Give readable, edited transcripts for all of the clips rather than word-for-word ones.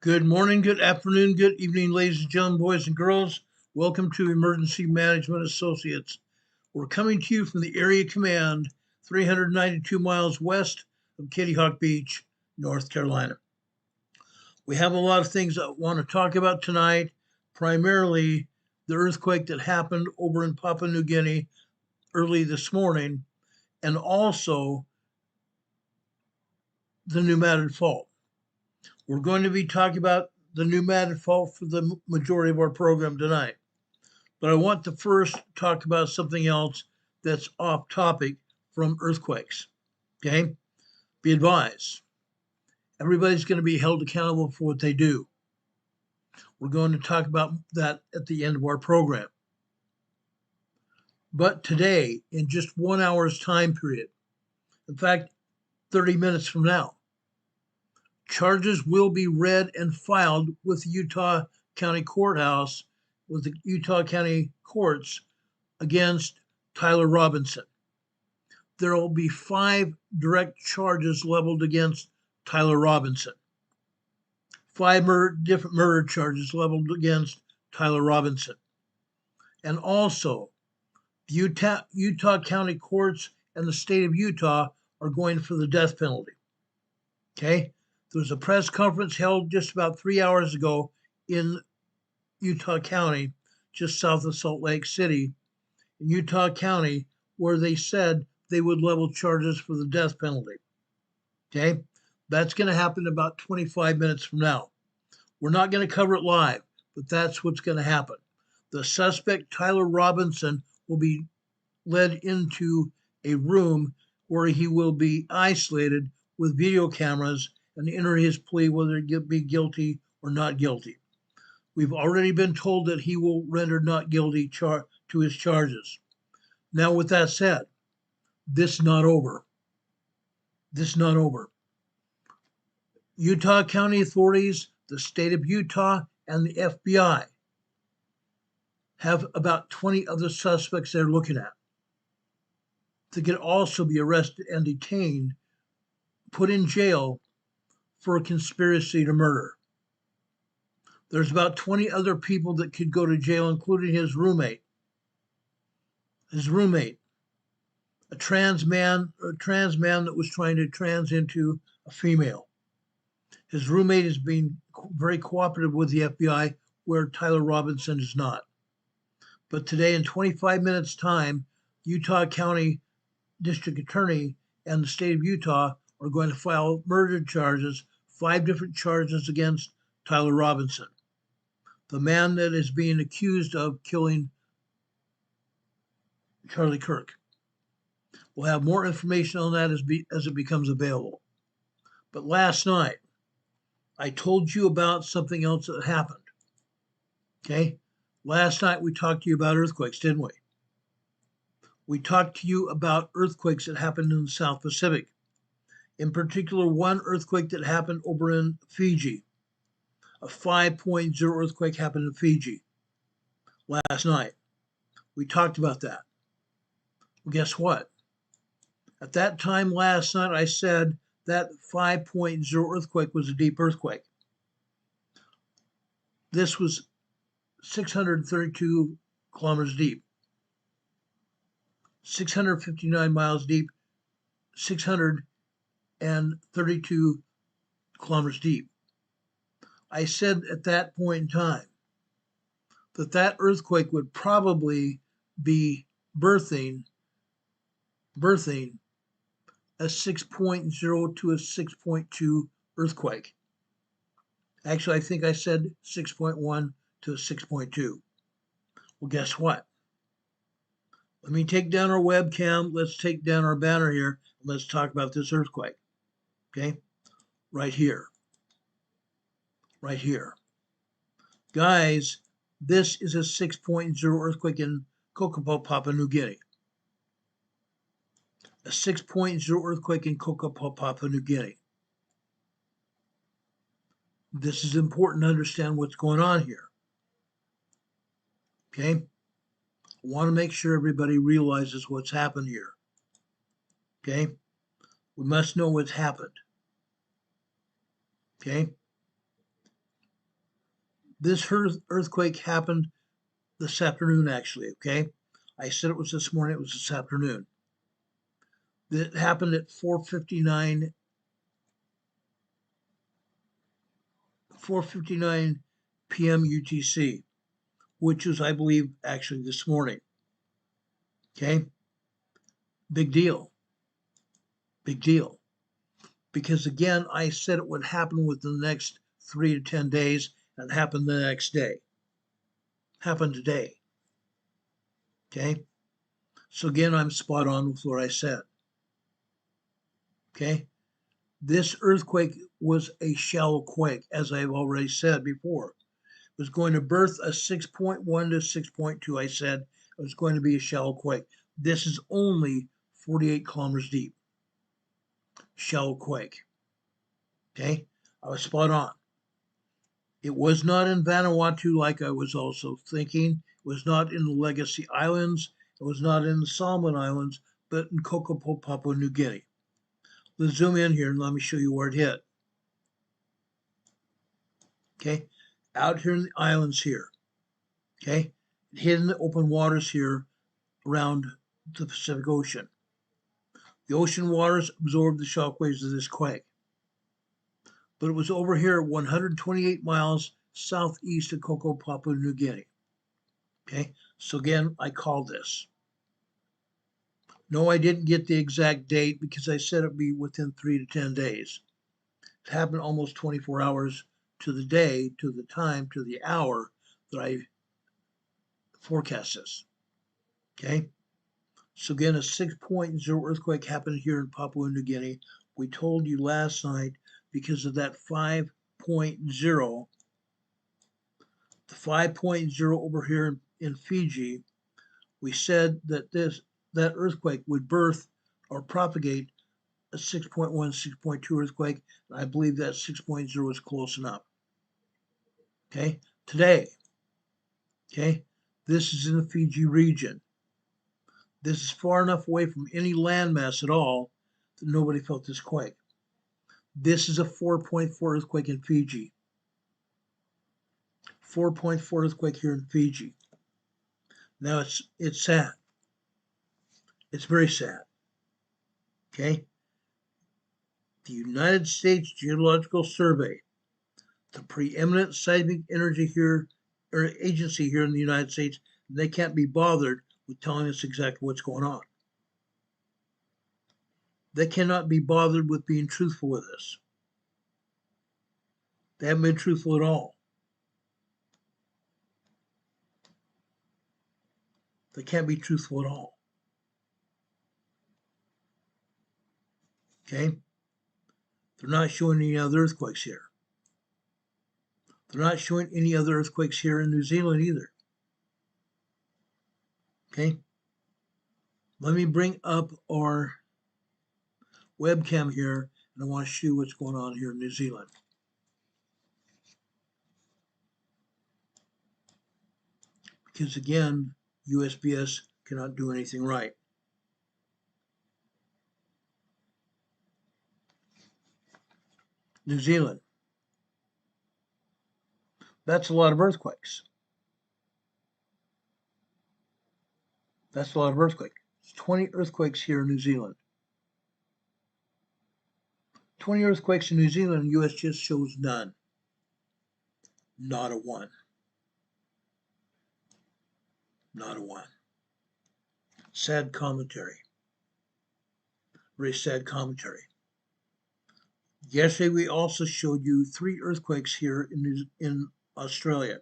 Good morning, good afternoon, good evening, ladies and gentlemen, boys and girls. Welcome to Emergency Management Associates. We're coming to you from the Area Command, 392 miles west of Kitty Hawk Beach, North Carolina. We have a lot of things I want to talk about tonight, primarily the earthquake that happened over in Papua New Guinea early this morning, and also the new Madrid fault. We're going to be talking about the new Madrid fault for the majority of our program tonight. But I want to first talk about something else that's off topic from earthquakes. Okay? Be advised, everybody's going to be held accountable for what they do. We're going to talk about that at the end of our program. But today, in just 1 hour's time period, in fact, 30 minutes from now, charges will be read and filed with the Utah County Courthouse, with the Utah County Courts against Tyler Robinson. There will be 5 direct charges leveled against Tyler Robinson. 5 different murder charges leveled against Tyler Robinson. And also, the Utah County Courts and the state of Utah are going for the death penalty. Okay? There was a press conference held just about 3 hours ago in Utah County, just south of Salt Lake City, in Utah County, where they said they would level charges for the death penalty. Okay? That's going to happen about 25 minutes from now. We're not going to cover it live, but that's what's going to happen. The suspect, Tyler Robinson, will be led into a room where he will be isolated with video cameras and enter his plea whether he be guilty or not guilty. We've already been told that he will render not guilty to his charges. Now, with that said, this is not over. This is not over. Utah County authorities, the state of Utah, and the FBI have about 20 other suspects they're looking at. They could also be arrested and detained, put in jail for a conspiracy to murder. There's about 20 other people that could go to jail, including his roommate. A trans man that was trying to trans into a female. His roommate is being very cooperative with the FBI, where Tyler Robinson is not. But today, in 25 minutes' time, Utah County District Attorney and the state of Utah are going to file murder charges, 5 different charges against Tyler Robinson, the man that is being accused of killing Charlie Kirk. We'll have more information on that as it becomes available. But last night, I told you about something else that happened. Okay? Last night we talked to you about earthquakes, didn't we? We talked to you about earthquakes that happened in the South Pacific. In particular, one earthquake that happened over in Fiji. A 5.0 earthquake happened in Fiji last night. We talked about that. Well, guess what? At that time last night, I said that 5.0 earthquake was a deep earthquake. This was 632 kilometers deep, 659 miles deep, 632 kilometers deep. I said at that point in time that earthquake would probably be birthing a 6.0 to a 6.2 earthquake. Actually, I think I said 6.1 to a 6.2. Well, guess what? Let me take down our webcam. Let's take down our banner here. And let's talk about this earthquake. Okay? Right here. Right here. Guys, this is a 6.0 earthquake in Kokopo, Papua New Guinea. A 6.0 earthquake in Kokopo, Papua New Guinea. This is important to understand what's going on here. Okay? I want to make sure everybody realizes what's happened here. Okay? We must know what's happened. Okay? This earthquake happened this afternoon, actually, okay? I said it was this morning, it was this afternoon. It happened at 4:59 p.m. UTC, which was, I believe, actually this morning. Okay? Big deal. Big deal. Because again, I said it would happen within the next 3 to 10 days, and it happened the next day. Happened today. Okay? So again, I'm spot on with what I said. Okay? This earthquake was a shallow quake, as I've already said before. It was going to birth a 6.1 to 6.2. I said it was going to be a shallow quake. This is only 48 kilometers deep. Shallow quake. Okay? I was spot on. It was not in Vanuatu like I was also thinking. It was not in the Legacy Islands. It was not in the Solomon Islands, but in Kokopo, Papua New Guinea. Let's zoom in here and let me show you where it hit. Okay? Out here in the islands here. Okay? It hit in the open waters here around the Pacific Ocean. The ocean waters absorbed the shock waves of this quake. But it was over here 128 miles southeast of Kokopo, Papua New Guinea. Okay, so again, I called this. No, I didn't get the exact date because I said it'd be within 3 to 10 days. It happened almost 24 hours to the day, to the time, to the hour that I forecast this. Okay, so again, a 6.0 earthquake happened here in Papua New Guinea. We told you last night because of that 5.0, the 5.0 over here in Fiji, we said that that earthquake would birth or propagate a 6.1, 6.2 earthquake. And I believe that 6.0 is close enough. Okay, today, okay, this is in the Fiji region. This is far enough away from any landmass at all that nobody felt this quake. This is a 4.4 earthquake in Fiji. 4.4 earthquake here in Fiji. Now it's sad. It's very sad. Okay? The United States Geological Survey, the preeminent seismic energy here or agency here in the United States, they can't be bothered with telling us exactly what's going on. They cannot be bothered with being truthful with us. They haven't been truthful at all. They can't be truthful at all. Okay? They're not showing any other earthquakes here. They're not showing any other earthquakes here in New Zealand either. Okay? Let me bring up our webcam here, and I want to show you what's going on here in New Zealand. Because again, USBS cannot do anything right. New Zealand. That's a lot of earthquakes. That's a lot of earthquakes. 20 earthquakes here in New Zealand. 20 earthquakes in New Zealand, US just shows none. Not a one. Not a one. Sad commentary. Very sad commentary. Yesterday, we also showed you 3 earthquakes here in Australia.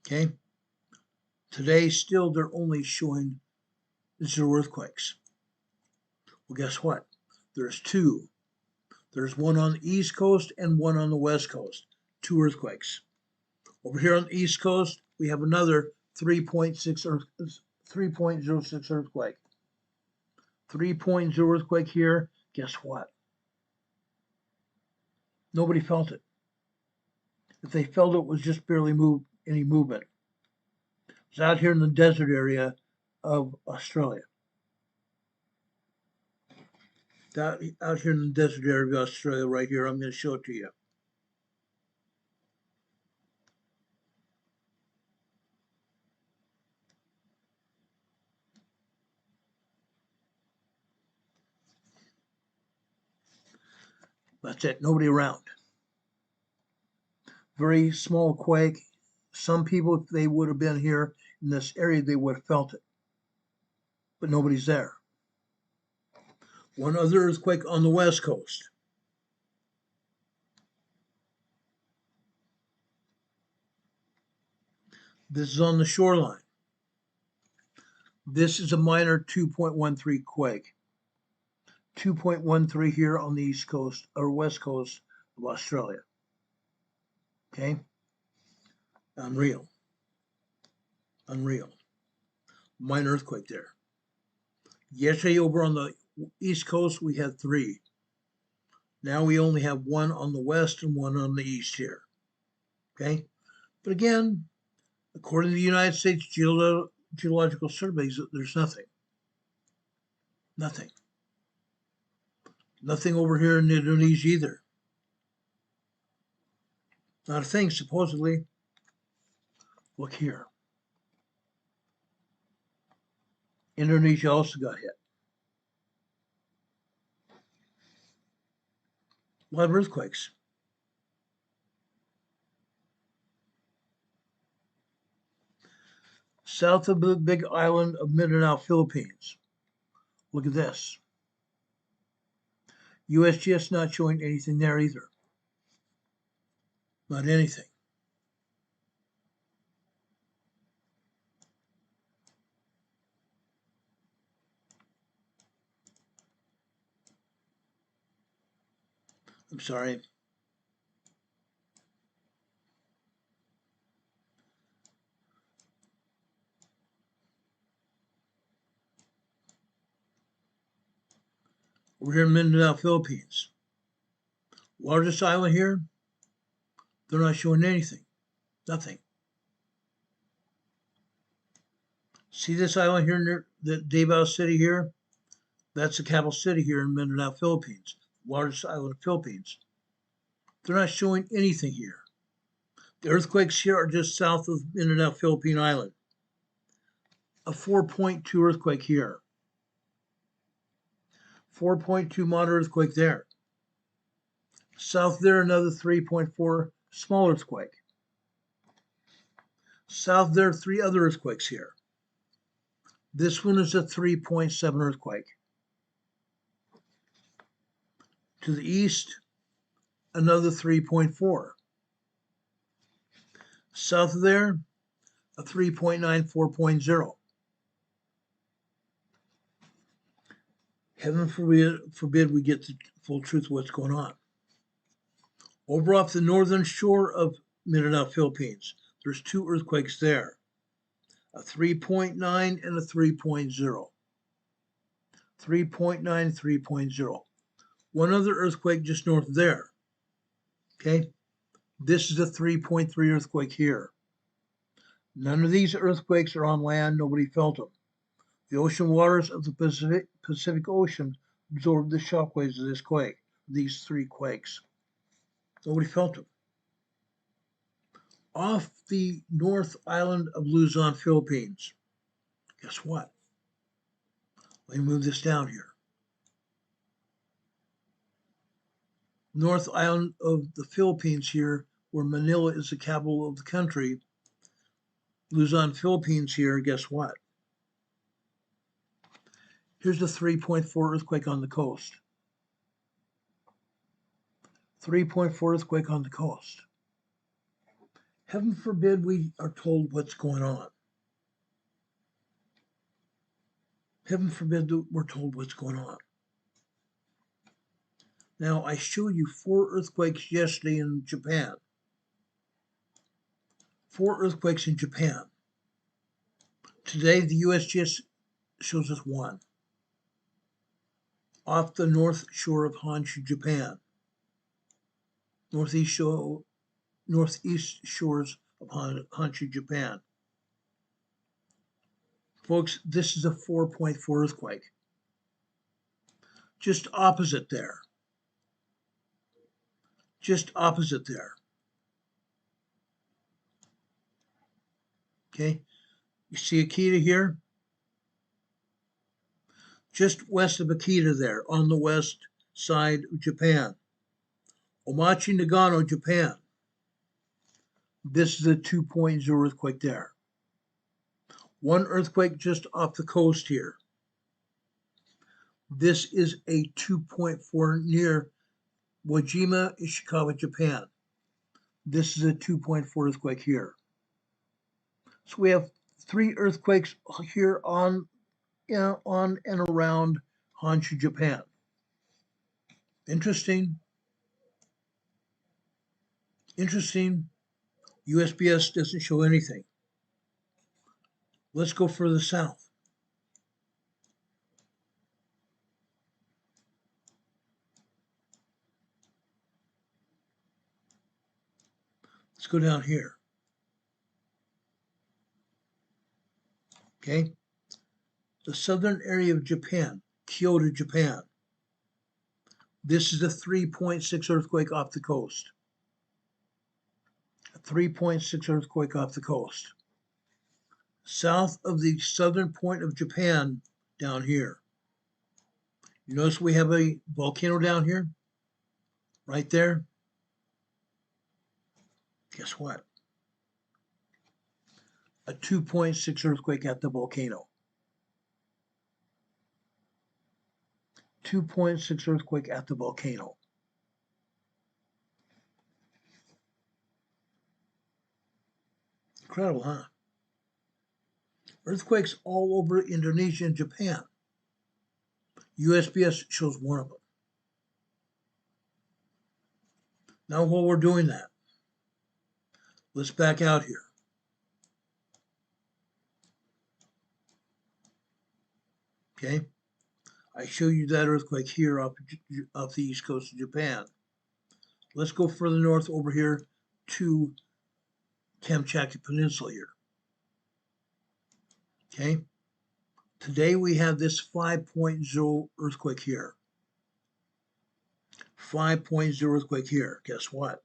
Okay? Today, still, they're only showing 0 earthquakes. Well, guess what? There's 2. There's one on the East Coast and one on the West Coast. 2 earthquakes. Over here on the East Coast, we have another 3.06 earthquake. 3.0 earthquake here. Guess what? Nobody felt it. If they felt it, it was just barely any movement. It's out here in the desert area of Australia. Out here in the desert area of Australia right here. I'm going to show it to you. That's it, nobody around. Very small quake. Some people, if they would have been here in this area, they would have felt it. But nobody's there. One other earthquake on the West Coast. This is on the shoreline. This is a minor 2.13 quake. 2.13 here on the East Coast or West Coast of Australia. Okay? Unreal. Unreal. Minor earthquake there. Yesterday over on the East Coast, we had 3. Now we only have 1 on the west and 1 on the east here. Okay? But again, according to the United States Geological Surveys, there's nothing. Nothing. Nothing over here in Indonesia either. Not a thing, supposedly. Look here. Indonesia also got hit. A lot of earthquakes. South of the big island of Mindanao, Philippines. Look at this. USGS not showing anything there either. Not anything. I'm sorry. We're here in Mindanao, Philippines. Largest island here, they're not showing anything. Nothing. See this island here near the Davao City here? That's the capital city here in Mindanao, Philippines. Largest island of Philippines. They're not showing anything here. The earthquakes here are just south of Mindanao, Philippine Island. A 4.2 earthquake here. 4.2 moderate earthquake there. South there, another 3.4 small earthquake. South there, 3 other earthquakes here. This one is a 3.7 earthquake. To the east, another 3.4. South of there, a 3.9, 4.0. Heaven forbid we get the full truth of what's going on. Over off the northern shore of Mindanao, Philippines, there's 2 earthquakes there. A 3.9 and a 3.0. 3.9, 3.0. One other earthquake just north of there. Okay? This is a 3.3 earthquake here. None of these earthquakes are on land. Nobody felt them. The ocean waters of the Pacific Ocean absorbed the shockwaves of this quake, these 3 quakes. Nobody felt them. Off the North Island of Luzon, Philippines. Guess what? Let me move this down here. North Island of the Philippines here, where Manila is the capital of the country. Luzon, Philippines here, guess what? Here's the 3.4 earthquake on the coast. 3.4 earthquake on the coast. Heaven forbid we are told what's going on. Heaven forbid that we're told what's going on. Now, I showed you 4 earthquakes yesterday in Japan. 4 earthquakes in Japan. Today, the USGS shows us 1. Off the north shore of Honshu, Japan. Northeast shores of Honshu, Japan. Folks, this is a 4.4 earthquake. Just opposite there. Just opposite there. Okay, you see Akita here? Just west of Akita there, on the west side of Japan. Omachi Nagano, Japan. This is a 2.0 earthquake there. One earthquake just off the coast here. This is a 2.4 near Wajima, Ishikawa, Japan. This is a 2.4 earthquake here. So we have 3 earthquakes here on and around Honshu, Japan. Interesting. Interesting. USPS doesn't show anything. Let's go further south. Let's go down here. Okay. The southern area of Japan, Kyoto, Japan. This is a 3.6 earthquake off the coast. A 3.6 earthquake off the coast. South of the southern point of Japan, down here. You notice we have a volcano down here? Right there? Guess what? A 2.6 earthquake at the volcano. 2.6 earthquake at the volcano. Incredible, huh? Earthquakes all over Indonesia and Japan. USPS shows one of them. Now, while we're doing that, let's back out here. Okay, I show you that earthquake here off the east coast of Japan. Let's go further north over here to Kamchatka Peninsula here. Okay, today we have this 5.0 earthquake here. 5.0 earthquake here. Guess what?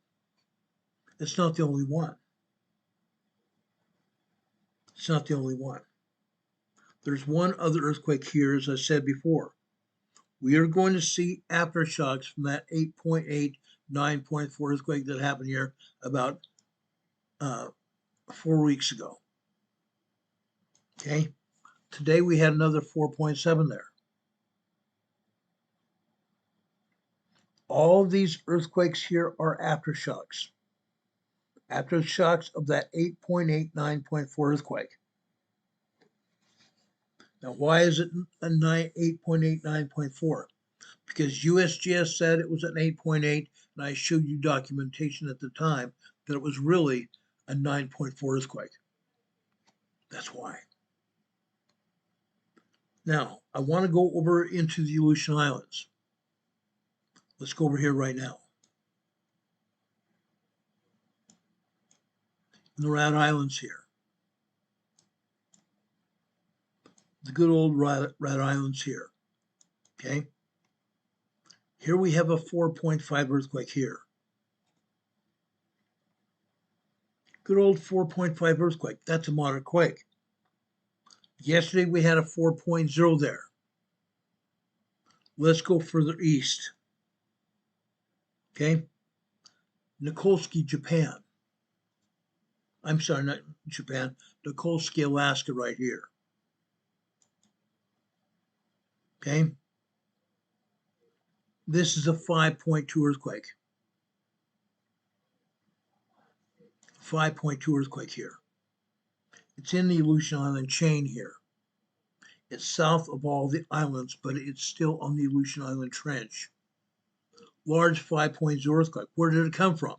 It's not the only one. It's not the only one. There's one other earthquake here, as I said before. We are going to see aftershocks from that 8.8, 9.4 earthquake that happened here about 4 weeks ago. Okay, today we had another 4.7 there. All of these earthquakes here are aftershocks. Aftershocks of that 8.8, 9.4 earthquake. Now, why is it a 8.8, 9.4? Because USGS said it was an 8.8, and I showed you documentation at the time that it was really a 9.4 earthquake. That's why. Now, I want to go over into the Aleutian Islands. Let's go over here right now. In the Rat Islands here. The good old Rat Islands here. Okay. Here we have a 4.5 earthquake here. Good old 4.5 earthquake. That's a moderate quake. Yesterday we had a 4.0 there. Let's go further east. Okay. Nikolsky, Japan. I'm sorry, not Japan. Nikolsky, Alaska, right here. Okay. This is a 5.2 earthquake. 5.2 earthquake here. It's in the Aleutian Island chain here. It's south of all the islands, but it's still on the Aleutian Island Trench. Large 5.0 earthquake. Where did it come from?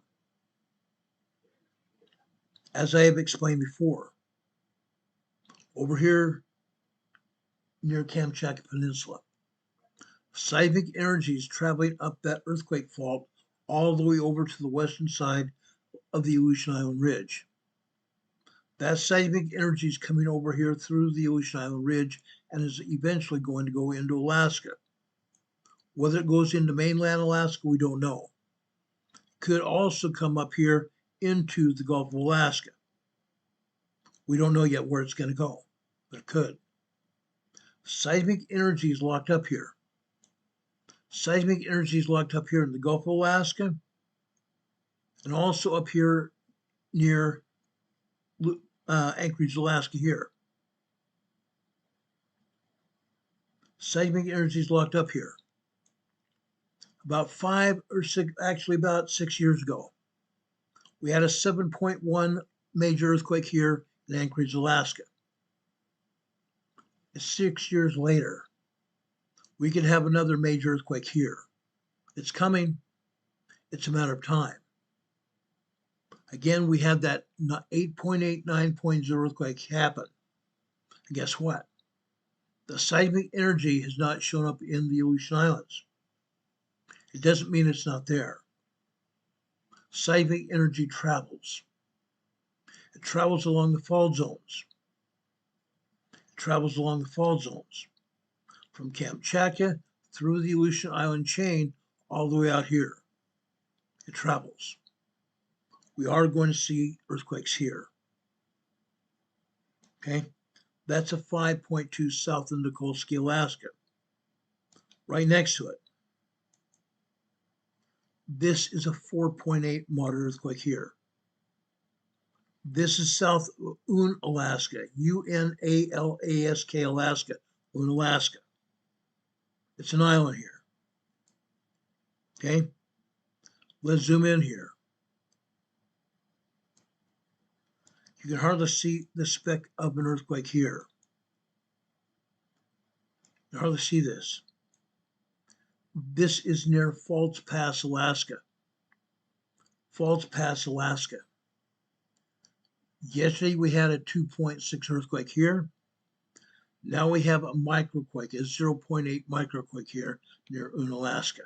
As I have explained before, over here near Kamchatka Peninsula, seismic energies traveling up that earthquake fault all the way over to the western side of the Aleutian Island Ridge. That seismic energy is coming over here through the Aleutian Island Ridge and is eventually going to go into Alaska. Whether it goes into mainland Alaska, we don't know. Could also come up here into the Gulf of Alaska. We don't know yet where it's going to go, but it could. Seismic energy is locked up here. Seismic energy is locked up here in the Gulf of Alaska and also up here near Anchorage, Alaska here. Seismic energy is locked up here. About 6 years ago, we had a 7.1 major earthquake here in Anchorage, Alaska. 6 years later, we could have another major earthquake here. It's coming. It's a matter of time. Again, we had that 8.8, 9.0 earthquake happen. And guess what? The seismic energy has not shown up in the Aleutian Islands. It doesn't mean it's not there. Seismic energy travels. It travels along the fault zones. It travels along the fault zones from Kamchatka through the Aleutian Island chain all the way out here. It travels. We are going to see earthquakes here. Okay, that's a 5.2 south of Nikolsky, Alaska. Right next to it, this is a 4.8 moderate earthquake here. This is South Un, Alaska, Unalask, Alaska, Un, Alaska. It's an island here. Okay, let's zoom in here. You can hardly see the speck of an earthquake here. You can hardly see this. This is near False Pass, Alaska. False Pass, Alaska. Yesterday we had a 2.6 earthquake here. Now we have a microquake, a 0.8 microquake here near Unalaska.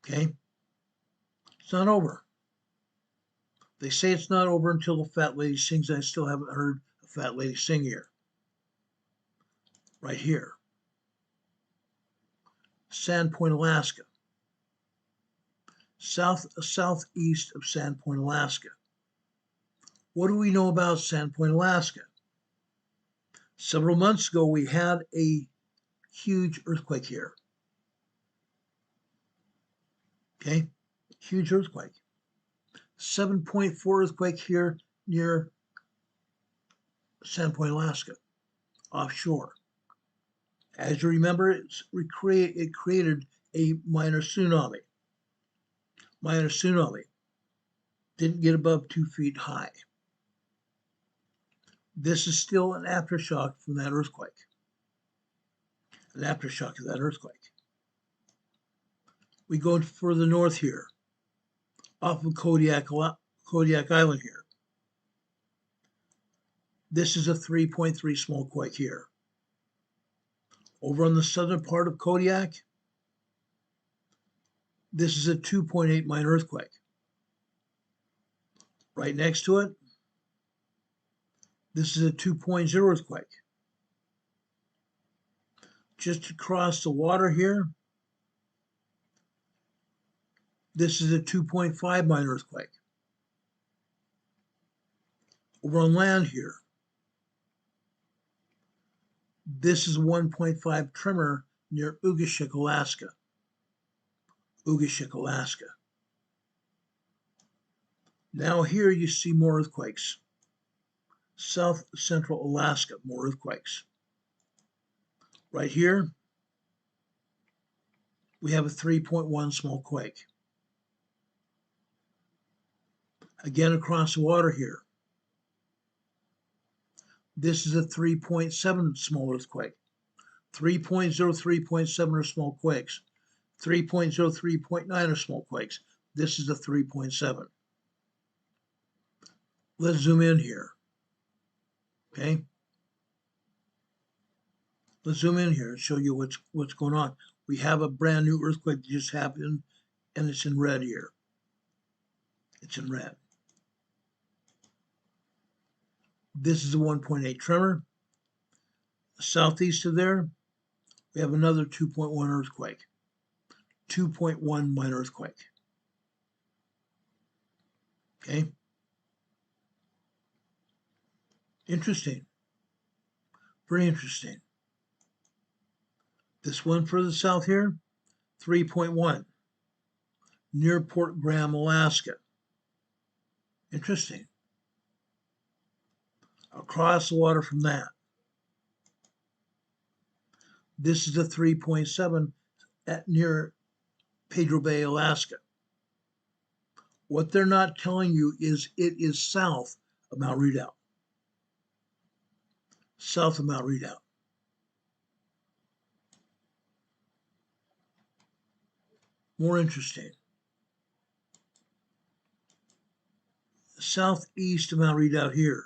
Okay? It's not over. They say it's not over until the fat lady sings. I still haven't heard a fat lady sing here. Right here. Sandpoint, Alaska. Southeast of Sandpoint, Alaska. What do we know about Sandpoint, Alaska? Several months ago, we had a huge earthquake here. Okay, huge earthquake. 7.4 earthquake here near Sandpoint, Alaska, offshore. As you remember, it created a minor tsunami. Minor tsunami. Didn't get above 2 feet high. This is still an aftershock from that earthquake. An aftershock of that earthquake. We go further north here, off of Kodiak Island here. This is a 3.3 small quake here. Over on the southern part of Kodiak, this is a 2.8 minor earthquake. Right next to it, this is a 2.0 earthquake. Just across the water here, this is a 2.5 minor earthquake. Over on land here, this is 1.5 tremor near Ugashik, Alaska. Ugashik, Alaska. Now here you see more earthquakes. South Central Alaska, more earthquakes. Right here, we have a 3.1 small quake. Again, across the water here, this is a 3.7 small earthquake. 3.0, 3.7 are small quakes. 3.0, 3.9 are small quakes. This is a 3.7. Let's zoom in here. Okay? Let's zoom in here and show you what's going on. We have a brand new earthquake that just happened, and it's in red here. It's in red. This is a 1.8 tremor. Southeast of there, we have another 2.1 earthquake. 2.1 minor earthquake. Okay? Interesting. Very interesting. This one further south here, 3.1. Near Port Graham, Alaska. Interesting. Across the water from that, this is a 3.7 at near Pedro Bay, Alaska. What they're not telling you is it is south of Mount Redoubt. South of Mount Redoubt. More interesting. Southeast of Mount Redoubt here.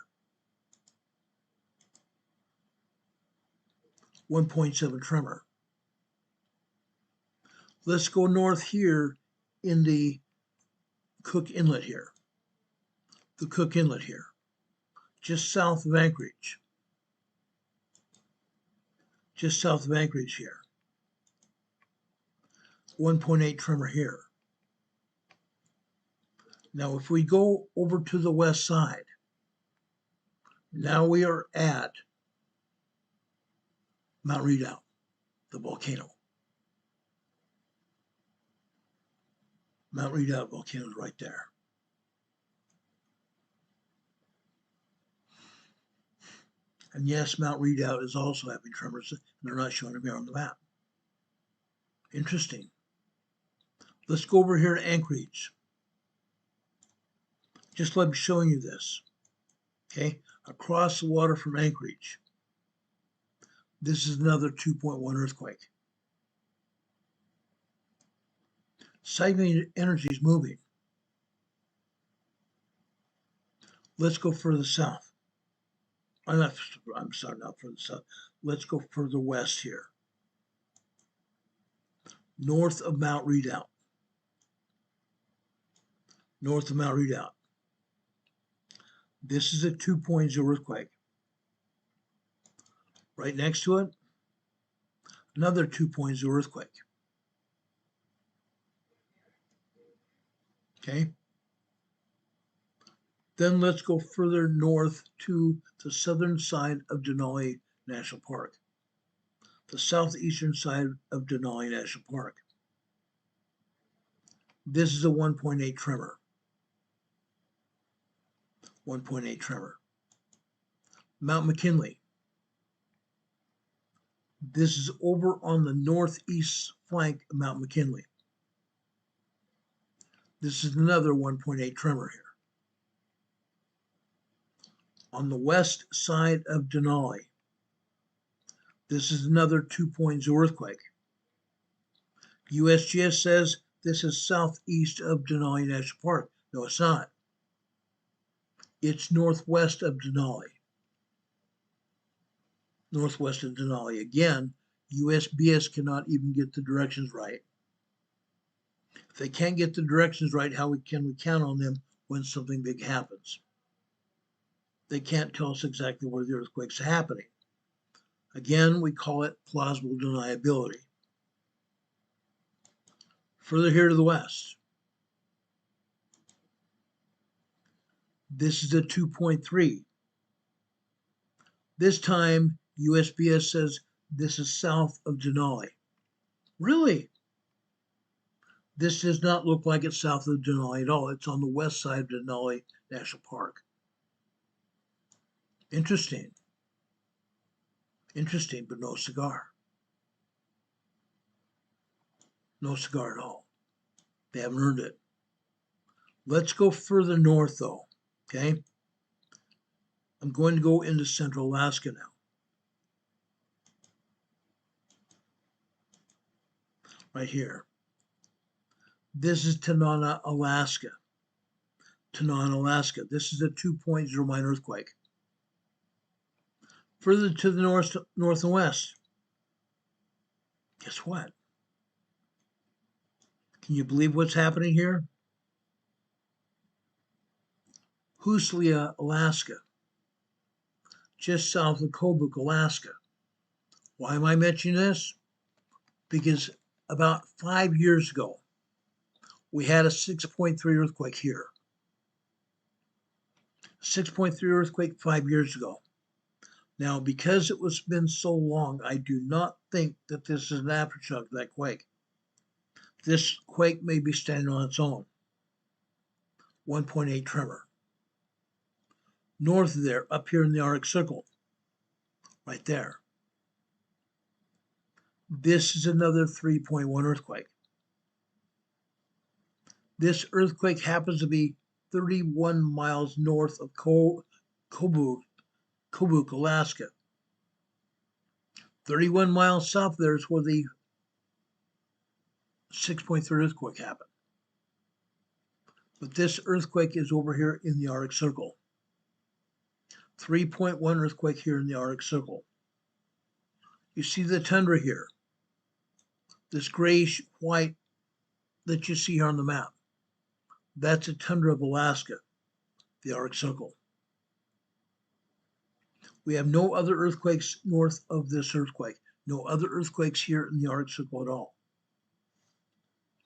1.7 tremor. Let's go north here in the Cook Inlet here. The Cook Inlet here. Just south of Anchorage. Just south of Anchorage here. 1.8 tremor here. Now, if we go over to the west side, now we are at Mount Redoubt, the volcano. Mount Redoubt volcano is right there. And yes, Mount Redoubt is also having tremors, and they're not showing them here on the map. Interesting. Let's go over here to Anchorage. Just like I'm showing you this. Okay, across the water from Anchorage. This is another 2.1 earthquake. Seismic energy is moving. Let's go further south. I'm sorry, not further south. Let's go further west here. North of Mount Redoubt. North of Mount Redoubt. This is a 2.0 earthquake. Right next to it, another 2.0 earthquake. Okay. Then let's go further north to the southern side of Denali National Park, the southeastern side of Denali National Park. This is a 1.8 tremor. 1.8 tremor. Mount McKinley. This is over on the northeast flank of Mount McKinley. This is another 1.8 tremor here. On the west side of Denali, this is another 2.0 earthquake. USGS says this is southeast of Denali National Park. No, it's not. It's northwest of Denali. Northwest of Denali. Again, USBS cannot even get the directions right. If they can't get the directions right, how can we count on them when something big happens? They can't tell us exactly where the earthquake's happening. Again, we call it plausible deniability. Further here to the west, this is a 2.3. This time, USBS says this is south of Denali. Really? This does not look like it's south of Denali at all. It's on the west side of Denali National Park. Interesting. Interesting, but no cigar. No cigar at all. They haven't earned it. Let's go further north, though. Okay? I'm going to go into central Alaska now. Right here. This is Tanana, Alaska. Tanana, Alaska. This is a 2.0 minor earthquake. Further to the north and west. Guess what? Can you believe what's happening here? Huslia, Alaska. Just south of Kobuk, Alaska. Why am I mentioning this? Because about 5 years ago, we had a 6.3 earthquake here. 6.3 earthquake 5 years ago. Now, because it was been so long, I do not think that this is an aftershock of that quake. This quake may be standing on its own. 1.8 tremor. north of there, up here in the Arctic Circle, right there. This is another 3.1 earthquake. This earthquake happens to be 31 miles north of Kobuk, Alaska. 31 miles south there is where the 6.3 earthquake happened. But this earthquake is over here in the Arctic Circle. 3.1 earthquake here in the Arctic Circle. You see the tundra here, this grayish white that you see here on the map. That's a tundra of Alaska, the Arctic Circle. We have no other earthquakes north of this earthquake. No other earthquakes here in the Arctic Circle at all.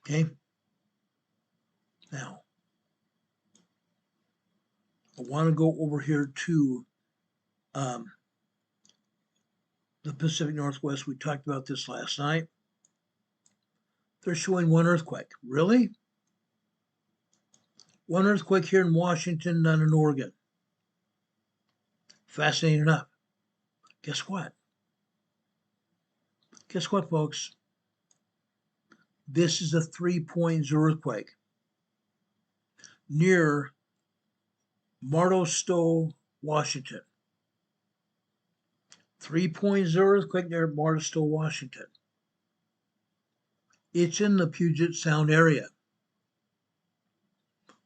Okay? Now, I want to go over here to the Pacific Northwest. We talked about this last night. They're showing one earthquake. Really? One earthquake here in Washington, none in Oregon. Fascinating enough. Guess what? Guess what, folks? This is a 3.0 earthquake near Marteau, Washington. 3.0 earthquake near Marteau, Washington. It's in the Puget Sound area.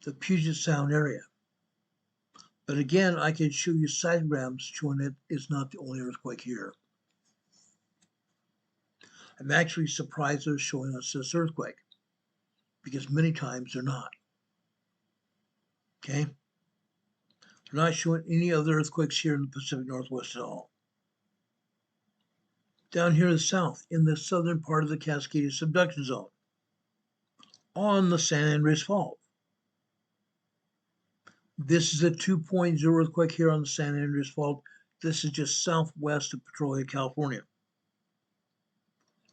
The Puget Sound area. But again, I can show you seismograms showing it is not the only earthquake here. I'm actually surprised they're showing us this earthquake, because many times they're not. Okay? They're not showing any other earthquakes here in the Pacific Northwest at all. Down here in the south, in the southern part of the Cascadia subduction zone, on the San Andreas Fault. This is a 2.0 earthquake here on the San Andreas Fault. This is just southwest of Petrolia, California.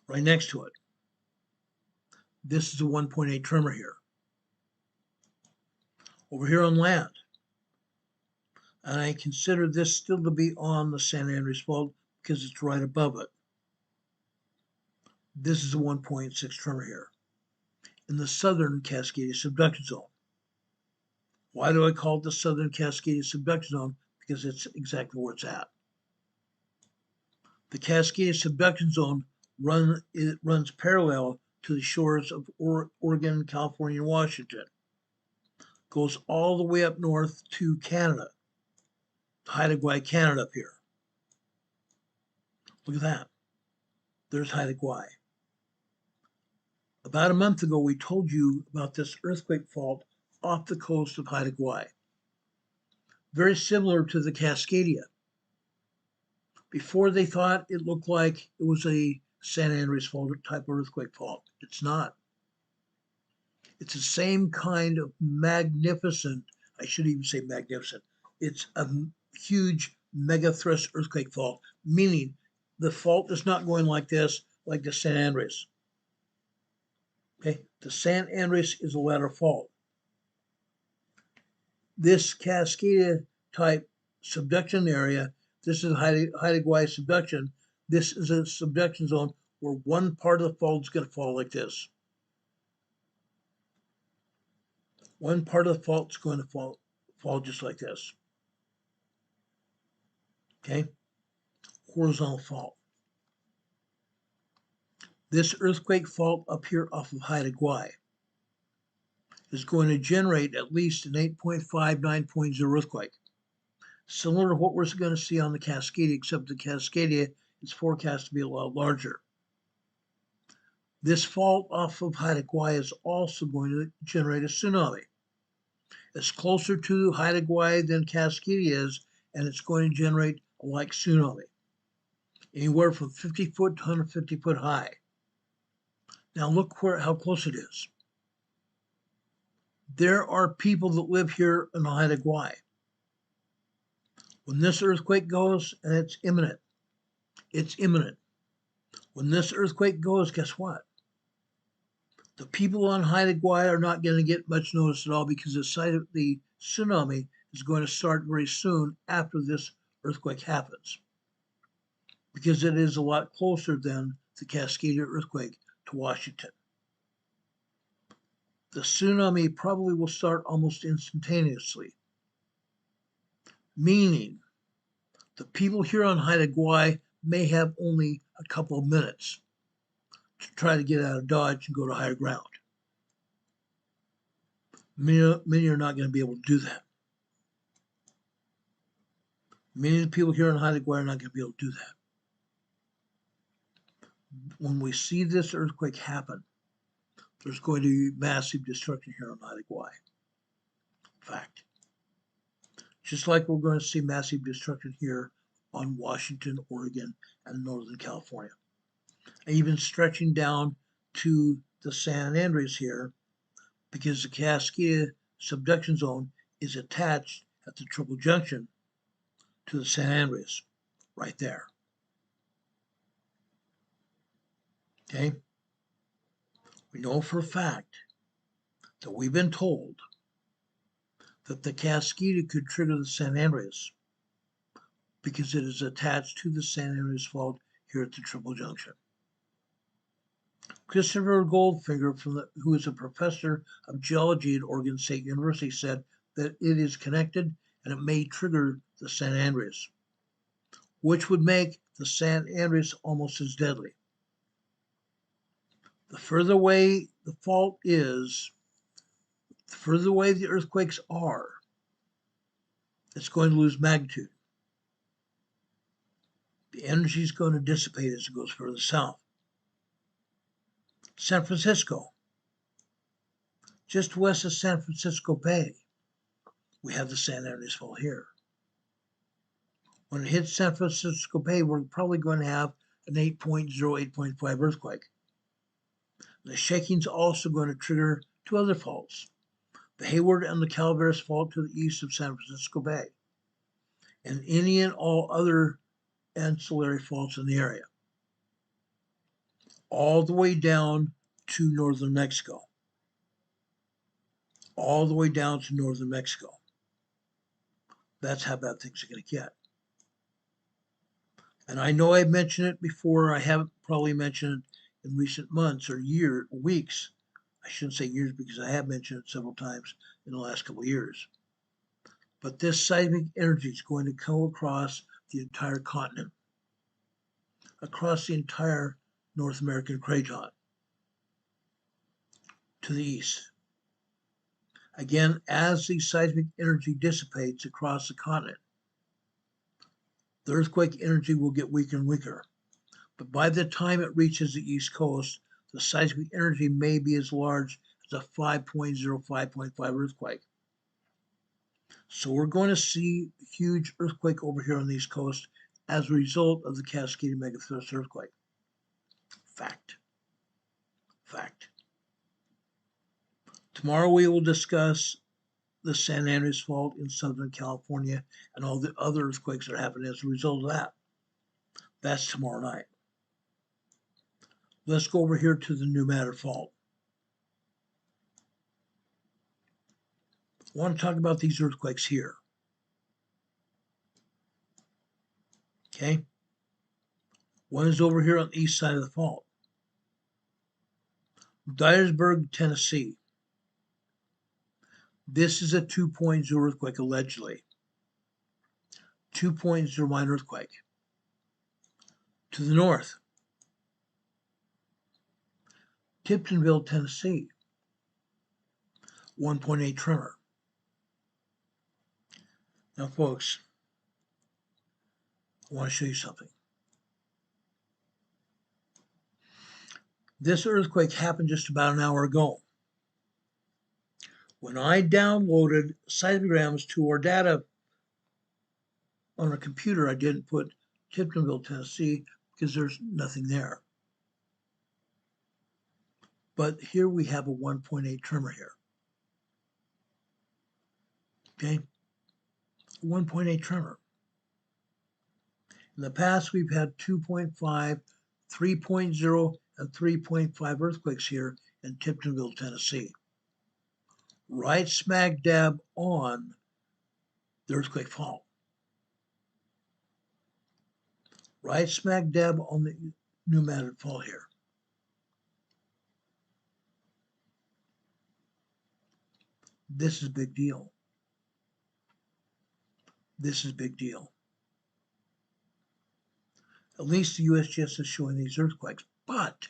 Right next to it. This is a 1.8 tremor here. Over here on land. And I consider this still to be on the San Andreas Fault because it's right above it. This is a 1.6 tremor here in the southern Cascadia subduction zone. Why do I call it the southern Cascadia subduction zone? Because it's exactly where it's at. The Cascadia subduction zone runs parallel to the shores of Oregon, California, and Washington. Goes all the way up north to Canada, Haida Gwaii, Canada up here. Look at that. There's Haida Gwaii. About a month ago, we told you about this earthquake fault off the coast of Haida Gwaii. Very similar to the Cascadia. Before they thought it looked like it was a San Andreas Fault type of earthquake fault. It's not. It's the same kind of magnificent, I shouldn't even say magnificent, it's a huge mega thrust earthquake fault, meaning the fault is not going like this, like the San Andreas. Okay, the San Andreas is a lateral fault. This Cascadia type subduction area, this is Haida Gwaii subduction. This is a subduction zone where one part of the fault is going to fall like this. One part of the fault is going to fall just like this. Okay? Horizontal fault. This earthquake fault up here off of Haida Gwaii is going to generate at least an 8.5, 9.0 earthquake. Similar to what we're going to see on the Cascadia, except the Cascadia is forecast to be a lot larger. This fault off of Haida Gwaii is also going to generate a tsunami. It's closer to Haida Gwaii than Cascadia is, and it's going to generate a like tsunami, anywhere from 50 foot to 150 foot high. Now look how close it is. There are people that live here in Haida Gwaii. When this earthquake goes, and it's imminent, When this earthquake goes, guess what? The people on Haida Gwaii are not going to get much notice at all because the site of the tsunami is going to start very soon after this earthquake happens, because it is a lot closer than the Cascadia earthquake to Washington. The tsunami probably will start almost instantaneously, meaning the people here on Haida Gwaii may have only a couple of minutes to try to get out of Dodge and go to higher ground. Many are not going to be able to do that. Many of the people here on Haida Gwaii are not going to be able to do that. When we see this earthquake happen, there's going to be massive destruction here on Haida Gwaii. Fact. Just like we're going to see massive destruction here on Washington, Oregon, and Northern California. And even stretching down to the San Andreas here, because the Cascadia subduction zone is attached at the triple junction to the San Andreas, right there. Okay? We know for a fact that we've been told that the Cascadia could trigger the San Andreas because it is attached to the San Andreas fault here at the triple junction. Christopher Goldfinger, who is a professor of geology at Oregon State University, said that it is connected and it may trigger the San Andreas, which would make the San Andreas almost as deadly. The further away the fault is, the further away the earthquakes are, it's going to lose magnitude. The energy is going to dissipate as it goes further south. San Francisco, just west of San Francisco Bay, we have the San Andreas fault here. When it hits San Francisco Bay, we're probably going to have an 8.0, 8.5 earthquake. The shaking is also going to trigger two other faults, the Hayward and the Calaveras fault to the east of San Francisco Bay, and any and all other ancillary faults in the area, all the way down to northern Mexico. All the way down to northern Mexico. That's how bad things are going to get. And I know I've mentioned it before. I haven't probably mentioned it in recent months or weeks. I shouldn't say years because I have mentioned it several times in the last couple of years. But this seismic energy is going to go across the entire continent, across the entire North American craton to the east. Again, as the seismic energy dissipates across the continent, the earthquake energy will get weaker and weaker. But by the time it reaches the East Coast, the seismic energy may be as large as a 5.0, 5.5 earthquake. So we're going to see a huge earthquake over here on the East Coast as a result of the Cascadia megathrust earthquake. Fact. Fact. Tomorrow we will discuss the San Andreas fault in Southern California and all the other earthquakes that are happening as a result of that. That's tomorrow night. Let's go over here to the New Matter fault. I want to talk about these earthquakes here. Okay? One is over here on the east side of the fault. Dyersburg, Tennessee. This is a 2.0 earthquake, allegedly. 2.0 minor earthquake. To the north, Tiptonville, Tennessee. 1.8 tremor. Now, folks, I want to show you something. This earthquake happened just about an hour ago. When I downloaded seismograms to our data on a computer, I didn't put Tiptonville, Tennessee, because there's nothing there. But here we have a 1.8 tremor here. Okay? 1.8 tremor. In the past, we've had 2.5, 3.0, and 3.5 earthquakes here in Tiptonville, Tennessee. Right smack dab on the earthquake fault. Right smack dab on the pneumatic fault here. This is a big deal. This is a big deal. At least the USGS is showing these earthquakes. But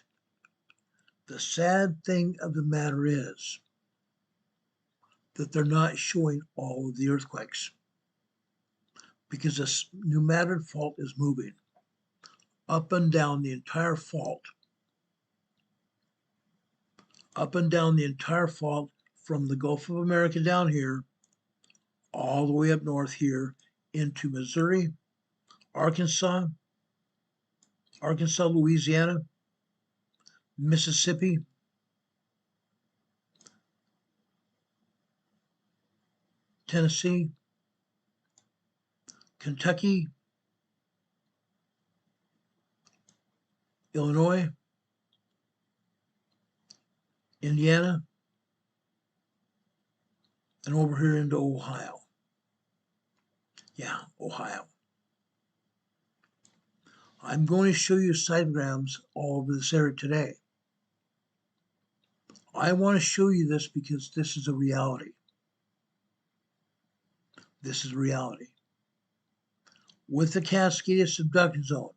the sad thing of the matter is that they're not showing all of the earthquakes because this pneumatic fault is moving up and down the entire fault. Up and down the entire fault from the Gulf of America down here, all the way up north here into Missouri, Arkansas, Louisiana, Mississippi, Tennessee, Kentucky, Illinois, Indiana, and over here into Ohio. Yeah, Ohio. I'm going to show you seismograms all over this area today. I want to show you this because this is a reality. This is reality. With the Cascadia subduction zone,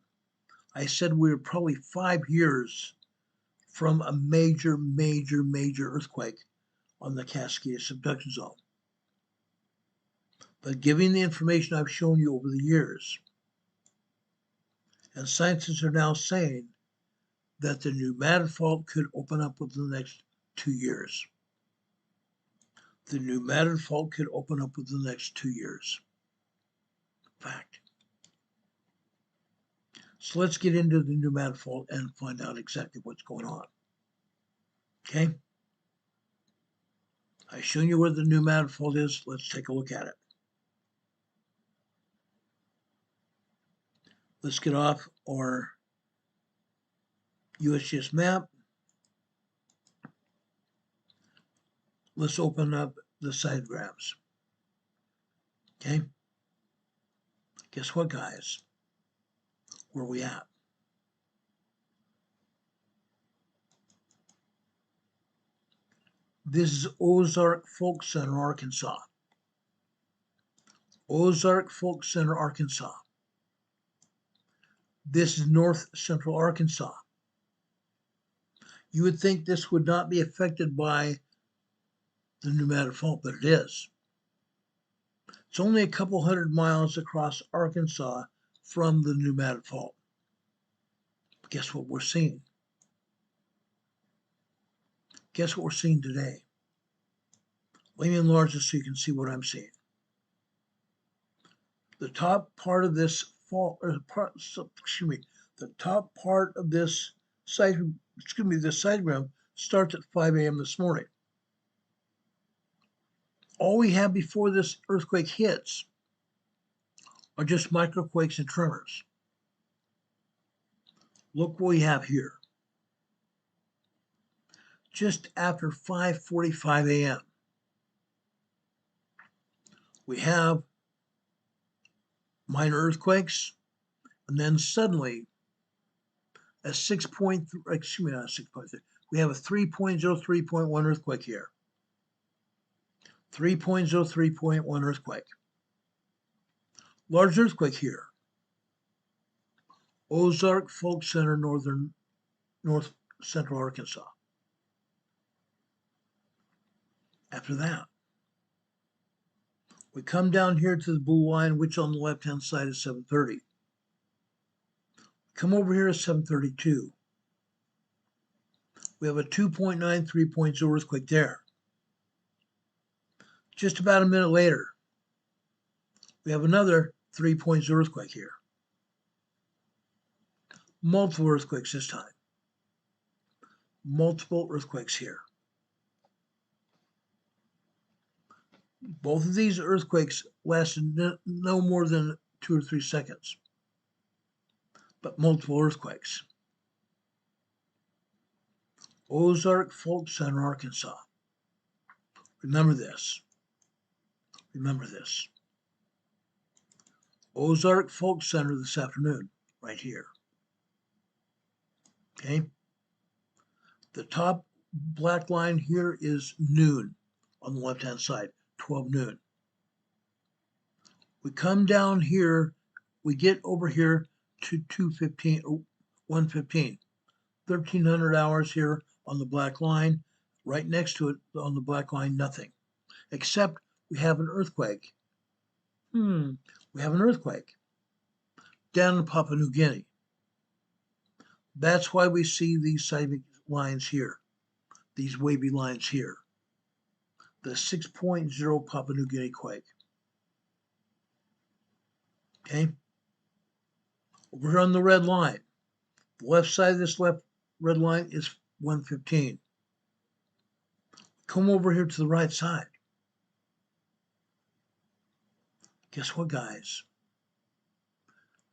I said we were probably 5 years from a major earthquake on the Cascadia subduction zone. But given the information I've shown you over the years, and scientists are now saying that the pneumatic fault could open up within the next 2 years. The pneumatic fault could open up within the next 2 years. Fact. So let's get into the pneumatic fault and find out exactly what's going on. Okay? I've shown you where the pneumatic fault is. Let's take a look at it. Let's get off our USGS map. Let's open up the seismograms. Okay? Guess what, guys? Where are we at? This is Ozark Folk Center, Arkansas. Ozark Folk Center, Arkansas. This is north central Arkansas. You would think this would not be affected by the pneumatic fault, but it is. It's only a couple 100 miles across Arkansas from the pneumatic fault. But guess what we're seeing? Guess what we're seeing today? Let me enlarge this so you can see what I'm seeing. The top part of this fault, the top part of this seismogram starts at 5 a.m. this morning. All we have before this earthquake hits are just microquakes and tremors. Look what we have here. Just after 5:45 a.m., we have minor earthquakes, and then suddenly a 6.3, we have a 3.03.1 earthquake here. 3.03.1 earthquake. Large earthquake here. Ozark Folk Center, north central Arkansas. After that, we come down here to the blue line, which on the left-hand side is 7:30. Come over here at 7:32. We have a 2.93.0 earthquake there. Just about a minute later, we have another 3.0 earthquake here. Multiple earthquakes this time. Multiple earthquakes here. Both of these earthquakes lasted no more than 2 or 3 seconds, but multiple earthquakes. Ozark Folk Center, Arkansas. Remember this. Remember this. Ozark Folk Center this afternoon, right here. Okay. The top black line here is noon on the left-hand side, 12 noon. We come down here, we get over here to 2:15 or 1:15, 1,300 hours here on the black line. Right next to it on the black line, nothing, except we have an earthquake. We have an earthquake down in Papua New Guinea. That's why we see these seismic lines here, these wavy lines here. The 6.0 Papua New Guinea quake. Okay. Over here on the red line, the left side of this left red line is 1:15. Come over here to the right side. Guess what, guys?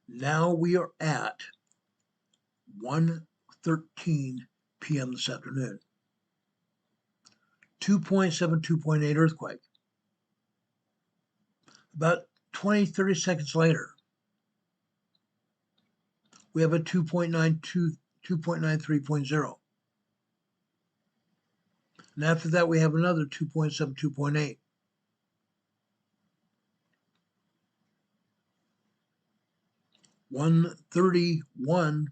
Now we are at 1:13 p.m. this afternoon. 2.7, 2.8 earthquake. About 20, 30 seconds later, we have a 2.92, 2.93.0. And after that, we have another 2.7, 2.8. $131,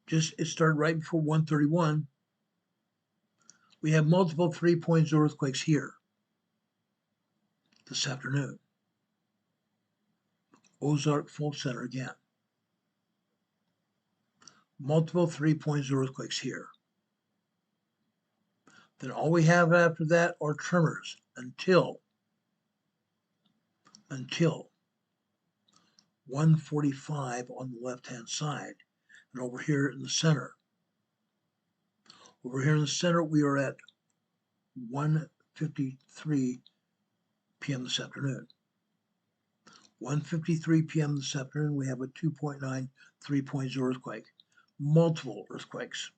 it started right before 1:31. We have multiple 3.0 earthquakes here this afternoon. Ozark Fault Center again. Multiple 3.0 earthquakes here. Then all we have after that are tremors until 1:45 on the left-hand side. And over here in the center. Over here in the center, we are at 1:53 p.m. this afternoon. 1:53 p.m. this afternoon, we have a 2.9, 3.0 earthquake. Multiple earthquakes.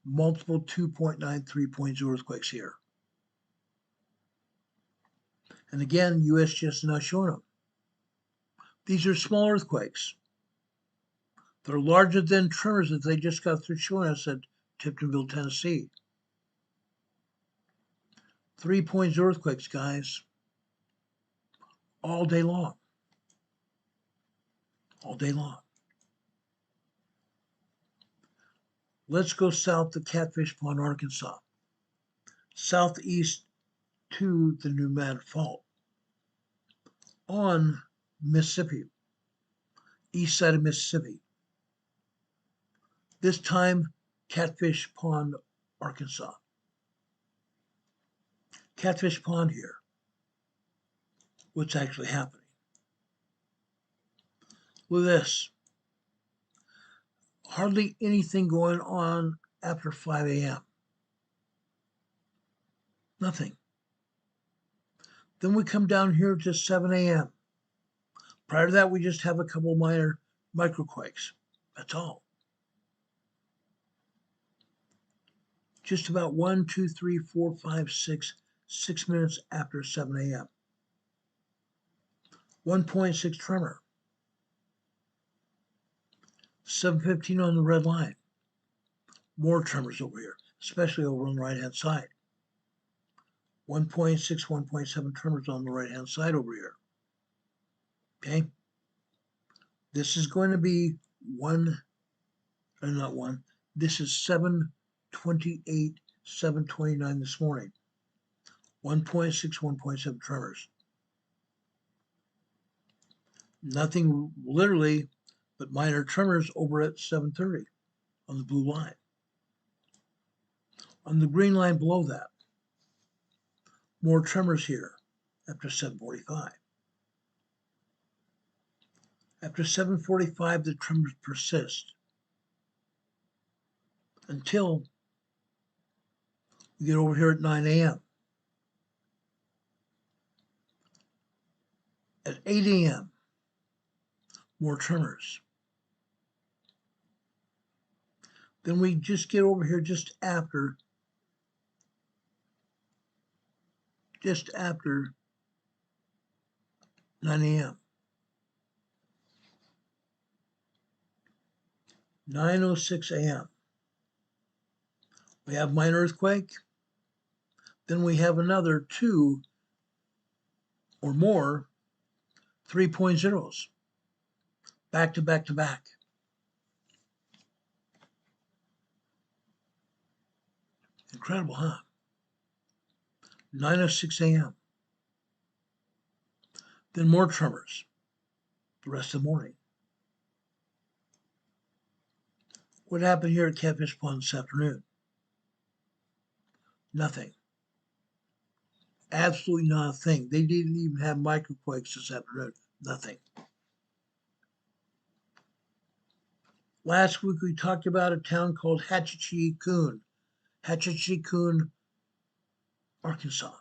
Multiple 2.9, 3.0 earthquakes here. And again, USGS is not showing them. These are small earthquakes. They're larger than tremors that they just got through showing us at Tiptonville, Tennessee. 3.0 earthquakes, guys. All day long. All day long. Let's go south to Catfish Pond, Arkansas. Southeast to the New Madrid Fault. On Mississippi. East side of Mississippi. This time, Catfish Pond, Arkansas. Catfish Pond here. What's actually happening? Look at this. Hardly anything going on after 5 a.m. Nothing. Then we come down here to 7 a.m. Prior to that, we just have a couple minor microquakes. That's all. Just about 1, 2, 3, 4, 5, 6 minutes after 7 a.m. 1.6 tremor. 7:15 on the red line. More tremors over here, especially over on the right-hand side. 1.6, 1.7 tremors on the right-hand side over here. Okay? This is going to be this is 7:28, 7:29 this morning. 1.6, 1.7 tremors. Nothing literally but minor tremors over at 7:30 on the blue line. On the green line below that, more tremors here after 7:45. After 7:45, the tremors persist until we get over here at 9 a.m. At 8 a.m., more tremors. Then we just get over here just after 9 a.m. 9:06 a.m. We have minor earthquake. Then we have another 2 or more 3.0s back to back to back. Incredible, huh? 9:06 a.m. Then more tremors the rest of the morning. What happened here at Catfish Pond this afternoon? Nothing. Absolutely not a thing. They didn't even have microquakes this afternoon. Nothing. Last week we talked about a town called Hatchichee-Coon, Arkansas.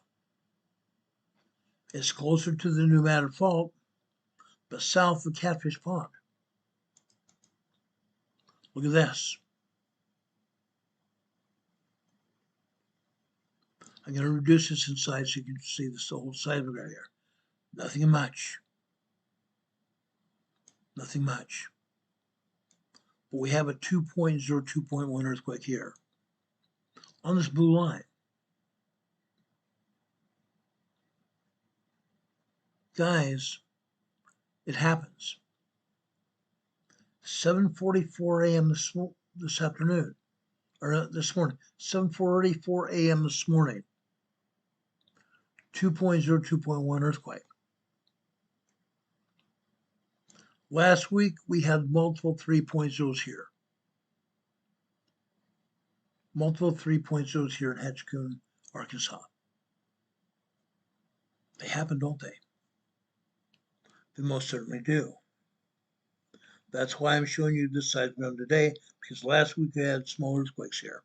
It's closer to the Nevada Fault, but south of Catfish Pond. Look at this. I'm going to reduce this in size so you can see this whole side of it right here. Nothing much. Nothing much. But we have a 2.0, 2.1 earthquake here on this blue line. Guys, it happens. 7:44 a.m. this afternoon, or this morning. 7:44 a.m. this morning. 2.0, 2.1 earthquake. Last week, we had multiple 3.0s here. Multiple 3.0s here in Hatchichee-Coon, Arkansas. They happen, don't they? They most certainly do. That's why I'm showing you this seismogram today, because last week I had small earthquakes here.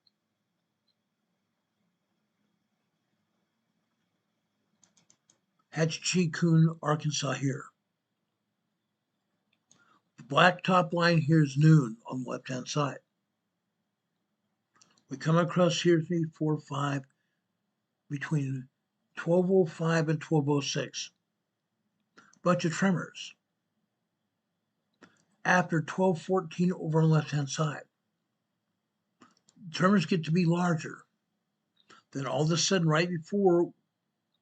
Hatchichee-Coon, Arkansas here. The black top line here is noon on the left-hand side. We come across here 3, 4, 5, between 12:05 and 12:06. Bunch of tremors. After 12:14 over on the left-hand side, tremors get to be larger. Then all of a sudden, right before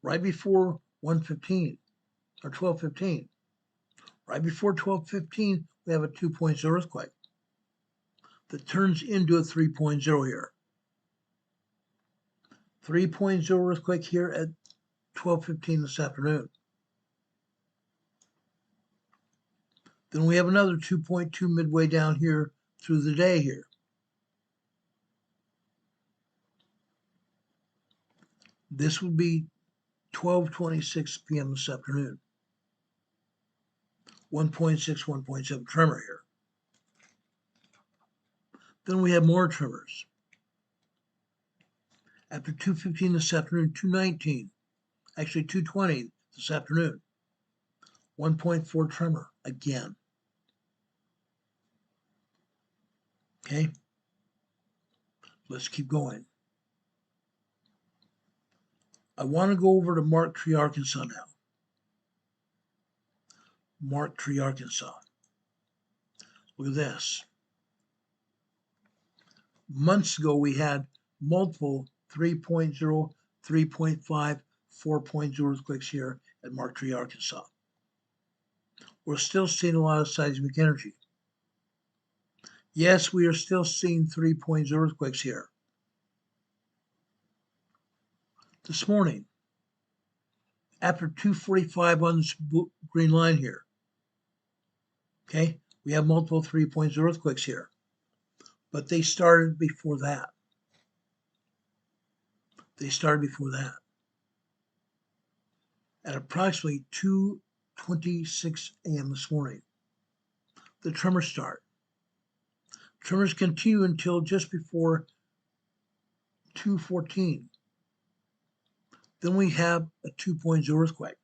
1:15 or 12:15, right before 12:15, we have a 2.0 earthquake that turns into a 3.0 here. 3.0 earthquake here at 12:15 this afternoon. Then we have another 2.2 midway down here through the day here. This would be 12:26 p.m. this afternoon. 1.6, 1.7 tremor here. Then we have more tremors. After 2:15 this afternoon, 2:19, actually 2:20 this afternoon. 1.4 tremor again. Okay, let's keep going. I want to go over to Marktree, Arkansas now. Marktree, Arkansas. Look at this. Months ago, we had multiple 3.0, 3.5, 4.0 earthquakes here at Marktree, Arkansas. We're still seeing a lot of seismic energy. Yes, we are still seeing 3.0 earthquakes here. This morning, after 2:45 on this green line here, okay, we have multiple 3.0 earthquakes here, but they started before that. They started before that. At approximately 2:26 a.m. this morning, the tremors start. Tremors continue until just before 2:14. Then we have a 2.0 earthquake.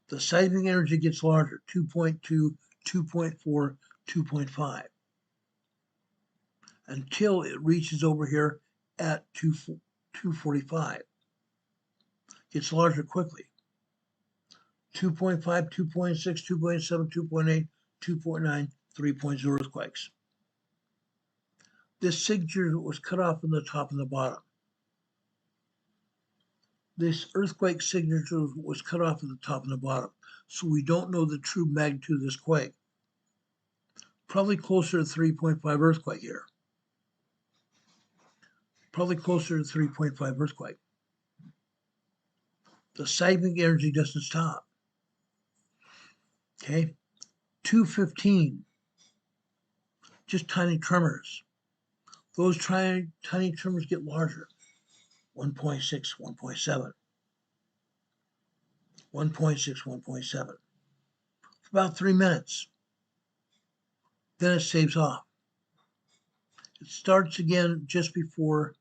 The seismic energy gets larger, 2.2, 2.4, 2.5, until it reaches over here at 2:45. Gets larger quickly. 2.5, 2.6, 2.7, 2.8, 2.9, 3.0 earthquakes. This signature was cut off in the top and the bottom. This earthquake signature was cut off at the top and the bottom, so we don't know the true magnitude of this quake. Probably closer to 3.5 earthquake here. Probably closer to 3.5 earthquake. The seismic energy doesn't stop. Okay, 215, just tiny tremors. Those tiny tremors get larger. 1.6, 1.7. 1.6, 1.7. For about 3 minutes. Then it saves off. It starts again just before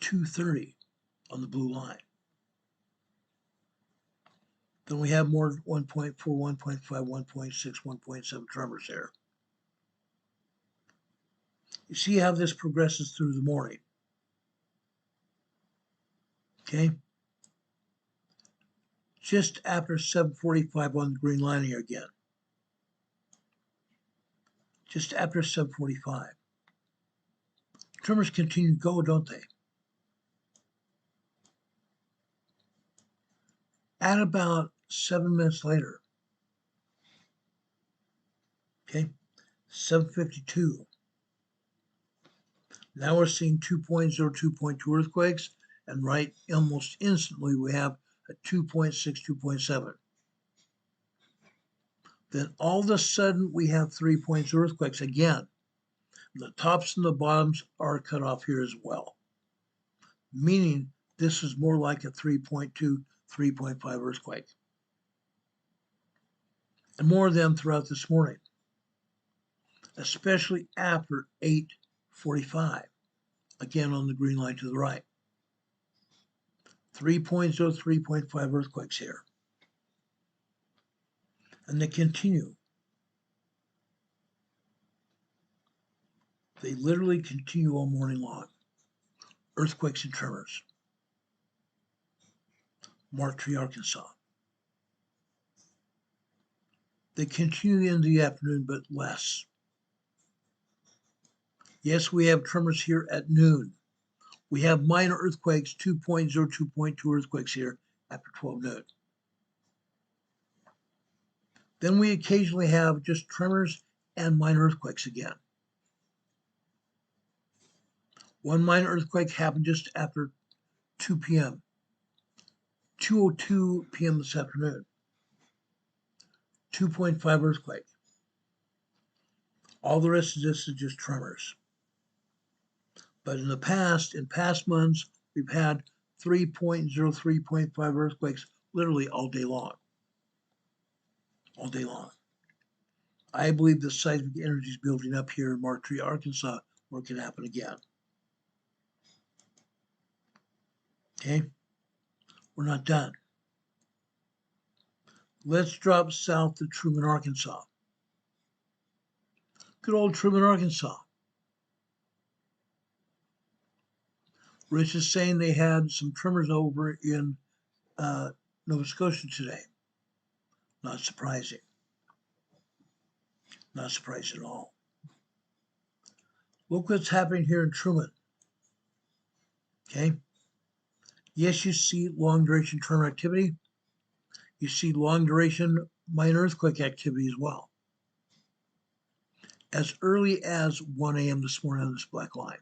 2:30 on the blue line. Then we have more 1.4, 1.5, 1.6, 1.7 tremors here. You see how this progresses through the morning. Okay? Just after 7:45 on the green line here again. Just after 7:45. Tremors continue to go, don't they? At about 7 minutes later, okay, 7:52. Now we're seeing 2.0, 2.2 earthquakes, and right almost instantly we have a 2.6, 2.7. Then all of a sudden we have 3.0 earthquakes again. The tops and the bottoms are cut off here as well, meaning this is more like a 3.2, 3.5 earthquake. And more of them throughout this morning, especially after 8:45, again on the green line to the right. 3.0, 3.5 earthquakes here. And they continue. They literally continue all morning long. Earthquakes and tremors. Madrid, Arkansas. They continue into the afternoon, but less. Yes, we have tremors here at noon. We have minor earthquakes, 2.0, 2.2 earthquakes here after 12 noon. Then we occasionally have just tremors and minor earthquakes again. One minor earthquake happened just after 2 p.m. 2:02 p.m. this afternoon. 2.5 earthquake. All the rest of this is just tremors. But in past months, we've had 3.0, 3.5 earthquakes literally all day long. All day long. I believe the seismic energy is building up here in Madrid, Arkansas, where it can happen again. Okay? We're not done. Let's drop south to Truman, Arkansas. Good old Truman, Arkansas. Rich is saying they had some tremors over in Nova Scotia today. Not surprising. Not surprising at all. Look what's happening here in Truman. Okay? Yes, you see long duration tremor activity. You see long duration minor earthquake activity as well. As early as 1 a.m. this morning on this black line.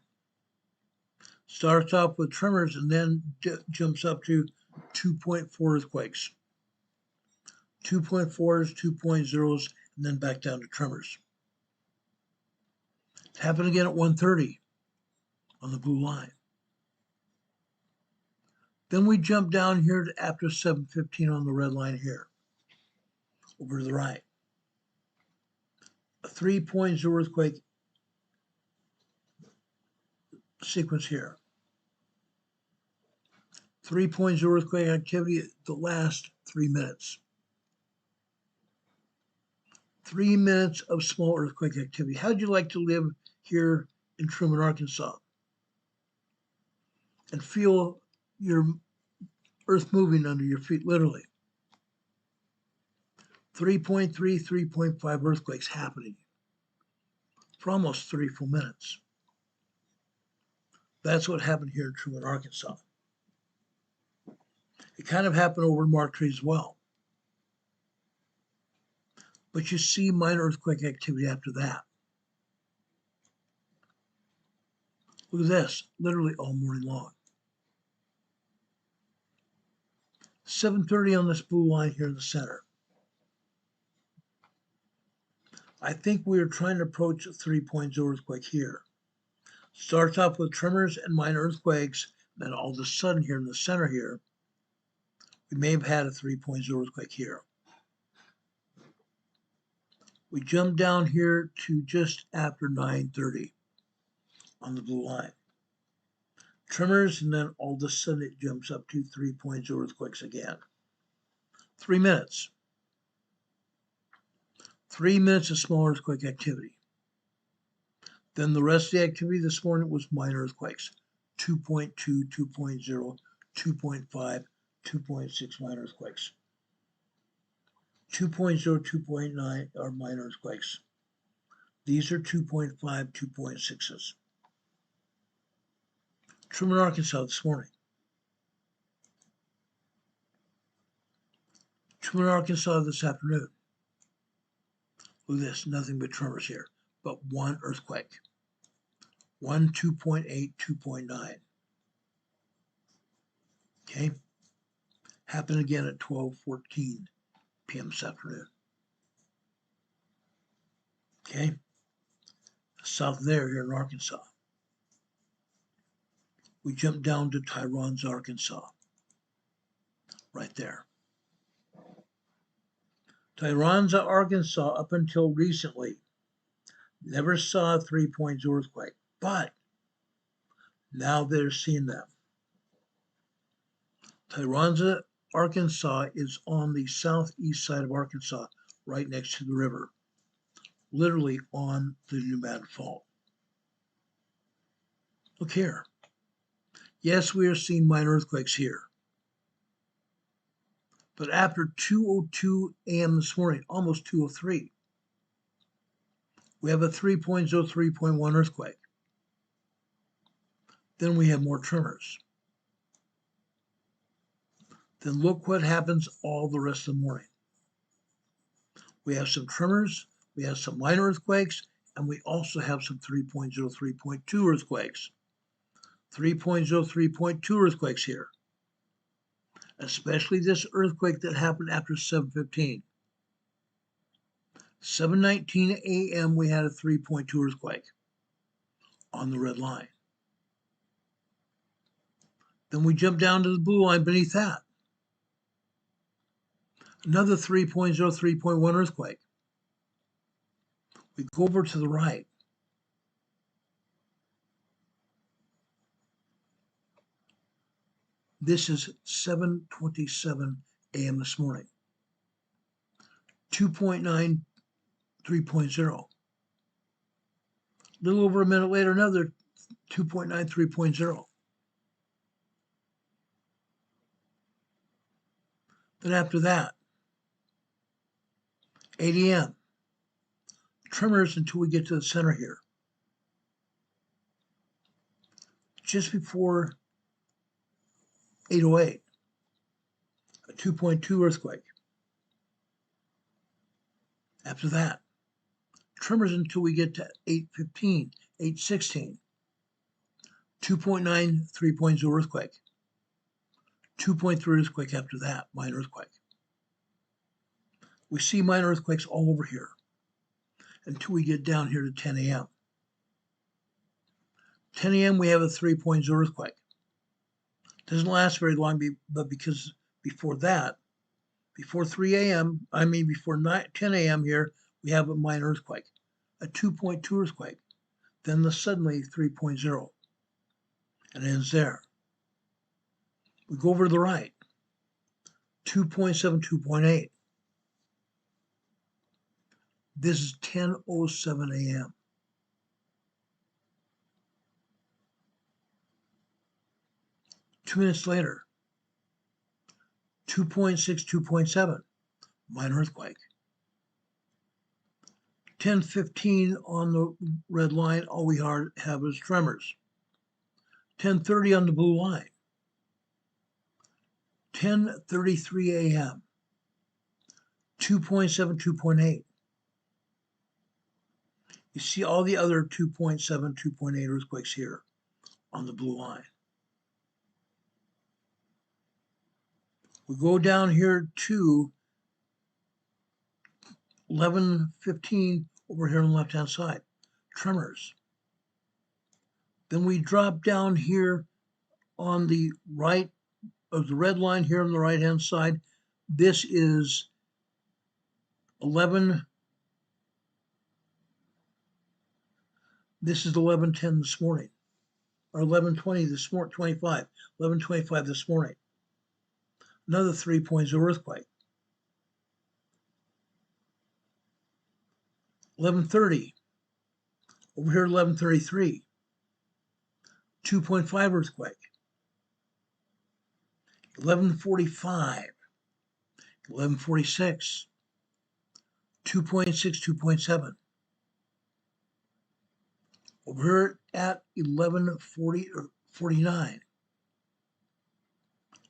Starts off with tremors and then jumps up to 2.4 earthquakes. 2.4s, 2.0s, and then back down to tremors. It happened again at 1:30 on the blue line. Then we jump down here to after 7:15 on the red line here, over to the right. A 3.0 earthquake sequence here. 3.0 earthquake activity the last 3 minutes. 3 minutes of small earthquake activity. How'd you like to live here in Truman, Arkansas? And feel your earth moving under your feet, literally. 3.3, 3.5 earthquakes happening for almost 3 full minutes. That's what happened here in Truman, Arkansas. It kind of happened over in Marquette as well. But you see minor earthquake activity after that. Look at this, literally all morning long. 7:30 on this blue line here in the center. I think we are trying to approach a 3.0 earthquake here. Starts off with tremors and minor earthquakes, then all of a sudden here in the center here, we may have had a 3.0 earthquake here. We jump down here to just after 9:30 on the blue line. Tremors, and then all of a sudden it jumps up to 3.0 earthquakes again. 3 minutes. 3 minutes of small earthquake activity. Then the rest of the activity this morning was minor earthquakes. 2.2, 2.0, 2.5, 2.6 minor earthquakes. 2.0, 2.9 are minor earthquakes. These are 2.5, 2.6s. Truman, Arkansas this morning. Truman, Arkansas this afternoon. Look at this, nothing but tremors here, but one earthquake. 1, 2.8, 2.9. Okay? Happened again at 12:14 p.m. this afternoon. Okay? South there, here in Arkansas. We jump down to Tyrone, Arkansas. Right there. Tyrone, Arkansas, up until recently, never saw a 3.0 earthquake, but now they're seeing them. Tyrone, Arkansas is on the southeast side of Arkansas, right next to the river, literally on the Neumatic Fault. Look here. Yes, we are seeing minor earthquakes here. But after 2:02 a.m. this morning, almost 2:03, we have a 3.0, 3.1 earthquake. Then we have more tremors. Then look what happens all the rest of the morning. We have some tremors, we have some minor earthquakes, and we also have some 3.0, 3.2 earthquakes. 3.0, 3.2 earthquakes here. Especially this earthquake that happened after 7:15. 7:19 a.m. we had a 3.2 earthquake on the red line. Then we jump down to the blue line beneath that. Another 3.0, 3.1 earthquake. We go over to the right. This is 7:27 a.m. this morning. 2.9, 3.0. A little over a minute later, another 2.9, 3.0. Then after that, 8 a.m. Tremors until we get to the center here. Just before 8:08, a 2.2 earthquake. After that, tremors until we get to 8:15, 8:16. 2.9, 3.0 earthquake. 2.3 earthquake after that, minor earthquake. We see minor earthquakes all over here until we get down here to 10 a.m. 10 a.m. we have a 3.0 earthquake. Doesn't last very long, but because before that, before 3 a.m., before 10 a.m. here, we have a minor earthquake, a 2.2 earthquake. Then suddenly 3.0, and it ends there. We go over to the right, 2.7, 2.8. This is 10:07 a.m. Two minutes later, 2.6, 2.7, minor earthquake. 10:15 on the red line, all we have is tremors. 10:30 on the blue line. 10:33 a.m. 2.7, 2.8. You see all the other 2.7, 2.8 earthquakes here on the blue line. We go down here to 11:15 over here on the left-hand side, tremors. Then we drop down here on the right of the red line here on the right-hand side. This is 11. This is 11:10 this morning, or 11:20 this morning, 25, 11:25 this morning. Another 3.0 earthquake. 11:30. Over here, 11:33. 2.5 earthquake. 11:45. 11:46. 2.6, 2.7. Over here at 11:40 or 49.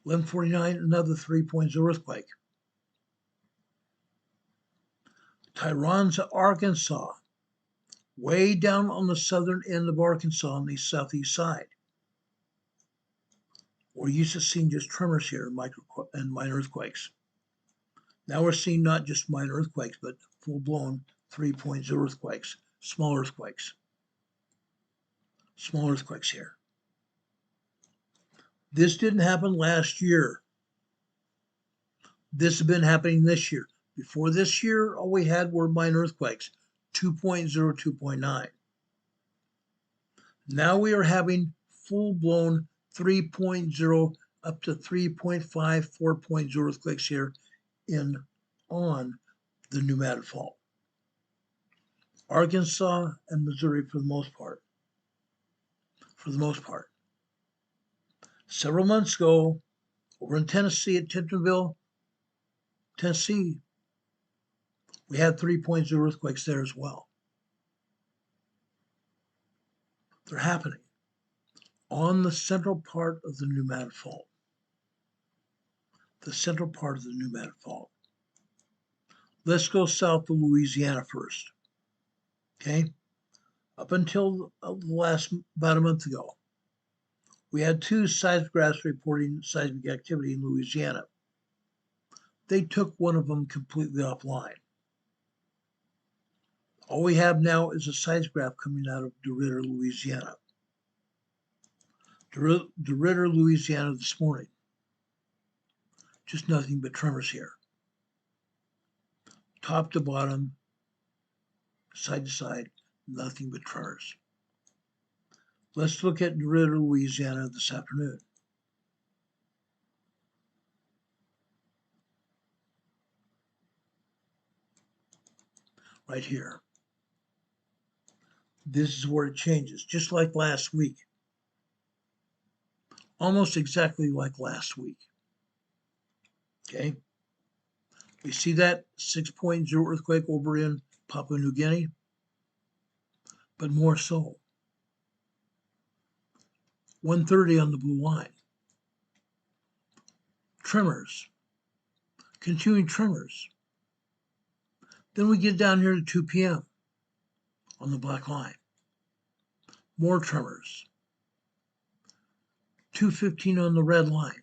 11:49, another 3.0 earthquake. Tyronza, Arkansas, way down on the southern end of Arkansas on the southeast side. We're used to seeing just tremors here and minor earthquakes. Now we're seeing not just minor earthquakes, but full-blown 3.0 earthquakes, small earthquakes. Small earthquakes here. This didn't happen last year. This has been happening this year. Before this year, all we had were minor earthquakes, 2.0, 2.9. Now we are having full-blown 3.0 up to 3.5, 4.0 earthquakes here on the New Madrid Fault. Arkansas and Missouri for the most part. For the most part. Several months ago, over in Tennessee at Tiptonville, Tennessee, we had 3.0 earthquakes there as well. They're happening on the central part of the New Madrid Fault. The central part of the New Madrid Fault. Let's go south to Louisiana first. Okay? Up until about a month ago, we had two seismographs reporting seismic activity in Louisiana. They took one of them completely offline. All we have now is a seismograph coming out of DeRidder, Louisiana. DeRidder, Louisiana this morning. Just nothing but tremors here. Top to bottom, side to side, nothing but tremors. Let's look at DeRidder, Louisiana this afternoon. Right here. This is where it changes, just like last week. Almost exactly like last week. Okay? We see that 6.0 earthquake over in Papua New Guinea, but more so. 1:30 on the blue line. Tremors. Continuing tremors. Then we get down here to 2 p.m. on the black line. More tremors. 2:15 on the red line.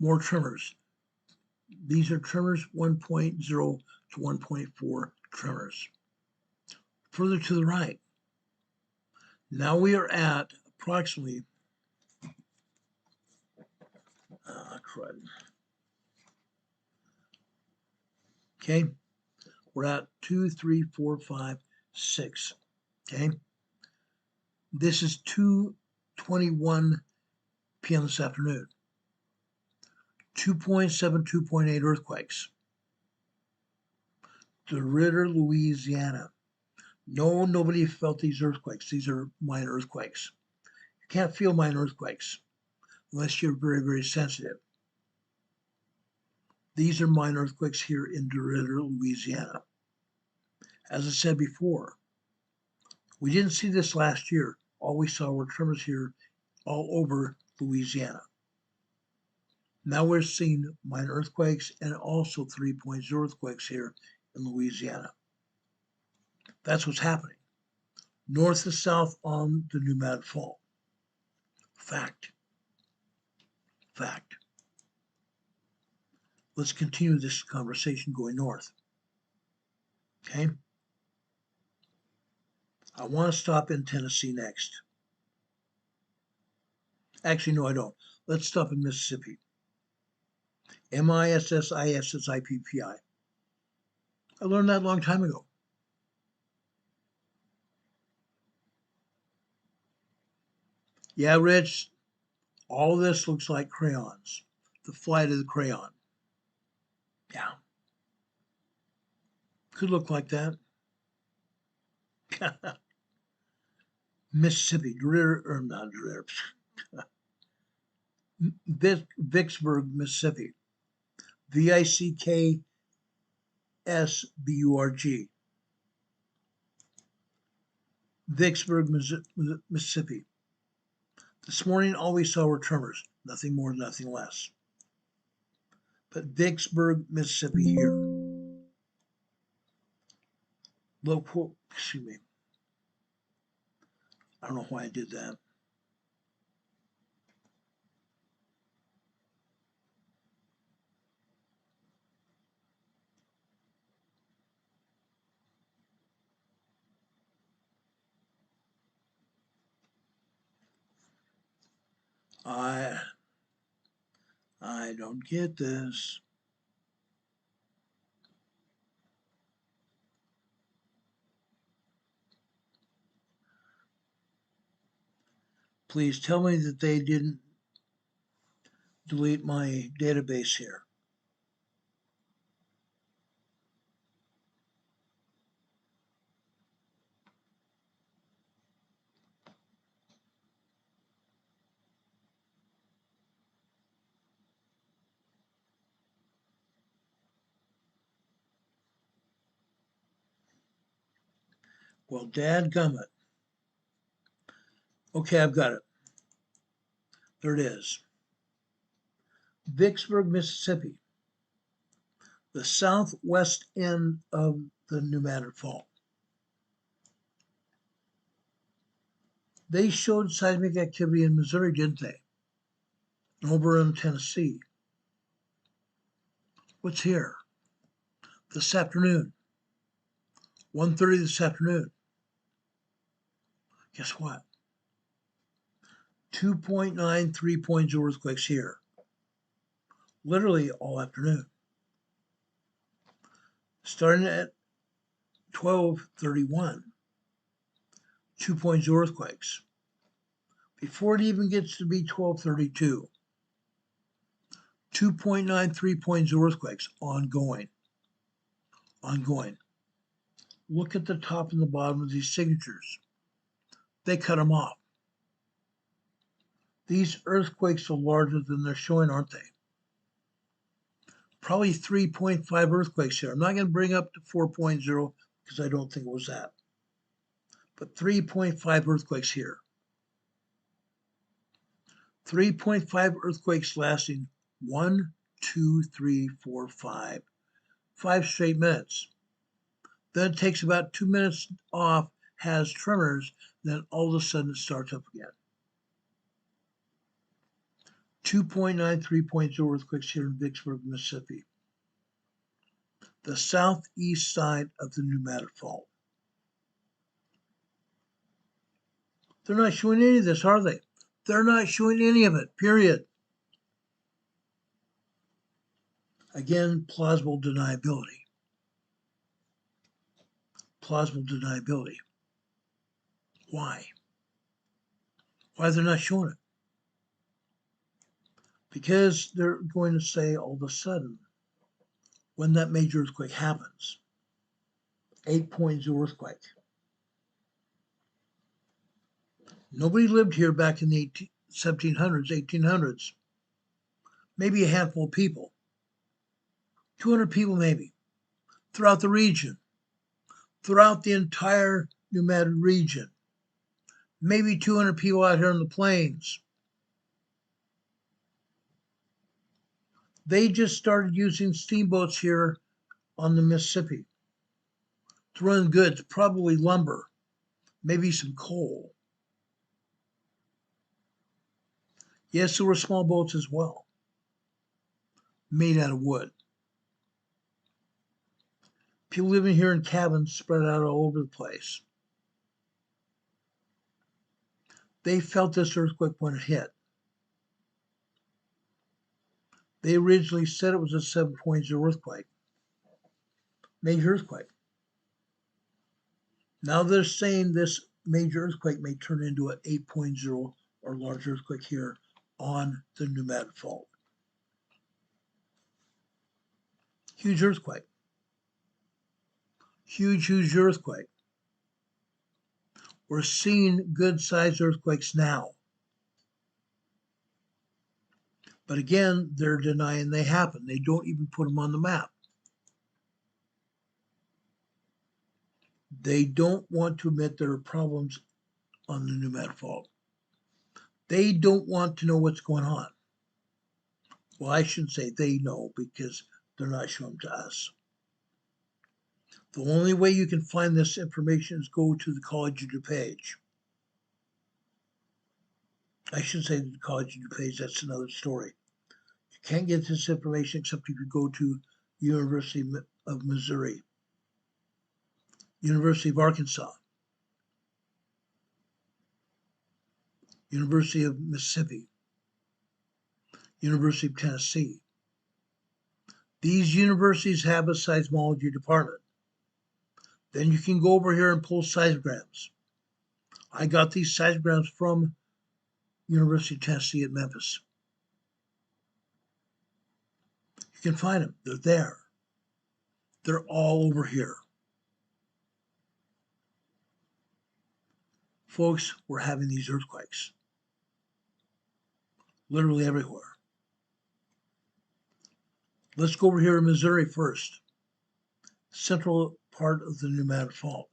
More tremors. These are tremors 1.0 to 1.4 tremors. Further to the right. Now we are at approximately okay, we're at 2, 3, 4, 5, 6. Okay, this is 2:21 p.m. this afternoon. 2.7, 2.8 earthquakes. DeRidder, Louisiana. No, nobody felt these earthquakes. These are minor earthquakes. You can't feel minor earthquakes unless you're very, very sensitive. These are minor earthquakes here in DeRidder, Louisiana. As I said before, we didn't see this last year. all we saw were tremors here all over Louisiana. Now we're seeing minor earthquakes and also 3.0 earthquakes here in Louisiana. That's what's happening. North to south on the New Madrid Fault. Fact. Fact. Let's continue this conversation going north. Okay? I want to stop in Tennessee next. Actually, no, I don't. Let's stop in Mississippi. MISSISSIPPI. I learned that a long time ago. Yeah, Rich, all of this looks like crayons. The flight of the crayon. Yeah. Could look like that. Mississippi, Vicksburg, Mississippi. VICKSBURG. Vicksburg, Mississippi. This morning, all we saw were tremors. Nothing more, nothing less. But Vicksburg, Mississippi here. Local, excuse me. I don't know why I did that. I don't get this. Please tell me that they didn't delete my database here. Well, dadgummit. Okay, I've got it. There it is. Vicksburg, Mississippi. The southwest end of the New Madrid Fault. They showed seismic activity in Missouri, didn't they? Over in Tennessee. What's here? This afternoon. 1:30 this afternoon. Guess what? 2.9, 3.0 earthquakes here. Literally all afternoon. Starting at 12:31. 2.0 earthquakes. Before it even gets to be 12:32. 2.9, 3.0 earthquakes ongoing. Ongoing. Look at the top and the bottom of these signatures. They cut them off. These earthquakes are larger than they're showing, aren't they? Probably 3.5 earthquakes here. I'm not going to bring up to 4.0 because I don't think it was that. But 3.5 earthquakes here. 3.5 earthquakes lasting 1, 2, 3, 4, 5. 5 straight minutes. Then it takes about 2 minutes off, has tremors, then all of a sudden it starts up again. 2.9, 3.0 earthquakes here in Vicksburg, Mississippi. The southeast side of the New Madrid Fault. They're not showing any of this, are they? They're not showing any of it, period. Again, plausible deniability. Plausible deniability. Why? Why are they not showing it? Because they're going to say all of a sudden, when that major earthquake happens, 8.0 earthquake. Nobody lived here back in the 1700s, 1800s. Maybe a handful of people. 200 people maybe, throughout the region, throughout the entire New Madrid region. maybe 200 people out here in the plains. They just started using steamboats here on the Mississippi to run goods, probably lumber, maybe some coal. Yes, there were small boats as well, made out of wood. People living here in cabins spread out all over the place. They felt this earthquake when it hit. They originally said it was a 7.0 earthquake, major earthquake. Now they're saying this major earthquake may turn into an 8.0 or larger earthquake here on the Pneumatic Fault. Huge earthquake. Huge earthquake. We're seeing good-sized earthquakes now. But again, they're denying they happen. They don't even put them on the map. They don't want to admit there are problems on the Pneumatic Fault. They don't want to know what's going on. Well, I shouldn't say they know because they're not showing to us. The only way you can find this information is go to the College of Dupage. I should say the College of Dupage, that's another story. You can't get this information except if you go to University of Missouri, University of Arkansas, University of Mississippi, University of Tennessee. These universities have a seismology department. Then you can go over here and pull seismograms. I got these seismograms from University of Tennessee at Memphis. You can find them. They're there. They're all over here. Folks, we're having these earthquakes. Literally everywhere. Let's go over here in Missouri first. Central part of the Pneumatic Fault.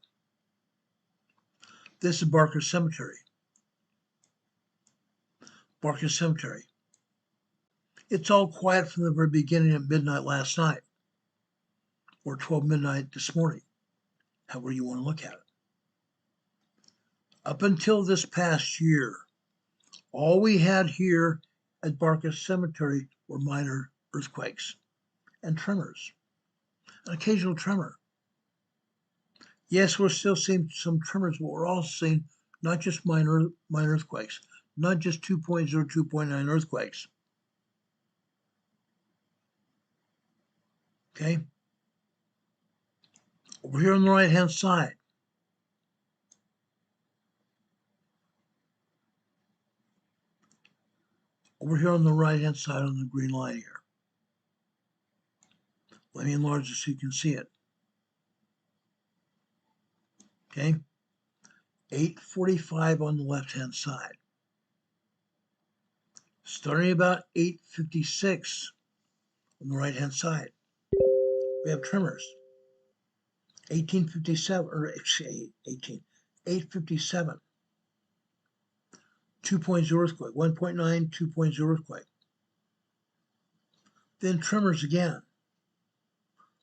This is Barker Cemetery. Barker Cemetery. It's all quiet from the very beginning at midnight last night, or 12 midnight this morning, however you want to look at it. Up until this past year, all we had here at Barker Cemetery were minor earthquakes and tremors, an occasional tremor. Yes, we're still seeing some tremors, but we're also seeing not just minor earthquakes, not just 2.0, 2.9 earthquakes. Okay? Over here on the right-hand side, on the green line here. Let me enlarge it so you can see it. Okay? 8:45 on the left-hand side. Starting about 8:56 on the right-hand side, we have tremors. 8:57, 8:57. 2.0 earthquake, 1.9, 2.0 earthquake. Then tremors again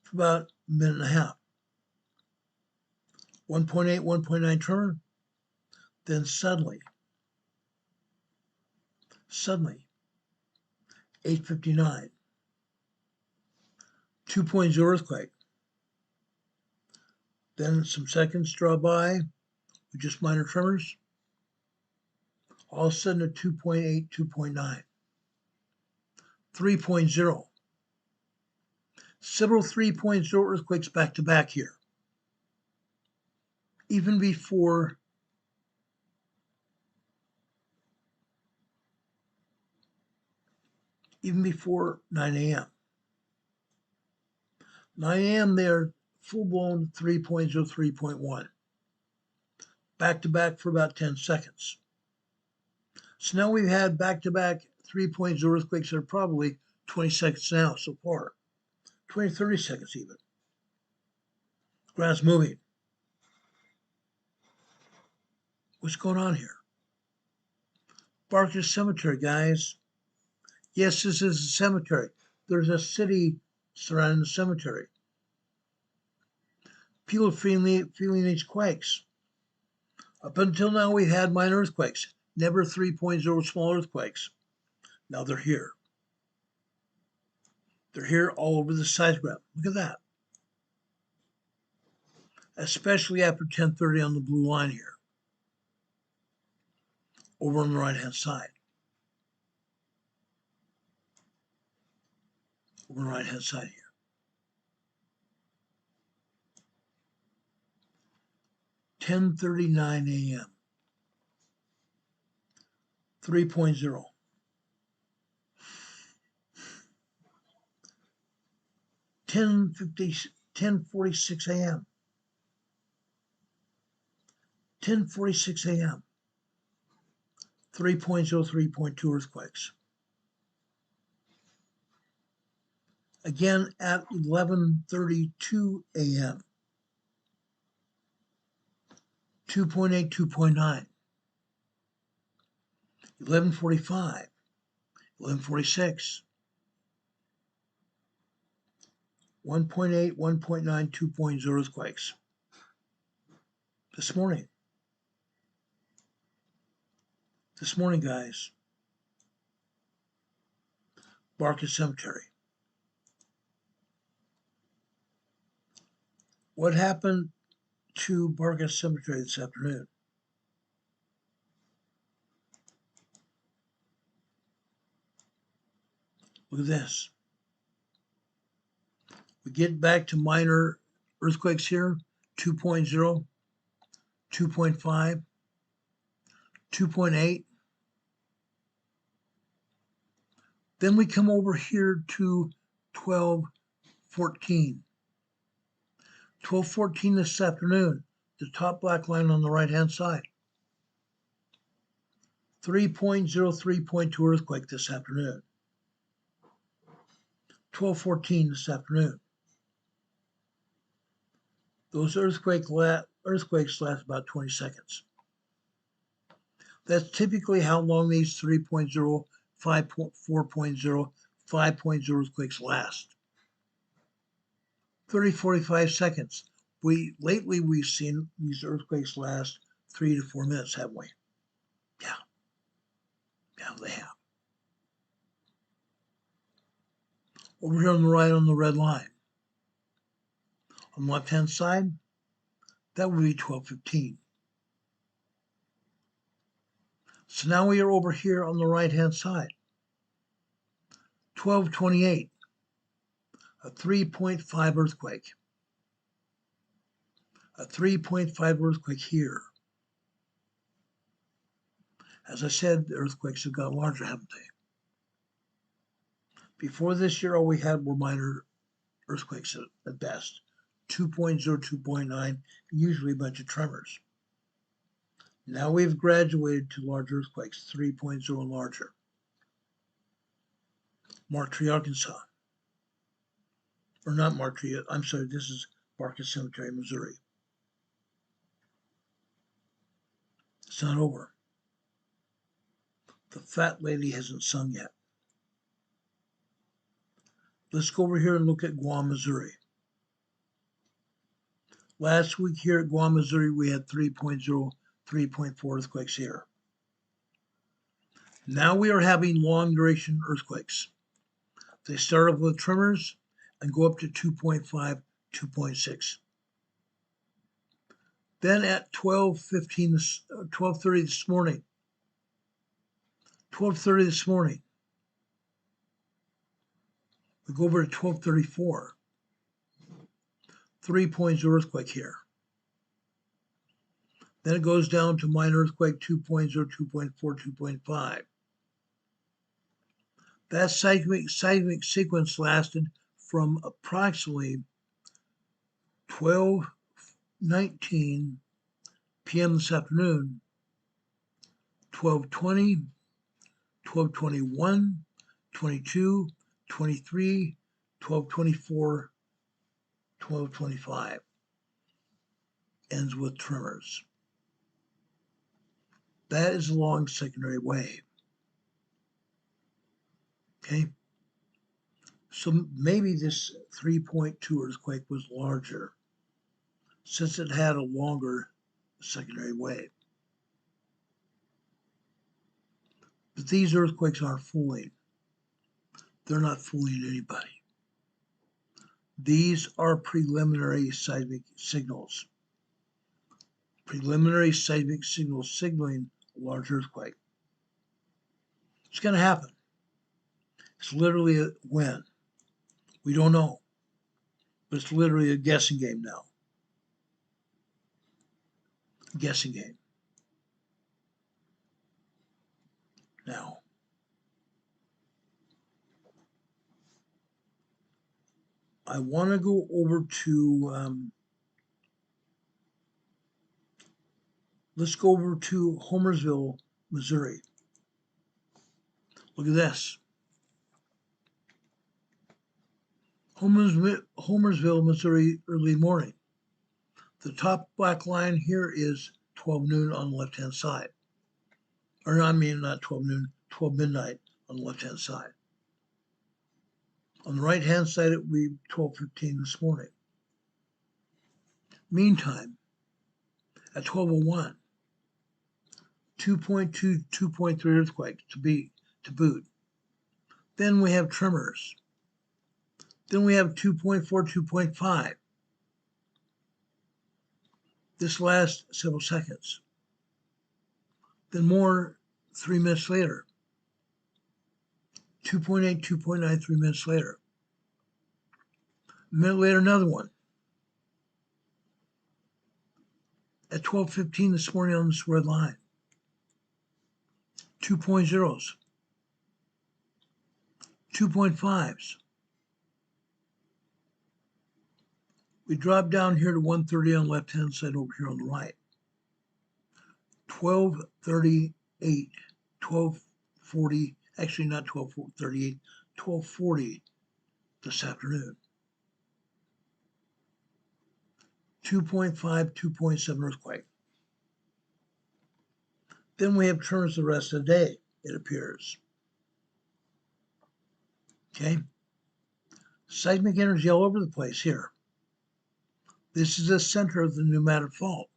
for about a minute and a half. 1.8, 1.9 tremor. Then suddenly, 8:59, 2.0 earthquake. Then some seconds draw by with just minor tremors. All of a sudden a 2.8, 2.9, 3.0. Several 3.0 earthquakes back to back here. Even before even before 9 a.m. 9 a.m. they're full-blown 3.0, 3.1. Back to back for about 10 seconds. So now we've had back-to-back 3.0 earthquakes that are probably 20 seconds now so far. 20, 30 seconds even. Ground's moving. What's going on here? Barker Cemetery, guys. Yes, this is a cemetery. There's a city surrounding the cemetery. People are feeling these quakes. Up until now, we've had minor earthquakes, never 3.0 small earthquakes. Now they're here. They're here all over the seismograph. Look at that. Especially after 10:30 on the blue line here. Over on the right-hand side. Over on the right-hand side here. 10:39 a.m. 3.0. 10:46 a.m. 10:46 a.m. 3.0, 3.2 earthquakes. Again at 11:32 a.m. 2.8, 2.9. 11:45. 11:46. 1.8, 1.9, 2.0 earthquakes. This morning. This morning, guys. Barker Cemetery. What happened to Barker Cemetery this afternoon? Look at this. We get back to minor earthquakes here, 2.0, 2.5, 2.8. Then we come over here to 12:14. 12:14 this afternoon, the top black line on the right-hand side. 3.0, 3.2 earthquake this afternoon. 12:14 this afternoon. Those earthquakes last about 20 seconds. That's typically how long these 3.0, 4.0, 5.0 earthquakes last. 30, 45 seconds. Lately we've seen these earthquakes last 3 to 4 minutes, haven't we? Yeah. Yeah, they have. Over here on the right on the red line. On the left-hand side, that would be 12:15. So now we are over here on the right-hand side. 12:28, a 3.5 earthquake. A 3.5 earthquake here. As I said, the earthquakes have got larger, haven't they? Before this year, all we had were minor earthquakes at best. 2.0, 2.9, usually a bunch of tremors. Now we've graduated to large earthquakes, 3.0 and larger. Martree, Arkansas. Or not Martree, I'm sorry, this is Barker Cemetery, Missouri. It's not over. The fat lady hasn't sung yet. Let's go over here and look at Guam, Missouri. Last week here at Guam, Missouri, we had 3.0, 3.4 earthquakes here. Now we are having long duration earthquakes. They start off with tremors and go up to 2.5, 2.6. Then at 12:30 this morning, 12:30 this morning, we go over to 12:34, 3.0 earthquake here. Then it goes down to minor earthquake 2.0, 2.4, 2.5. That seismic sequence lasted from approximately 12:19 p.m. this afternoon, 12:20, 12:21, 22, 23, 12:24, 12:25. Ends with tremors. That is a long secondary wave. Okay? So maybe this 3.2 earthquake was larger since it had a longer secondary wave. But these earthquakes aren't fooling. They're not fooling anybody. These are preliminary seismic signals. Preliminary seismic signals signaling a large earthquake. It's going to happen. It's literally a when. We don't know. But it's literally a guessing game now. Guessing game. Now, I want to go over to, let's go over to Homersville, Missouri. Look at this. Homersville, Missouri, early morning. The top black line here is 12 noon on the left-hand side. Or I mean, not 12 noon, 12 midnight on the left-hand side. On the right-hand side, it would be 12:15 this morning. Meantime, at 12:01, 2.2, 2.3 earthquake to boot. Then we have tremors. Then we have 2.4, 2.5. This lasts several seconds. Then more 3 minutes later. 2.8, 2.9, 3 minutes later. A minute later, another one. At 12:15 this morning on this red line. 2.0s. 2.5s. We drop down here to 1:30 on the left-hand side over here on the right. 12:38, 12:40, actually not 12:38, 12:40 this afternoon. 2.5, 2.7 earthquake. Then we have tremors the rest of the day, it appears. Okay? Seismic energy all over the place here. This is the center of the pneumatic fault.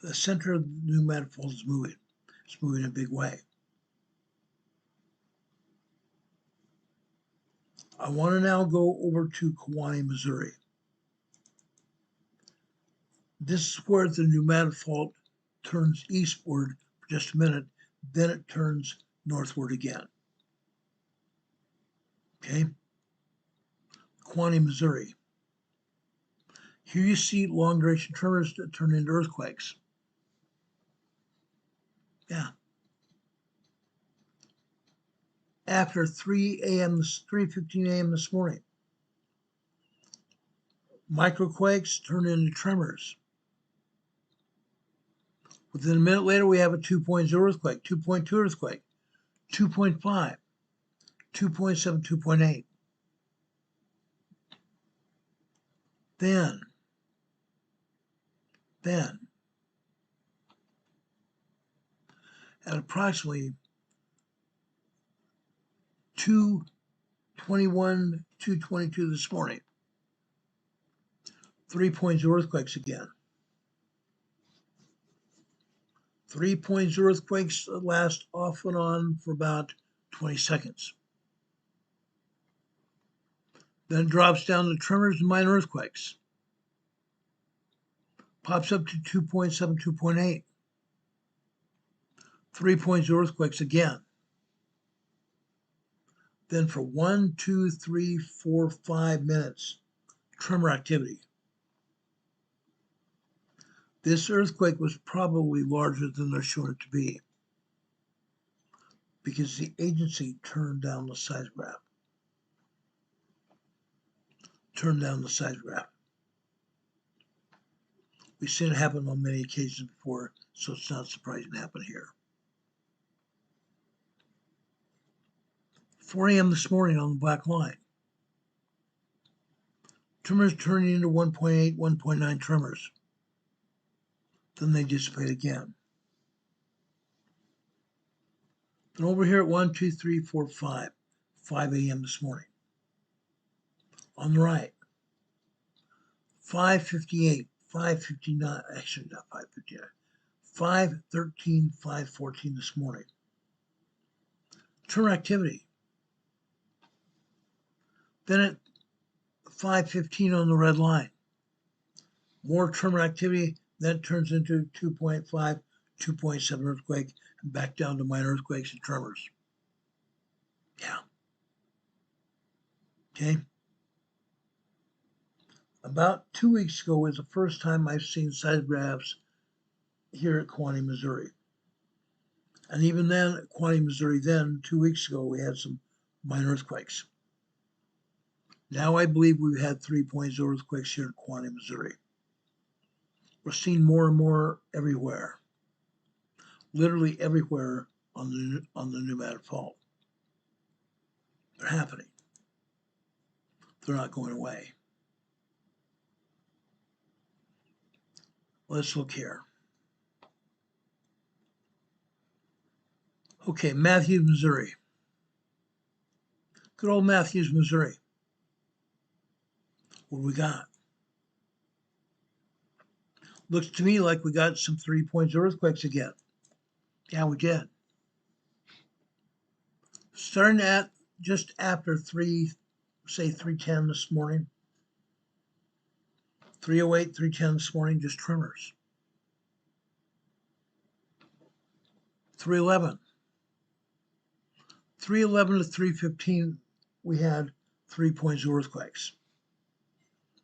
The center of the pneumatic fault is moving. It's moving in a big way. I want to now go over to Kewanee, Missouri. This is where the pneumatic fault turns eastward for just a minute, then it turns northward again. Okay? Kewanee, Missouri. Here you see long duration tremors that turn into earthquakes. Yeah. After 3:15 a.m. this morning, microquakes turn into tremors. Within a minute later, we have a 2.0 earthquake, 2.2 earthquake, 2.5, 2.7, 2.8. Then, at approximately 2:21, 2:22 this morning, 3.0 earthquakes again. 3.0 earthquakes last off and on for about 20 seconds. Then it drops down to tremors and minor earthquakes. Pops up to 2.7, 2.8. 3.0 earthquakes again. Then for 1, 2, 3, 4, 5 minutes, tremor activity. This earthquake was probably larger than they're showing it to be because the agency turned down the seismograph. We've seen it happen on many occasions before, so it's not surprising to happen here. 4 a.m. this morning on the black line. Tremors turning into 1.8, 1.9 tremors. Then they dissipate again. Then over here at 1, 2, 3, 4, 5 a.m. this morning. On the right, 5:58, 5:59, actually not 5:59, 5:13, 5:14 this morning. Tremor activity. Then at 5:15 on the red line, more tremor activity. Then it turns into 2.5, 2.7 earthquake, and back down to minor earthquakes and tremors. Yeah. Okay. About 2 weeks ago was the first time I've seen seismographs here at Kewanee, Missouri. And even then, at Kewanee, Missouri, 2 weeks ago, we had some minor earthquakes. Now I believe we've had 3.0 earthquakes here in Kewanee, Missouri. We're seeing more and more everywhere, literally everywhere on the pneumatic fault. They're happening. They're not going away. Let's look here. Okay, Matthews, Missouri. Good old Matthews, Missouri. What do we got? Looks to me like we got some 3.0 earthquakes again. Yeah, we did. Starting at just after 3:10 this morning. 3:08, 3:10 this morning, just tremors. 3:11. 3:11 to 3:15, we had 3.0 earthquakes.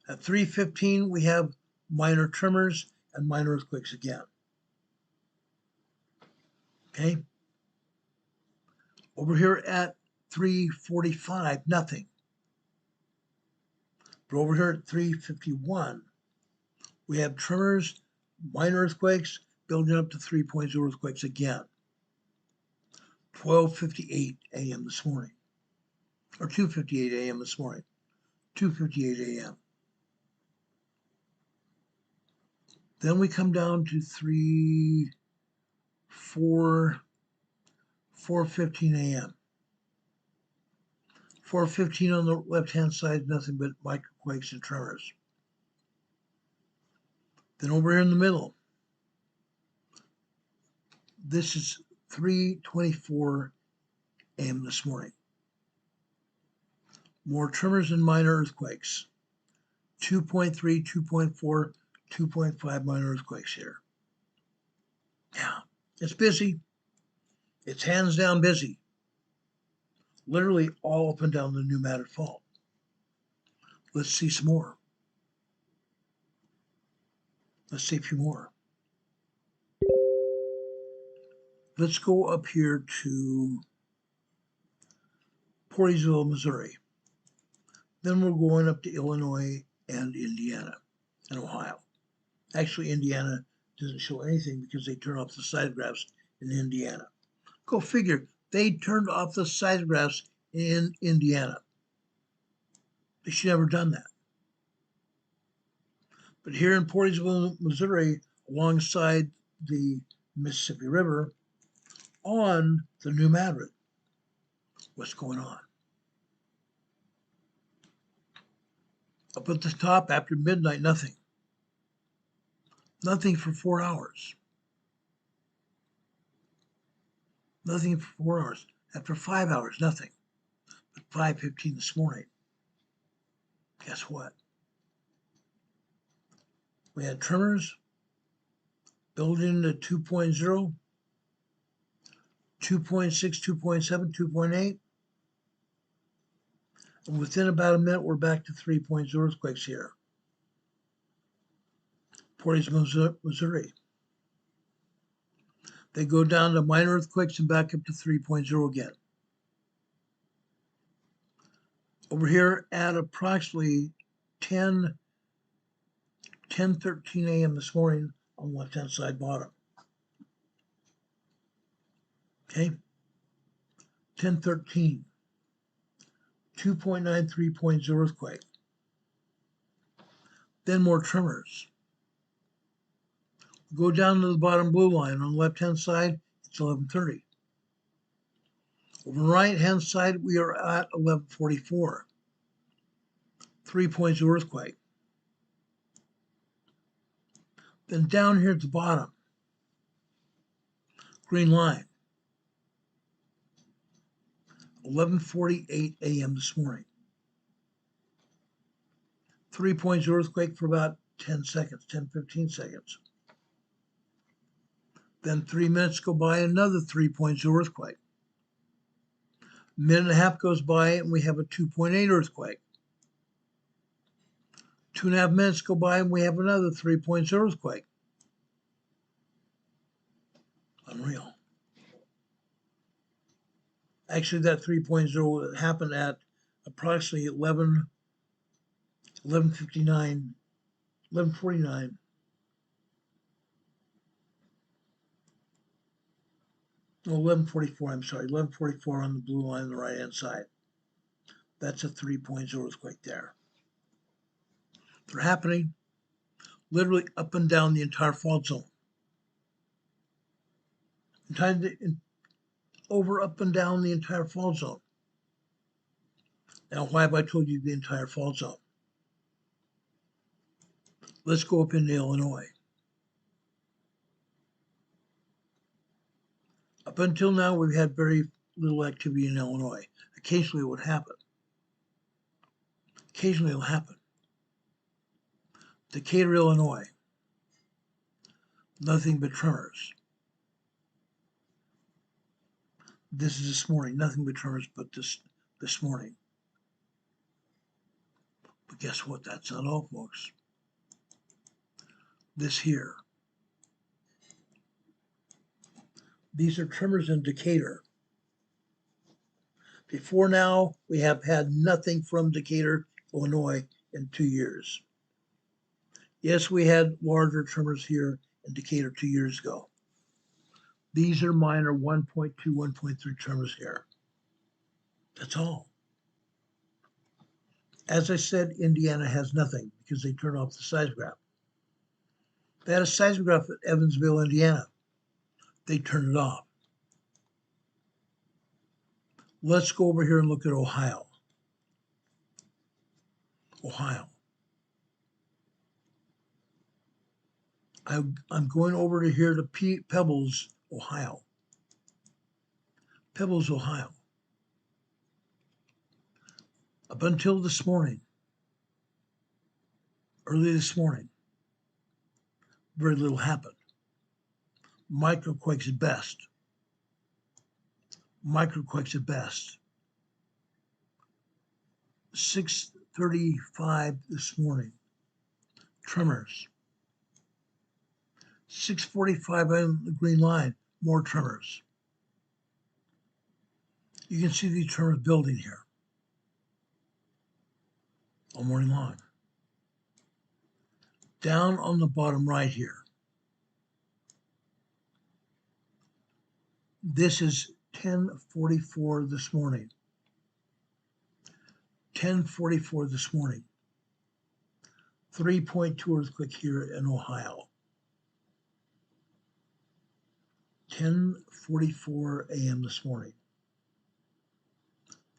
At 3:15, we have minor tremors and minor earthquakes again. Okay. Over here at 3:45, nothing. But over here at 3:51, we have tremors, minor earthquakes, building up to 3.0 earthquakes again. 12:58 a.m. this morning, or 2:58 a.m. this morning, 2:58 a.m. Then we come down to 4:15 a.m. 4:15 on the left-hand side, nothing but microquakes and tremors. Then over here in the middle, this is 3:24 a.m. this morning. More tremors and minor earthquakes. 2.3, 2.4, 2.5 minor earthquakes here. Yeah, it's busy. It's hands down busy. Literally all up and down the pneumatic fault. Let's see some more. Let's see a few more. Let's go up here to Portersville, Missouri. Then we're going up to Illinois and Indiana and Ohio. Actually, Indiana doesn't show anything because they turn off the seismographs in Indiana. Go figure, they turned off the seismographs in Indiana. They should have never done that. But here in Portersville, Missouri, alongside the Mississippi River, on the New Madrid, what's going on? Up at the top after midnight, nothing. Nothing for 4 hours. Nothing for 4 hours. After 5 hours, nothing. At 5:15 this morning, guess what? We had tremors building to 2.0, 2.6, 2.7, 2.8. And within about a minute, we're back to 3.0 earthquakes here. Portersville, Missouri. They go down to minor earthquakes and back up to 3.0 again. Over here at approximately 10:13 a.m. this morning on the left-hand side bottom. Okay, 10:13, 2.9, 3.0 earthquake. Then more tremors. Go down to the bottom blue line on the left-hand side, it's 11:30. On the right-hand side, we are at 11:44. 3 points of earthquake. Then down here at the bottom, green line, 11:48 a.m. this morning. 3 points of earthquake for about 10 seconds, 10, 15 seconds. Then 3 minutes go by, another 3 points of earthquake. Minute and a half goes by and we have a 2.8 earthquake. 2.5 minutes go by and we have another 3 points of earthquake. Unreal. Actually, that 3.0 happened at approximately 11:59, 11:49. No, 11:44, I'm sorry, 11:44 on the blue line on the right-hand side. That's a 3 points earthquake there. They're happening literally up and down the entire fault zone. Over, up, and down the entire fault zone. Now, why have I told you the entire fault zone? Let's go up into Illinois. Up until now, we've had very little activity in Illinois. Occasionally it would happen. Occasionally it'll happen. Decatur, Illinois. Nothing but tremors. This is this morning. Nothing but tremors but this morning. But guess what? That's not all, folks. This here. These are tremors in Decatur. Before now, we have had nothing from Decatur, Illinois in 2 years. Yes, we had larger tremors here in Decatur 2 years ago. These are minor 1.2, 1.3 tremors here. That's all. As I said, Indiana has nothing because they turned off the seismograph. They had a seismograph at Evansville, Indiana. They turned it off. Let's go over here and look at Ohio. Ohio. I'm going over to here to Pebbles, Ohio. Pebbles, Ohio. Up until this morning, early this morning, very little happened. Microquakes at best. Microquakes at best. 6:35 this morning. Tremors. 6:45 on the green line. More tremors. You can see these tremors building here all morning long. Down on the bottom right here. This is 10:44 this morning. 10:44 this morning. 3.2 earthquake here in Ohio. 10:44 a.m. this morning.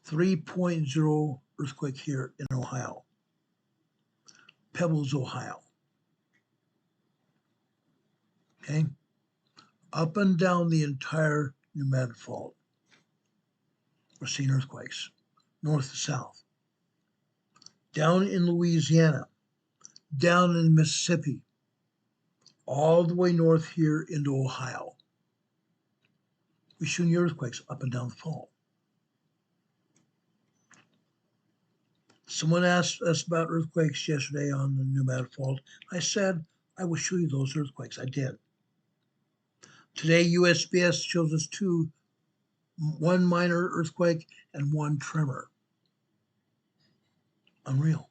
3.0 earthquake here in Ohio. Pebbles, Ohio. Okay? Up and down the entire New Madrid Fault, we're seeing earthquakes, north to south. Down in Louisiana, down in Mississippi, all the way north here into Ohio. We're shooting earthquakes up and down the fault. Someone asked us about earthquakes yesterday on the New Madrid Fault. I said I will show you those earthquakes. I did. Today, USGS shows us one minor earthquake and one tremor. Unreal.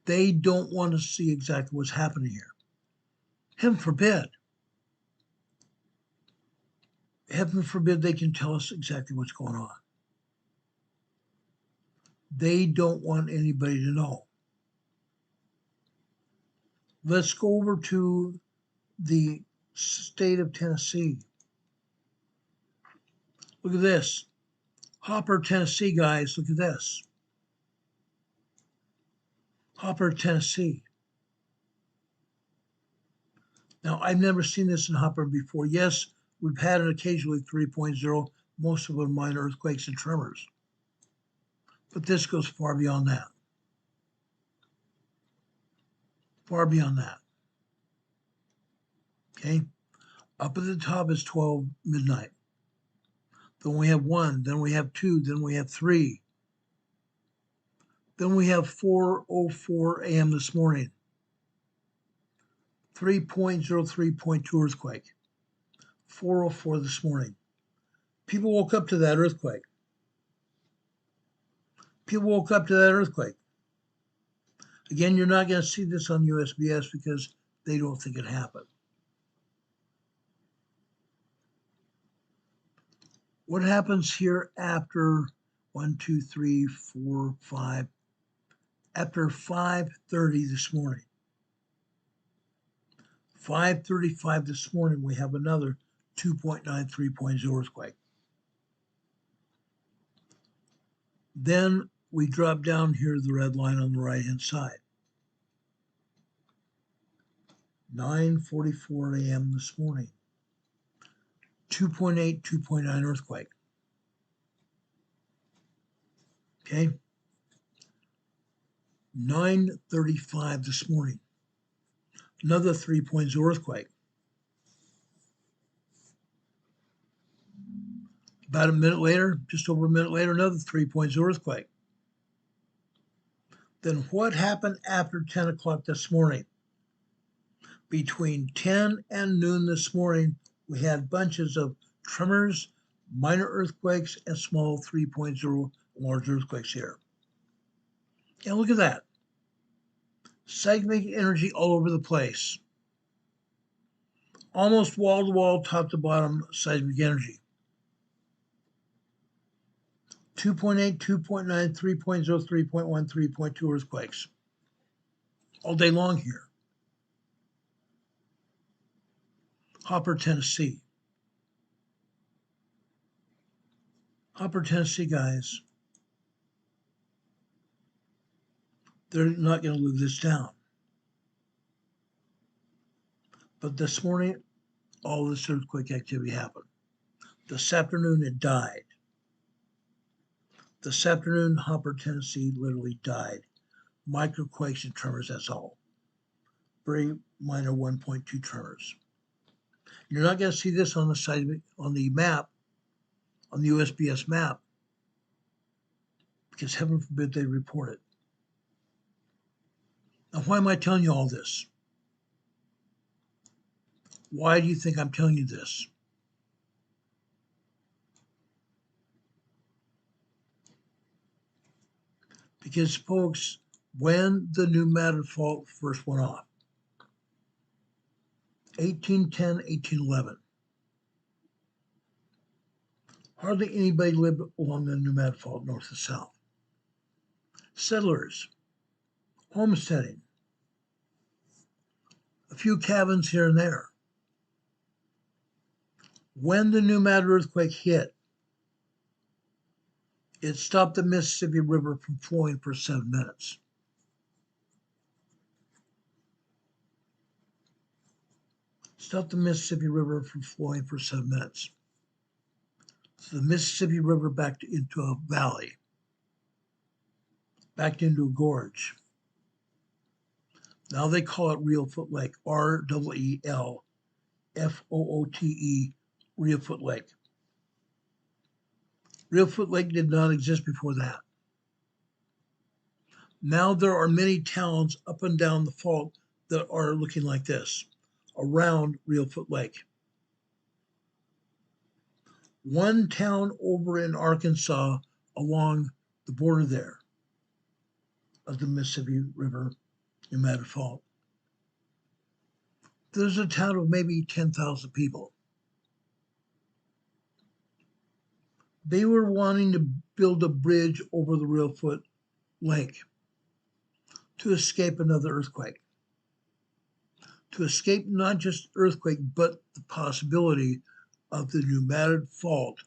They don't want to see exactly what's happening here. Heaven forbid. Heaven forbid they can tell us exactly what's going on. They don't want anybody to know. Let's go over to the state of Tennessee. Look at this. Hopper, Tennessee, guys, look at this. Hopper, Tennessee. Now, I've never seen this in Hopper before. Yes, we've had it occasionally 3.0, most of them minor earthquakes and tremors. But this goes far beyond that. Far beyond that. Okay? Up at the top is 12 midnight. Then we have 1, then we have 2, then we have 3. Then we have 4:04 a.m. this morning. 3.03.2 earthquake. 4:04 this morning. People woke up to that earthquake. People woke up to that earthquake. Again, you're not going to see this on USGS because they don't think it happened. What happens here after 1, 2, 3, 4, 5? After 5:30 this morning. 5:35 this morning, we have another 2.93.0 earthquake. Then we drop down here the red line on the right-hand side. 9:44 a.m. this morning. 2.8, 2.9 earthquake. Okay. 9:35 this morning. Another 3.0 earthquake. About a minute later, just over a minute later, another 3.0 earthquake. Then what happened after 10 o'clock this morning? Between 10 and noon this morning, we had bunches of tremors, minor earthquakes, and small 3.0 large earthquakes here. And look at that. Seismic energy all over the place. Almost wall to wall, top to bottom, seismic energy. 2.8, 2.9, 3.0, 3.1, 3.2 earthquakes. All day long here. Hopper, Tennessee. Hopper, Tennessee, guys. They're not going to live this down. But this morning, all this earthquake activity happened. This afternoon, it died. This afternoon, Hopper, Tennessee literally died. Microquakes and tremors, that's all. Very minor 1.2 tremors. You're not going to see this on the seismic, on the map, on the USGS map, because heaven forbid they report it. Now, why am I telling you all this? Why do you think I'm telling you this? Because, folks, when the new matter fault first went off, 1810, 1811, hardly anybody lived along the new matter fault north and south. Settlers, homesteading, a few cabins here and there. When the new matter earthquake hit, it stopped the Mississippi River from flowing for 7 minutes. Stopped the Mississippi River from flowing for 7 minutes. So the Mississippi River backed into a valley, backed into a gorge. Now they call it Reelfoot Lake, R-E-E-L-F-O-O-T-E, Reelfoot Lake. Reelfoot Lake did not exist before that. Now there are many towns up and down the fault that are looking like this, around Reelfoot Lake. One town over in Arkansas along the border there of the Mississippi River in Matter Fault. There's a town of maybe 10,000 people. They were wanting to build a bridge over the Reelfoot Lake to escape another earthquake, to escape not just earthquake, but the possibility of the pneumatic fault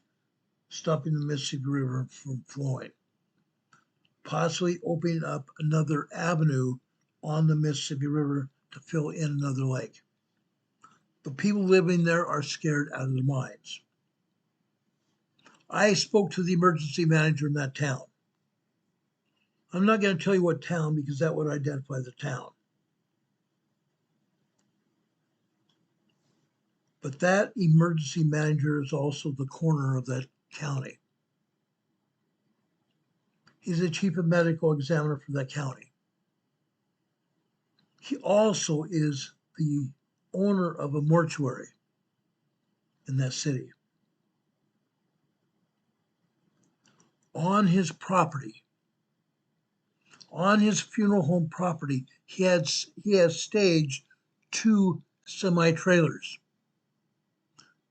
stopping the Mississippi River from flowing, possibly opening up another avenue on the Mississippi River to fill in another lake. The people living there are scared out of their minds. I spoke to the emergency manager in that town. I'm not going to tell you what town because that would identify the town. But that emergency manager is also the coroner of that county. He's the chief medical examiner for that county. He also is the owner of a mortuary in that city. On his property, on his funeral home property, he has staged two semi-trailers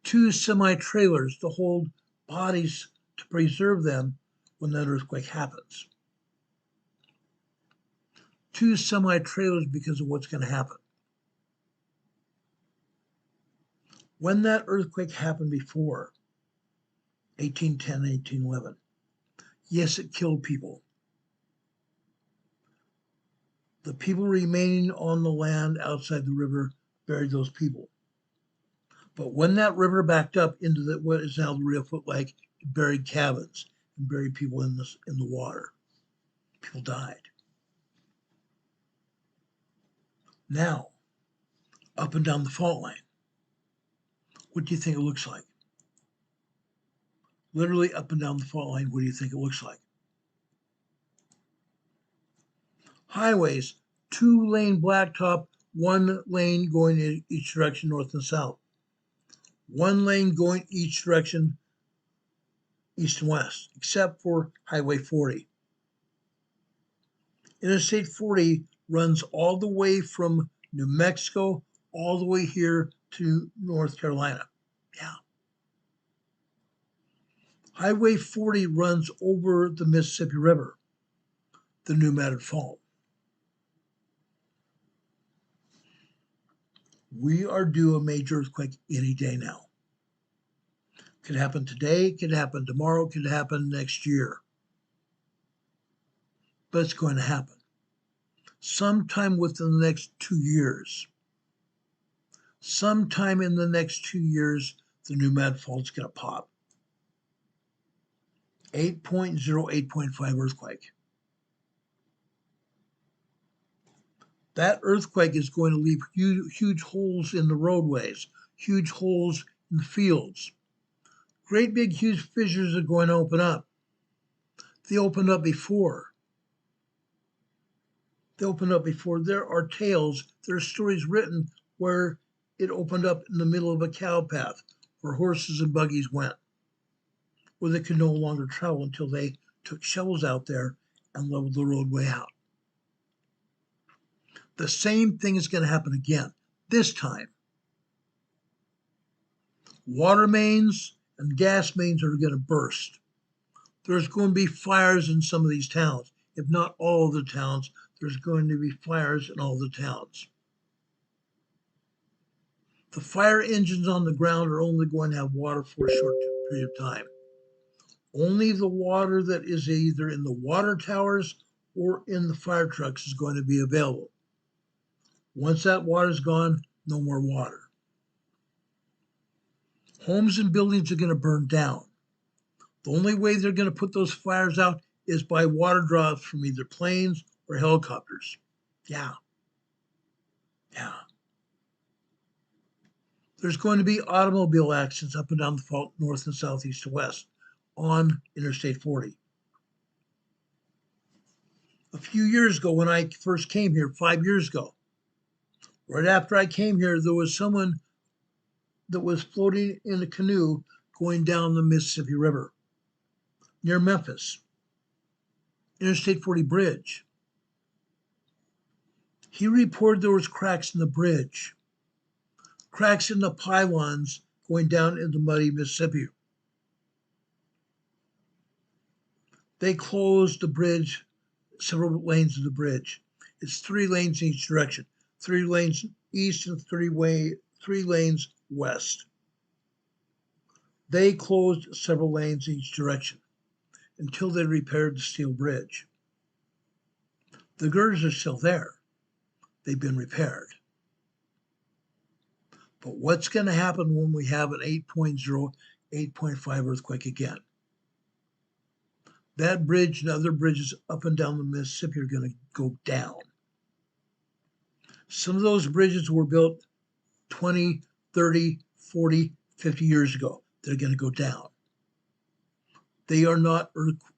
to hold bodies to preserve them when that earthquake happens. Two semi-trailers because of what's going to happen. When that earthquake happened before, 1810, 1811, yes, it killed people. The people remaining on the land outside the river buried those people. But when that river backed up into what is now the Reelfoot Lake, it buried cabins and buried people in the water. People died. Now, up and down the fault line, what do you think it looks like? Literally up and down the fault line, what do you think it looks like? Highways, 2-lane blacktop, 1 lane going in each direction, north and south. 1 lane going each direction, east and west, except for Highway 40. Interstate 40 runs all the way from New Mexico all the way here to North Carolina. Yeah. Highway 40 runs over the Mississippi River, the pneumatic fault. We are due a major earthquake any day now. Could happen today, could happen tomorrow, could happen next year. But it's going to happen. Sometime within the next 2 years. Sometime in the next 2 years, the pneumatic fault is going to pop. 8.0, 8.5 earthquake. That earthquake is going to leave huge holes in the roadways, huge holes in the fields. Great big huge fissures are going to open up. They opened up before. There are tales, there are stories written where it opened up in the middle of a cow path where horses and buggies went, where they could no longer travel until they took shovels out there and leveled the roadway out. The same thing is going to happen again. This time, water mains and gas mains are going to burst. There's going to be fires in some of these towns. If not all of the towns, there's going to be fires in all the towns. The fire engines on the ground are only going to have water for a short period of time. Only the water that is either in the water towers or in the fire trucks is going to be available. Once that water is gone, no more water. Homes and buildings are going to burn down. The only way they're going to put those fires out is by water drops from either planes or helicopters. Yeah. There's going to be automobile accidents up and down the fault, north and south, east to west, on Interstate 40. A few years ago, when I first came here, 5 years ago, right after I came here, there was someone that was floating in a canoe going down the Mississippi River near Memphis, Interstate 40 bridge. He reported there was cracks in the bridge, cracks in the pylons going down into muddy Mississippi. They closed the bridge, several lanes of the bridge. It's 3 lanes in each direction, 3 lanes east and three lanes west. They closed several lanes each direction until they repaired the steel bridge. The girders are still there. They've been repaired. But what's going to happen when we have an 8.0, 8.5 earthquake again? That bridge and other bridges up and down the Mississippi are going to go down. Some of those bridges were built 20, 30, 40, 50 years ago. They're going to go down. They are not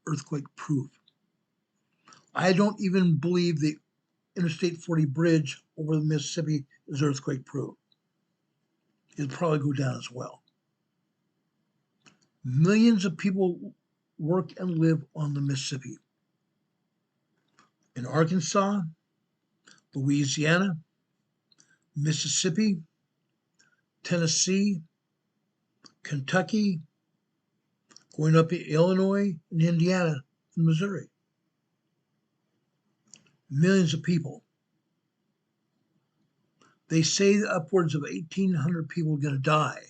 earthquake proof. I don't even believe the Interstate 40 bridge over the Mississippi is earthquake proof. It'll probably go down as well. Millions of people work and live on the Mississippi. In Arkansas, Louisiana, Mississippi, Tennessee, Kentucky, going up in Illinois and Indiana and Missouri. Millions of people. They say that upwards of 1,800 people are going to die.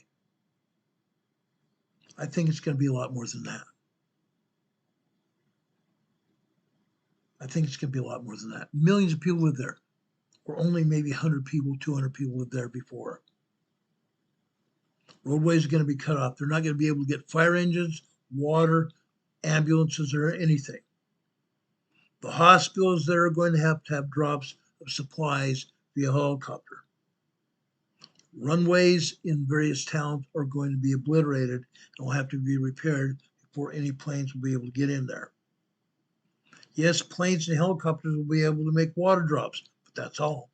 I think it's going to be a lot more than that. I think it's going to be a lot more than that. Millions of people live there, or only maybe 100 people, 200 people lived there before. Roadways are going to be cut off. They're not going to be able to get fire engines, water, ambulances, or anything. The hospitals there are going to have drops of supplies via helicopter. Runways in various towns are going to be obliterated and will have to be repaired before any planes will be able to get in there. Yes, planes and helicopters will be able to make water drops, but that's all.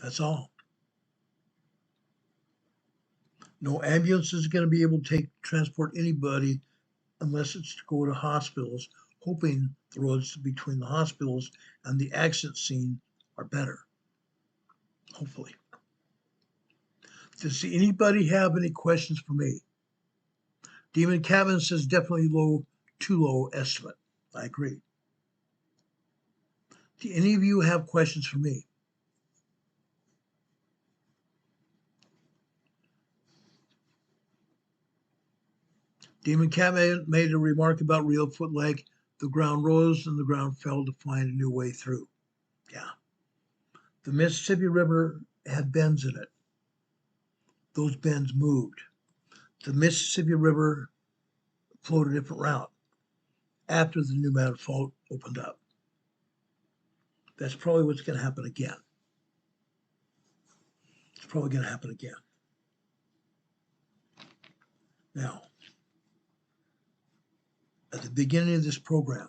That's all. No ambulance is going to be able to transport anybody unless it's to go to hospitals, hoping the roads between the hospitals and the accident scene are better. Hopefully. Does anybody have any questions for me? Demon Cabin says definitely too low estimate. I agree. Do any of you have questions for me? Demon Cabin made a remark about Reelfoot Lake. The ground rose and the ground fell to find a new way through. Yeah. The Mississippi River had bends in it. Those bends moved. The Mississippi River flowed a different route after the new manifold opened up. That's probably what's going to happen again. It's probably going to happen again. Now, at the beginning of this program,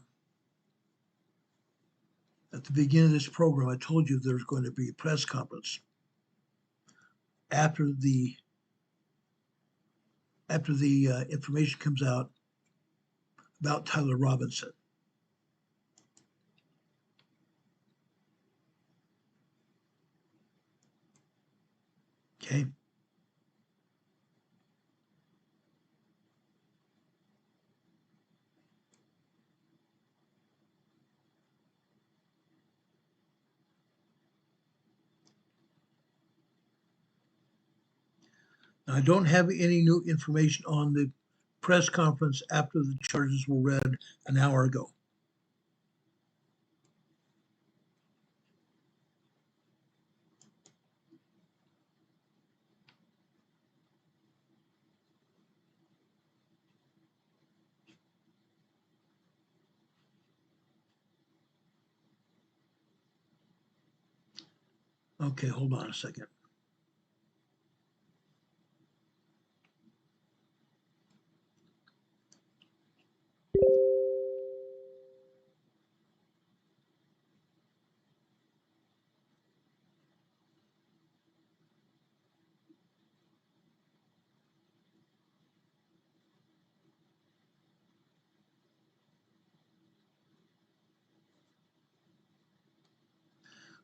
I told you there's going to be a press conference after the information comes out about Tyler Robinson. Okay. Now, I don't have any new information on the press conference after the charges were read an hour ago. Okay, hold on a second.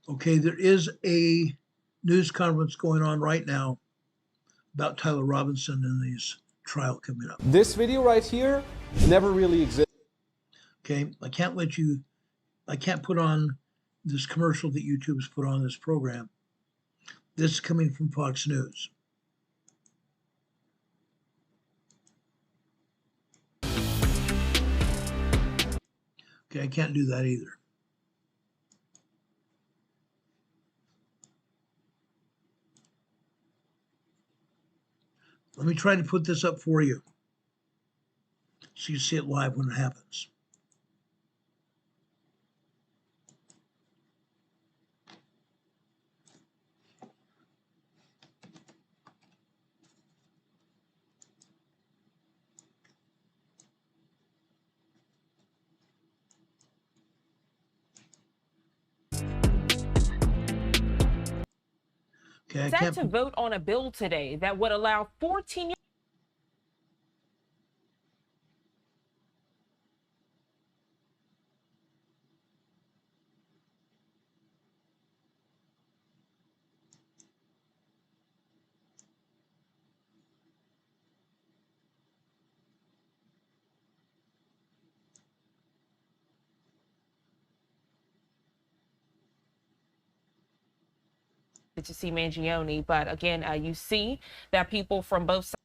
Okay, there is a news conference going on right now about Tyler Robinson and his trial coming up. This video right here never really existed. Okay, I can't put on this commercial that YouTube's put on this program This is coming from Fox News. Okay, I can't do that either. Let me try to put this up for you so you see it live when it happens. Okay, Set to vote on a bill today that would allow 14 to see Mangione, but again, you see that people from both sides.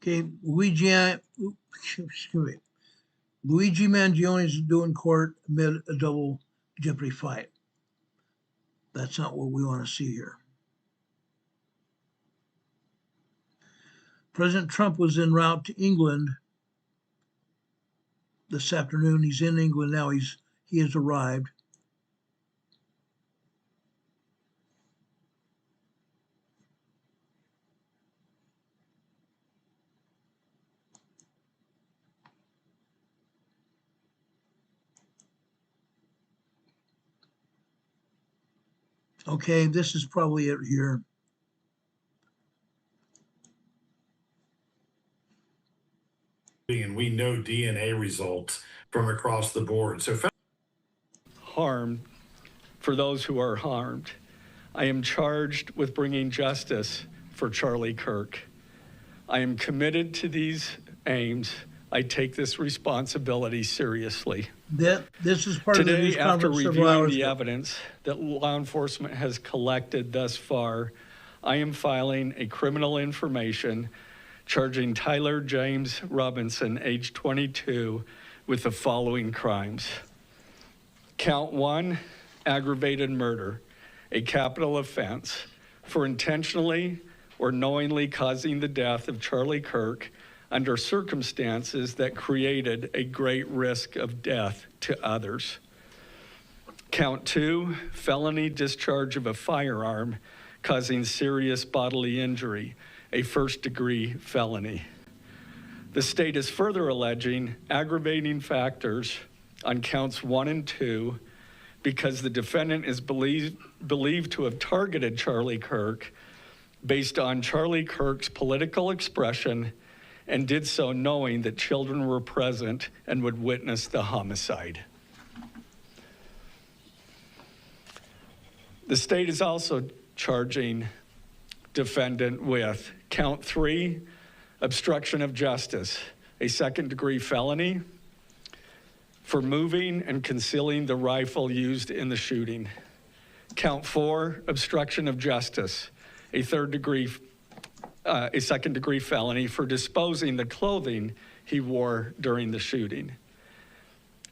Okay, Luigi Mangione is doing court amid a double jeopardy fight. That's not what we want to see here. President Trump was en route to England this afternoon. He's in England now. He has arrived. Okay, this is probably it here. And we know DNA results from across the board. So harm for those who are harmed. I am charged with bringing justice for Charlie Kirk. I am committed to these aims. I take this responsibility seriously. This is part Today, of the news after conference reviewing the evidence that law enforcement has collected thus far, I am filing a criminal information charging Tyler James Robinson, age 22, with the following crimes. Count 1, aggravated murder, a capital offense for intentionally or knowingly causing the death of Charlie Kirk under circumstances that created a great risk of death to others. Count 2, felony discharge of a firearm causing serious bodily injury, a first-degree felony. The state is further alleging aggravating factors on counts 1 and 2 because the defendant is believed to have targeted Charlie Kirk based on Charlie Kirk's political expression and did so knowing that children were present and would witness the homicide. The state is also charging defendant with count 3, obstruction of justice, a second-degree felony for moving and concealing the rifle used in the shooting. Count 4, obstruction of justice, a second-degree felony for disposing the clothing he wore during the shooting.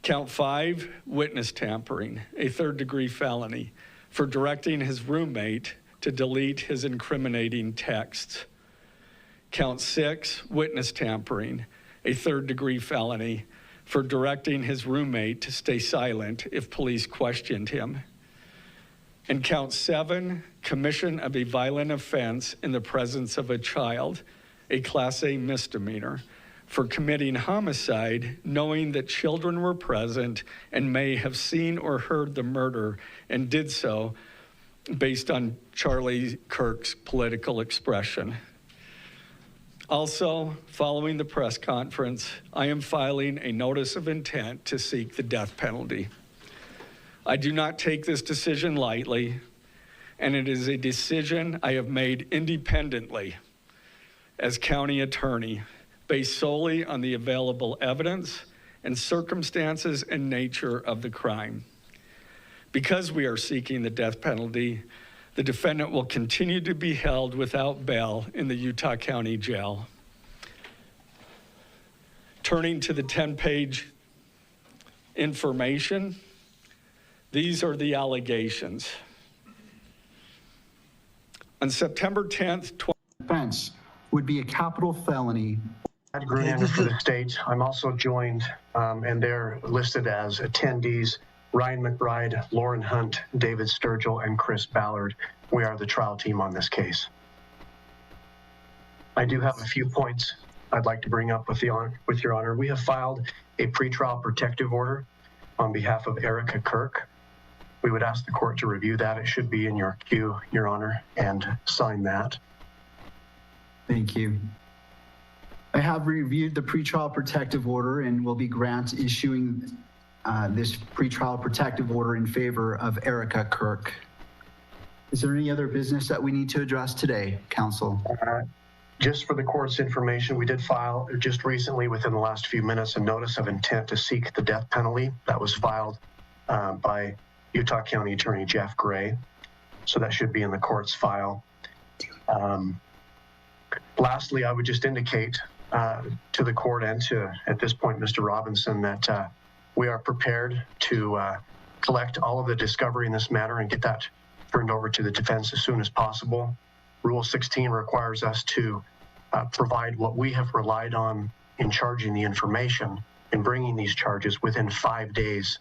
Count 5, witness tampering, a third-degree felony for directing his roommate to delete his incriminating texts. Count 6, witness tampering, a third-degree felony for directing his roommate to stay silent if police questioned him. And count 7, commission of a violent offense in the presence of a child, a Class A misdemeanor, for committing homicide knowing that children were present and may have seen or heard the murder and did so based on Charlie Kirk's political expression. Also, following the press conference, I am filing a notice of intent to seek the death penalty. I do not take this decision lightly, and it is a decision I have made independently as county attorney, based solely on the available evidence and circumstances and nature of the crime. Because we are seeking the death penalty, The defendant will continue to be held without bail in the Utah County Jail. Turning to the 10-page information, these are the allegations. On September 10th, offense would be a capital felony. Grunander for the state. I'm also joined, and they're listed as attendees, Ryan McBride, Lauren Hunt, David Sturgill, and Chris Ballard. We are the trial team on this case. I do have a few points I'd like to bring up with your honor. We have filed a pretrial protective order on behalf of Erica Kirk. We would ask the court to review that. It should be in your queue, your honor, and sign that. Thank you. I have reviewed the pretrial protective order and will be issuing this pretrial protective order in favor of Erica Kirk. Is there any other business that we need to address today, counsel? Just for the court's information, we did file just recently, within the last few minutes, a notice of intent to seek the death penalty that was filed by Utah County Attorney Jeff Gray. So that should be in the court's file. Lastly, I would just indicate to the court and to, at this point, Mr. Robinson, that we are prepared to collect all of the discovery in this matter and get that turned over to the defense as soon as possible. Rule 16 requires us to provide what we have relied on in charging the information and bringing these charges within 5 days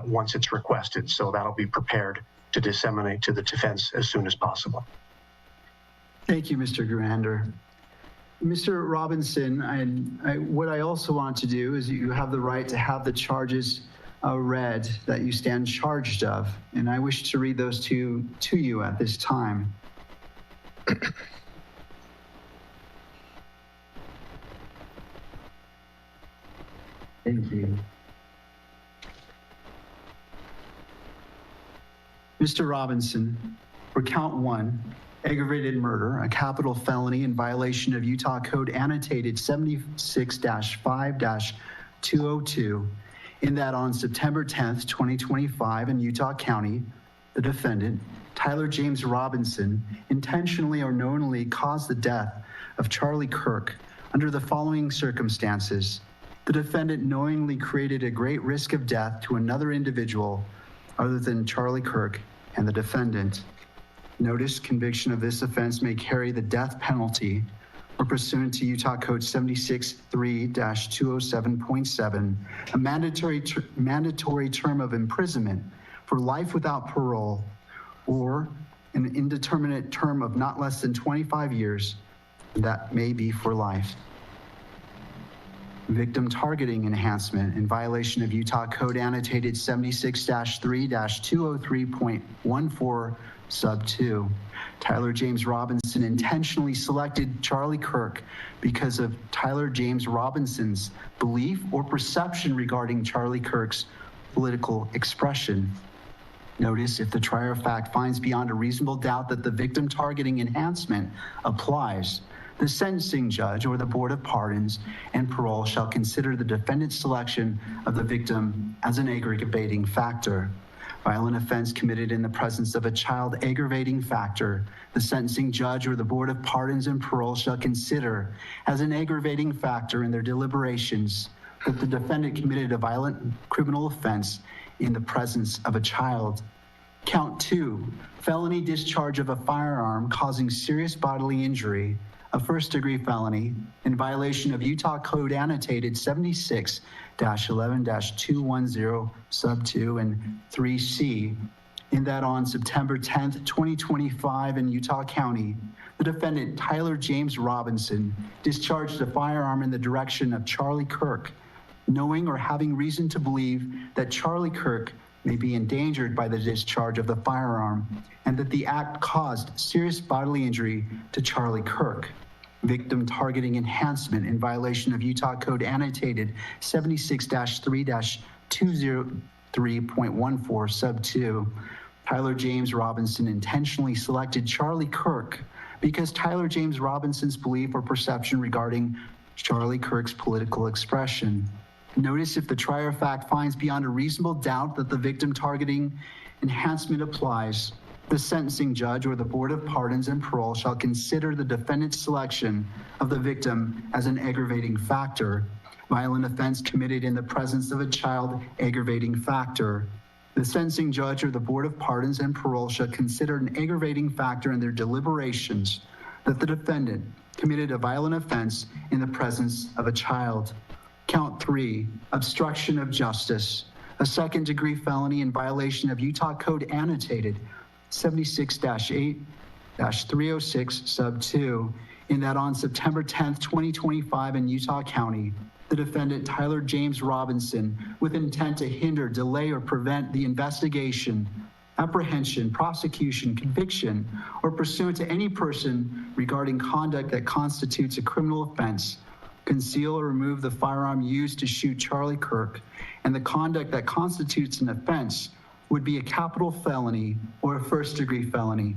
once it's requested. So that'll be prepared to disseminate to the defense as soon as possible. Thank you, Mr. Grunander. Mr. Robinson, what I also want to do is you have the right to have the charges read that you stand charged of, and I wish to read those to you at this time. Thank you. Mr. Robinson, for count 1, aggravated murder, a capital felony in violation of Utah Code annotated 76-5-202, in that on September 10th, 2025 in Utah County, the defendant, Tyler James Robinson, intentionally or knowingly caused the death of Charlie Kirk under the following circumstances. The defendant knowingly created a great risk of death to another individual other than Charlie Kirk and the defendant. Notice conviction of this offense may carry the death penalty or pursuant to Utah Code 76-3-207.7, a mandatory term of imprisonment for life without parole or an indeterminate term of not less than 25 years, that may be for life. Victim targeting enhancement in violation of Utah Code annotated 76-3-203.14 sub 2. Tyler James Robinson intentionally selected Charlie Kirk because of Tyler James Robinson's belief or perception regarding Charlie Kirk's political expression. Notice if the trier of fact finds beyond a reasonable doubt that the victim targeting enhancement applies, the sentencing judge or the Board of Pardons and Parole shall consider the defendant's selection of the victim as an aggravating factor. Violent offense committed in the presence of a child aggravating factor, the sentencing judge or the Board of Pardons and Parole shall consider as an aggravating factor in their deliberations that the defendant committed a violent criminal offense in the presence of a child. Count 2, felony discharge of a firearm causing serious bodily injury, a first-degree felony in violation of Utah Code annotated 76-11-210 sub 2 and 3C, in that on September 10th, 2025 in Utah County, the defendant Tyler James Robinson discharged a firearm in the direction of Charlie Kirk, knowing or having reason to believe that Charlie Kirk may be endangered by the discharge of the firearm and that the act caused serious bodily injury to Charlie Kirk. Victim targeting enhancement in violation of Utah Code annotated 76-3-203.14 sub 2. Tyler James Robinson intentionally selected Charlie Kirk because Tyler James Robinson's belief or perception regarding Charlie Kirk's political expression. Notice if the trier of fact finds beyond a reasonable doubt that the victim targeting enhancement applies, The sentencing judge or the Board of Pardons and Parole shall consider the defendant's selection of the victim as an aggravating factor. Violent offense committed in the presence of a child, aggravating factor. The sentencing judge or the Board of Pardons and Parole shall consider an aggravating factor in their deliberations that the defendant committed a violent offense in the presence of a child. Count 3, obstruction of justice, a second-degree felony in violation of Utah Code Annotated 76-8-306 sub 2, in that on September 10th, 2025 in Utah County, the defendant Tyler James Robinson, with intent to hinder, delay, or prevent the investigation, apprehension, prosecution, conviction, or pursuant to any person regarding conduct that constitutes a criminal offense, conceal or remove the firearm used to shoot Charlie Kirk, and the conduct that constitutes an offense would be a capital felony or a first-degree felony.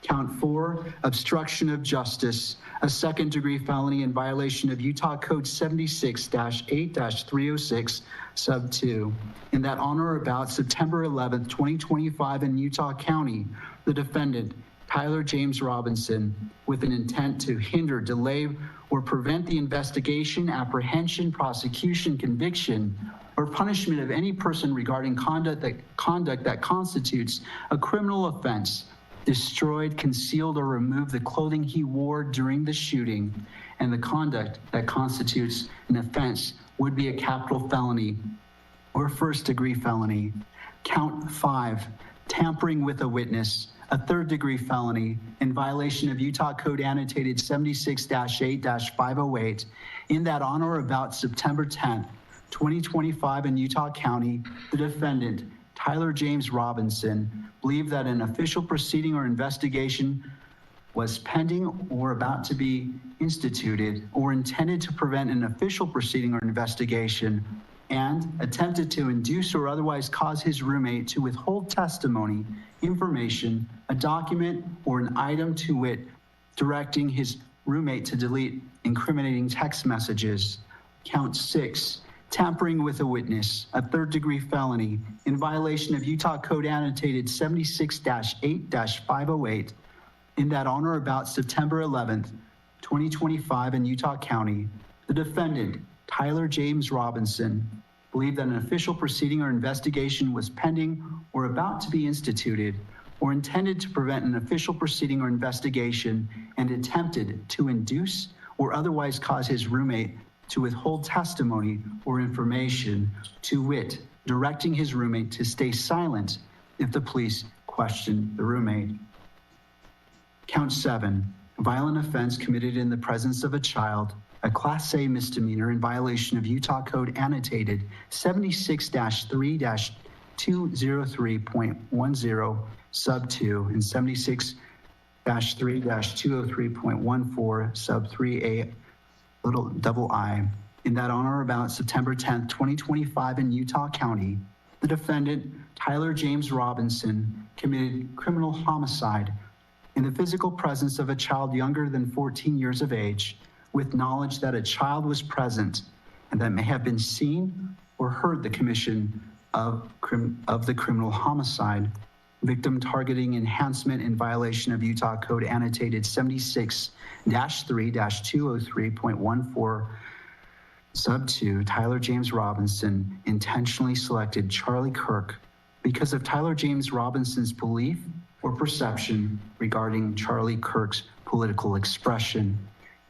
Count 4, obstruction of justice, a second-degree felony in violation of Utah Code 76-8-306 sub 2. In that on or about September 11th, 2025 in Utah County, the defendant, Tyler James Robinson, with an intent to hinder, delay, or prevent the investigation, apprehension, prosecution, conviction, or punishment of any person regarding conduct that constitutes a criminal offense, destroyed, concealed, or removed the clothing he wore during the shooting, and the conduct that constitutes an offense would be a capital felony or first-degree felony. Count 5, tampering with a witness, a third-degree felony in violation of Utah Code Annotated 76-8-508, in that on or about September 10th, 2025 in Utah County, the defendant, Tyler James Robinson, believed that an official proceeding or investigation was pending or about to be instituted, or intended to prevent an official proceeding or investigation, and attempted to induce or otherwise cause his roommate to withhold testimony, information, a document, or an item, to wit, directing his roommate to delete incriminating text messages. Count 6, tampering with a witness, a third-degree felony in violation of Utah Code Annotated 76-8-508, in that on or about September 11th, 2025 in Utah County, the defendant, Tyler James Robinson, believed that an official proceeding or investigation was pending or about to be instituted, or intended to prevent an official proceeding or investigation, and attempted to induce or otherwise cause his roommate to withhold testimony or information, to wit, directing his roommate to stay silent if the police questioned the roommate. Count 7, violent offense committed in the presence of a child, a Class A misdemeanor in violation of Utah Code Annotated 76-3-203.10 sub 2 and 76-3-203.14 sub 3A little double I, in that on or about September 10th, 2025 in Utah County, the defendant, Tyler James Robinson, committed criminal homicide in the physical presence of a child younger than 14 years of age, with knowledge that a child was present and that may have been seen or heard the commission of the criminal homicide. Victim targeting enhancement in violation of Utah Code Annotated 76-3-203.14 sub 2, Tyler James Robinson intentionally selected Charlie Kirk because of Tyler James Robinson's belief or perception regarding Charlie Kirk's political expression.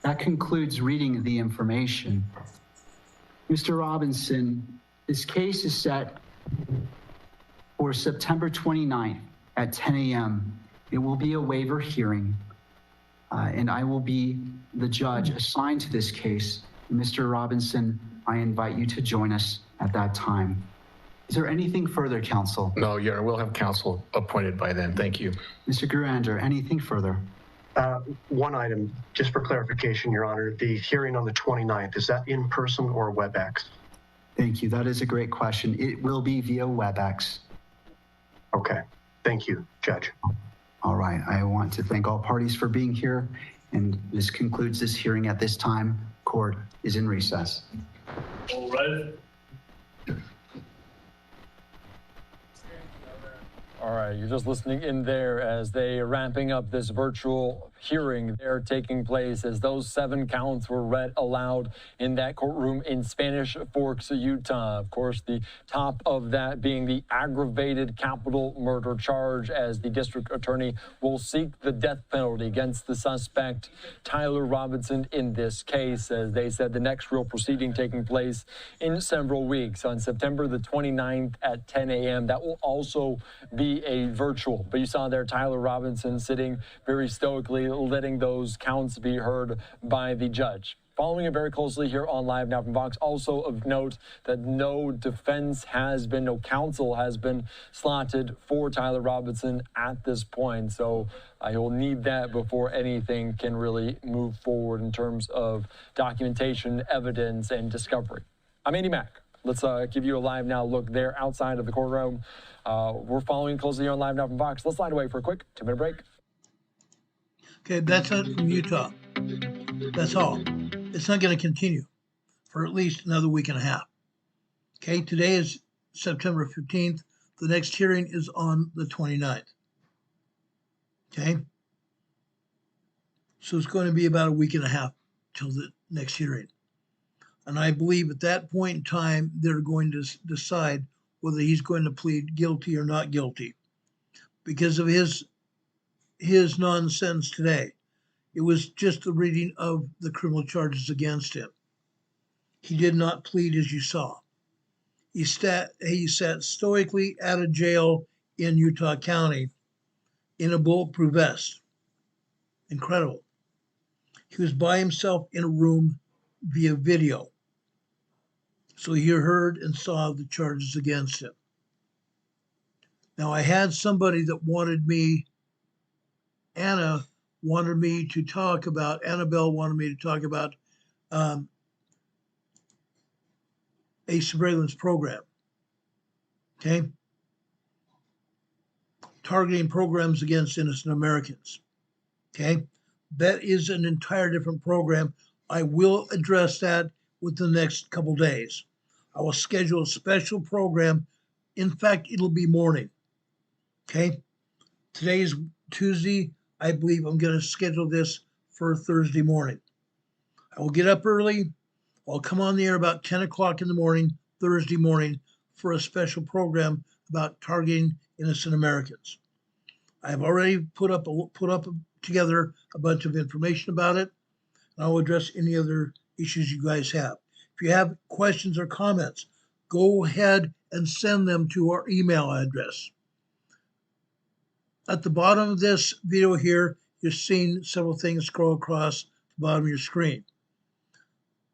That concludes reading the information. Mr. Robinson, this case is set for September 29th at 10 a.m. It will be a waiver hearing, and I will be the judge assigned to this case. Mr. Robinson, I invite you to join us at that time. Is there anything further, counsel? No, Your Honor, we'll have counsel appointed by then. Thank you. Mr. Gruander, anything further? One item, just for clarification, Your Honor, the hearing on the 29th, is that in person or WebEx? Thank you. That is a great question. It will be via WebEx. Okay. Thank you, Judge. All right. I want to thank all parties for being here, and this concludes this hearing at this time. Court is in recess. All right. All right, you're just listening in there as they are ramping up this virtual hearing there taking place as those 7 counts were read aloud in that courtroom in Spanish Forks, Utah. Of course, the top of that being the aggravated capital murder charge, as the district attorney will seek the death penalty against the suspect, Tyler Robinson, in this case. As they said, the next real proceeding taking place in several weeks on September the 29th at 10 a.m. That will also be a virtual, but you saw there Tyler Robinson sitting very stoically, letting those counts be heard by the judge. Following it very closely here on Live Now from Vox. Also of note that no counsel has been slotted for Tyler Robinson at this point. So I will need that before anything can really move forward in terms of documentation, evidence, and discovery. I'm Andy Mack. Let's give you a Live Now look there outside of the courtroom. We're following closely here on Live Now from Vox. Let's slide away for a quick 2-minute break. Okay, that's it from Utah. That's all. It's not going to continue for at least another week and a half. Okay, today is September 15th. The next hearing is on the 29th. Okay? So it's going to be about a week and a half till the next hearing. And I believe at that point in time, they're going to decide whether he's going to plead guilty or not guilty. Because of his nonsense today, it was just the reading of the criminal charges against him. He did not plead, as you saw. He sat stoically out of jail in Utah County in a bulletproof vest. Incredible. He was by himself in a room via video. So he heard and saw the charges against him. Now, I had somebody that Annabelle wanted me to talk about a surveillance program. Okay? Targeting programs against innocent Americans. Okay? That is an entire different program. I will address that within the next couple days. I will schedule a special program. In fact, it'll be morning. Okay? Today is Tuesday. I believe I'm going to schedule this for Thursday morning. I will get up early. I'll come on the air about 10 o'clock in the morning, Thursday morning, for a special program about targeting innocent Americans. I have already put up together a bunch of information about it, and I'll address any other issues you guys have. If you have questions or comments, go ahead and send them to our email address. At the bottom of this video here, you're seeing several things scroll across the bottom of your screen.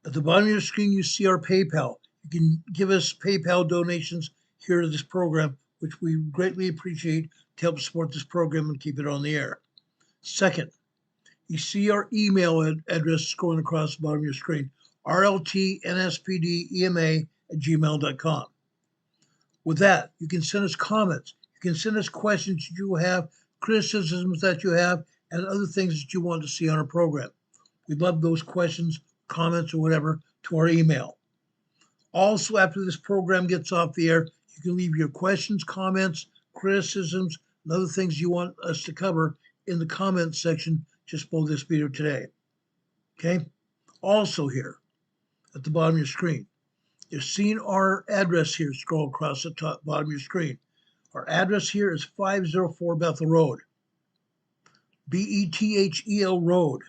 At the bottom of your screen, you see our PayPal. You can give us PayPal donations here to this program, which we greatly appreciate to help support this program and keep it on the air. Second, you see our email address scrolling across the bottom of your screen, rltnspdema@gmail.com. With that, you can send us comments. You can send us questions that you have, criticisms that you have, and other things that you want to see on our program. We'd love those questions, comments, or whatever to our email. Also, after this program gets off the air, you can leave your questions, comments, criticisms, and other things you want us to cover in the comments section just below this video today. Okay? Also here, at the bottom of your screen, you're seeing our address here scroll across the top bottom of your screen. Our address here is 504 Bethel Road, Bethel Road,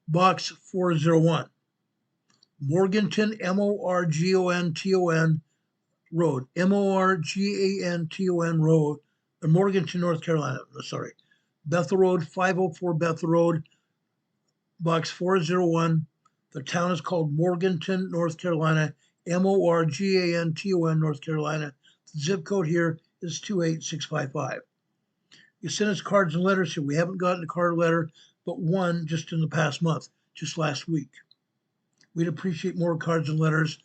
Box 401, Morganton, Morganton Road, Morganton Road, Morganton, North Carolina. Sorry, Bethel Road, 504 Bethel Road, Box 401. The town is called Morganton, North Carolina, Morganton, North Carolina. The zip code here is 28655. You send us cards and letters here. We haven't gotten a card or letter, but one just in the past month, just last week. We'd appreciate more cards and letters.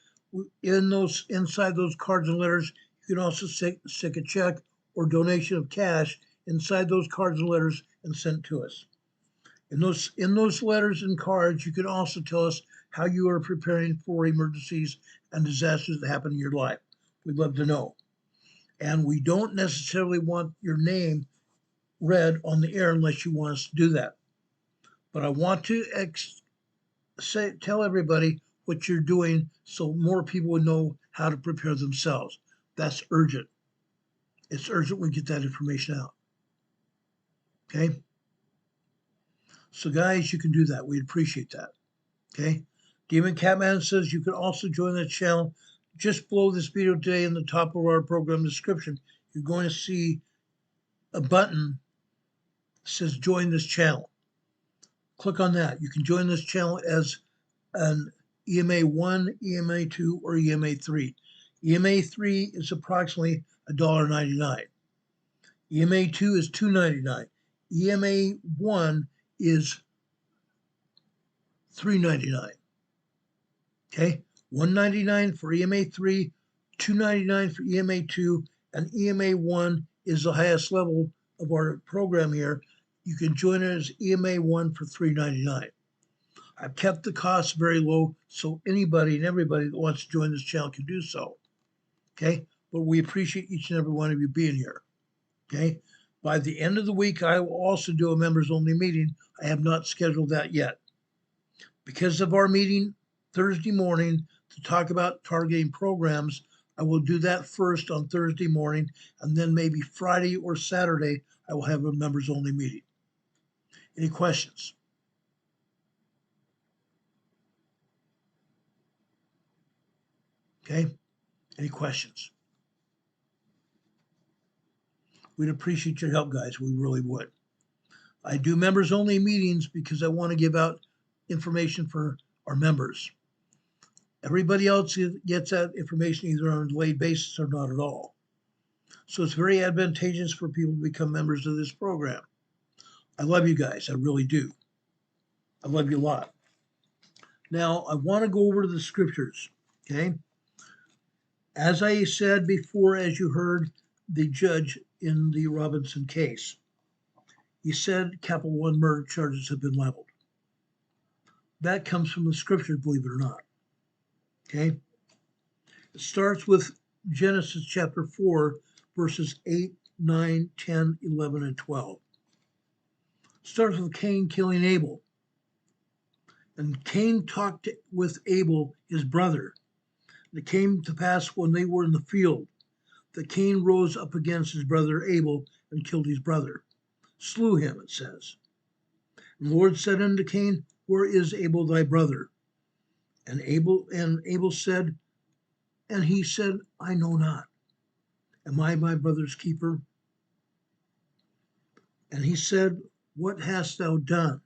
Inside those cards and letters, you can also stick a check or donation of cash inside those cards and letters and send to us. In those letters and cards, you can also tell us how you are preparing for emergencies and disasters that happen in your life. We'd love to know. And we don't necessarily want your name read on the air unless you want us to do that. But I want to tell everybody what you're doing so more people would know how to prepare themselves. That's urgent. It's urgent we get that information out. Okay? So guys, you can do that. We'd appreciate that. Okay? Demon Catman says you can also join the channel just below this video today in the top of our program description. You're going to see a button that says join this channel. Click on that. You can join this channel as an EMA 1, EMA 2, or EMA 3. EMA 3 is approximately $1.99. EMA 2 is $2.99. EMA 1 is $3.99. Okay, $1.99 for EMA 3, $2.99 for EMA 2, and EMA 1 is the highest level of our program here. You can join it as EMA 1 for $3.99. I've kept the costs very low so anybody and everybody that wants to join this channel can do so. Okay, but we appreciate each and every one of you being here. Okay, by the end of the week, I will also do a members only meeting. I have not scheduled that yet. Because of our meeting Thursday morning to talk about targeting programs, I will do that first on Thursday morning, and then maybe Friday or Saturday, I will have a members only meeting. Any questions? Okay, any questions? We'd appreciate your help, guys. We really would. I do members only meetings because I want to give out information for our members. Everybody else gets that information either on a delayed basis or not at all. So it's very advantageous for people to become members of this program. I love you guys. I really do. I love you a lot. Now, I want to go over to the scriptures, okay? As I said before, as you heard the judge in the Robinson case, he said capital 1 murder charges have been leveled. That comes from the scriptures, believe it or not. Okay? It starts with Genesis chapter 4, verses 8, 9, 10, 11, and 12. It starts with Cain killing Abel. And Cain talked with Abel, his brother. And it came to pass when they were in the field that Cain rose up against his brother Abel and killed his brother. Slew him, it says. And the Lord said unto Cain, where is Abel thy brother? And Abel said, and he said, I know not. Am I my brother's keeper? And he said, what hast thou done?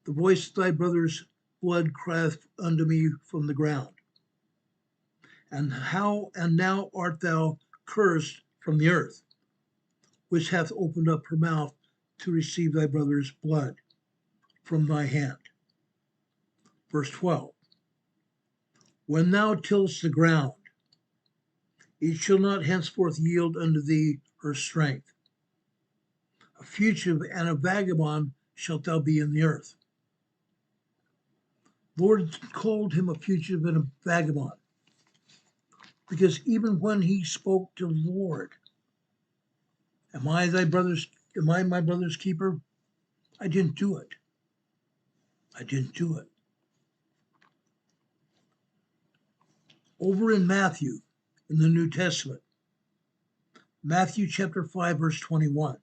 The voice of thy brother's blood crieth unto me from the ground. And now art thou cursed from the earth, which hath opened up her mouth to receive thy brother's blood from thy hand. Verse 12. When thou tillest the ground, it shall not henceforth yield unto thee her strength. A fugitive and a vagabond shalt thou be in the earth. The Lord called him a fugitive and a vagabond, because even when he spoke to the Lord, am I my brother's keeper? I didn't do it. I didn't do it. Over in Matthew, in the New Testament, Matthew chapter 5, verse 21,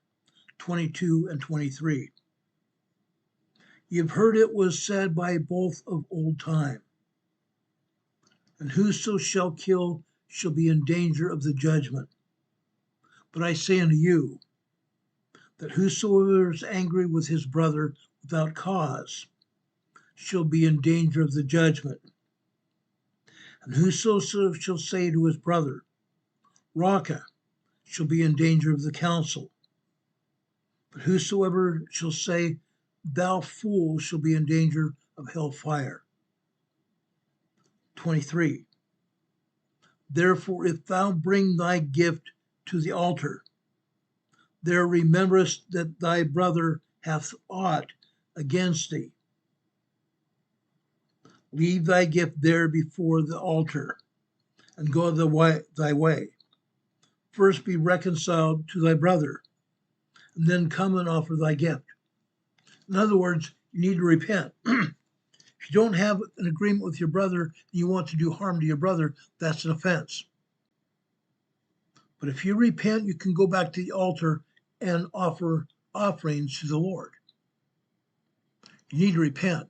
22, and 23. You've heard it was said by both of old time, and whoso shall kill shall be in danger of the judgment. But I say unto you, that whosoever is angry with his brother without cause shall be in danger of the judgment. And whoso shall say to his brother, Raca, shall be in danger of the council. But whosoever shall say, thou fool, shall be in danger of hell fire. 23. Therefore, if thou bring thy gift to the altar, there rememberest that thy brother hath aught against thee. Leave thy gift there before the altar, and go thy way. first be reconciled to thy brother, and then come and offer thy gift. In other words, you need to repent. If you don't have an agreement with your brother and you want to do harm to your brother, that's an offense. But if you repent, you can go back to the altar and offer offerings to the Lord. You need to repent.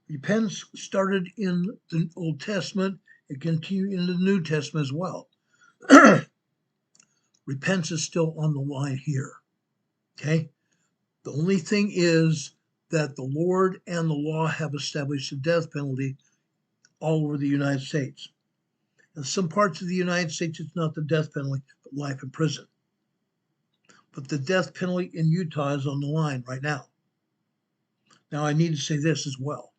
Repentance started in the Old Testament and continued in the New Testament as well. Repentance is still on the line here. Okay? The only thing is that the Lord and the law have established the death penalty all over the United States. In some parts of the United States, it's not the death penalty, but life in prison. But the death penalty in Utah is on the line right now. Now, I need to say this as well.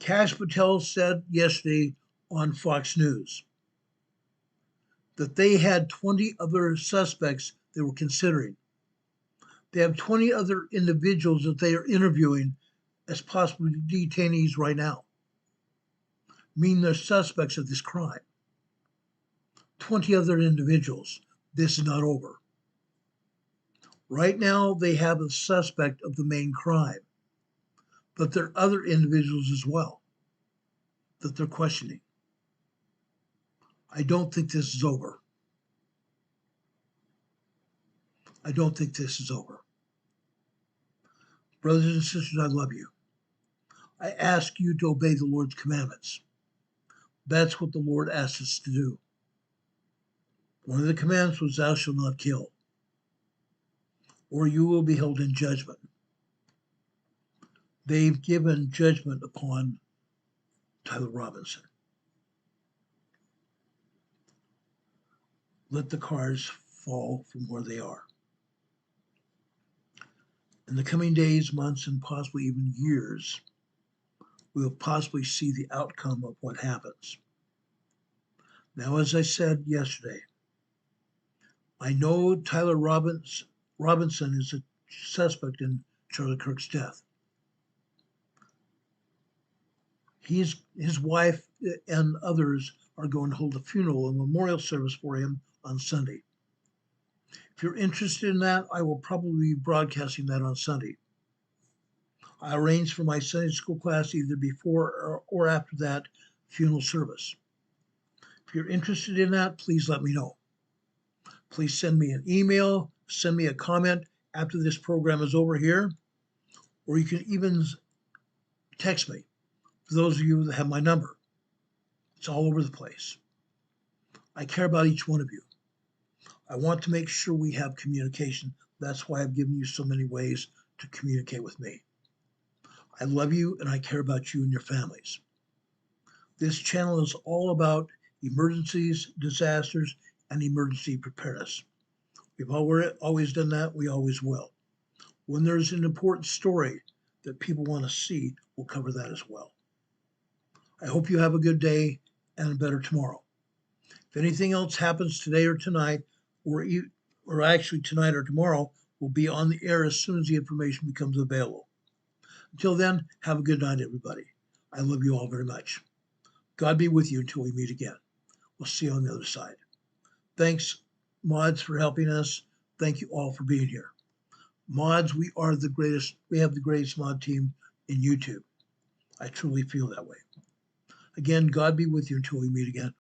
Kash Patel said yesterday on Fox News that they had 20 other suspects they were considering. They have 20 other individuals that they are interviewing as possible detainees right now, meaning they're suspects of this crime. 20 other individuals. This is not over. Right now, they have a suspect of the main crime, but there are other individuals as well that they're questioning. I don't think this is over. I don't think this is over. Brothers and sisters, I love you. I ask you to obey the Lord's commandments. That's what the Lord asked us to do. One of the commandments was, thou shalt not kill, or you will be held in judgment. They've given judgment upon Tyler Robinson. Let the cards fall from where they are. In the coming days, months, and possibly even years, we'll possibly see the outcome of what happens. Now, as I said yesterday, I know Tyler Robinson is a suspect in Charlie Kirk's death. His wife and others are going to hold a funeral and memorial service for him on Sunday. If you're interested in that, I will probably be broadcasting that on Sunday. I arranged for my Sunday school class either before or after that funeral service. If you're interested in that, please let me know. Please send me an email, send me a comment after this program is over here, or you can even text me. For those of you that have my number, it's all over the place. I care about each one of you. I want to make sure we have communication. That's why I've given you so many ways to communicate with me. I love you and I care about you and your families. This channel is all about emergencies, disasters, and emergency preparedness. We've always done that. We always will. When there's an important story that people want to see, we'll cover that as well. I hope you have a good day and a better tomorrow. If anything else happens today or tonight, or actually tonight or tomorrow, we'll be on the air as soon as the information becomes available. Until then, have a good night, everybody. I love you all very much. God be with you until we meet again. We'll see you on the other side. Thanks, mods, for helping us. Thank you all for being here. Mods, we are the greatest. We have the greatest mod team in YouTube. I truly feel that way. Again, God be with you until we meet again.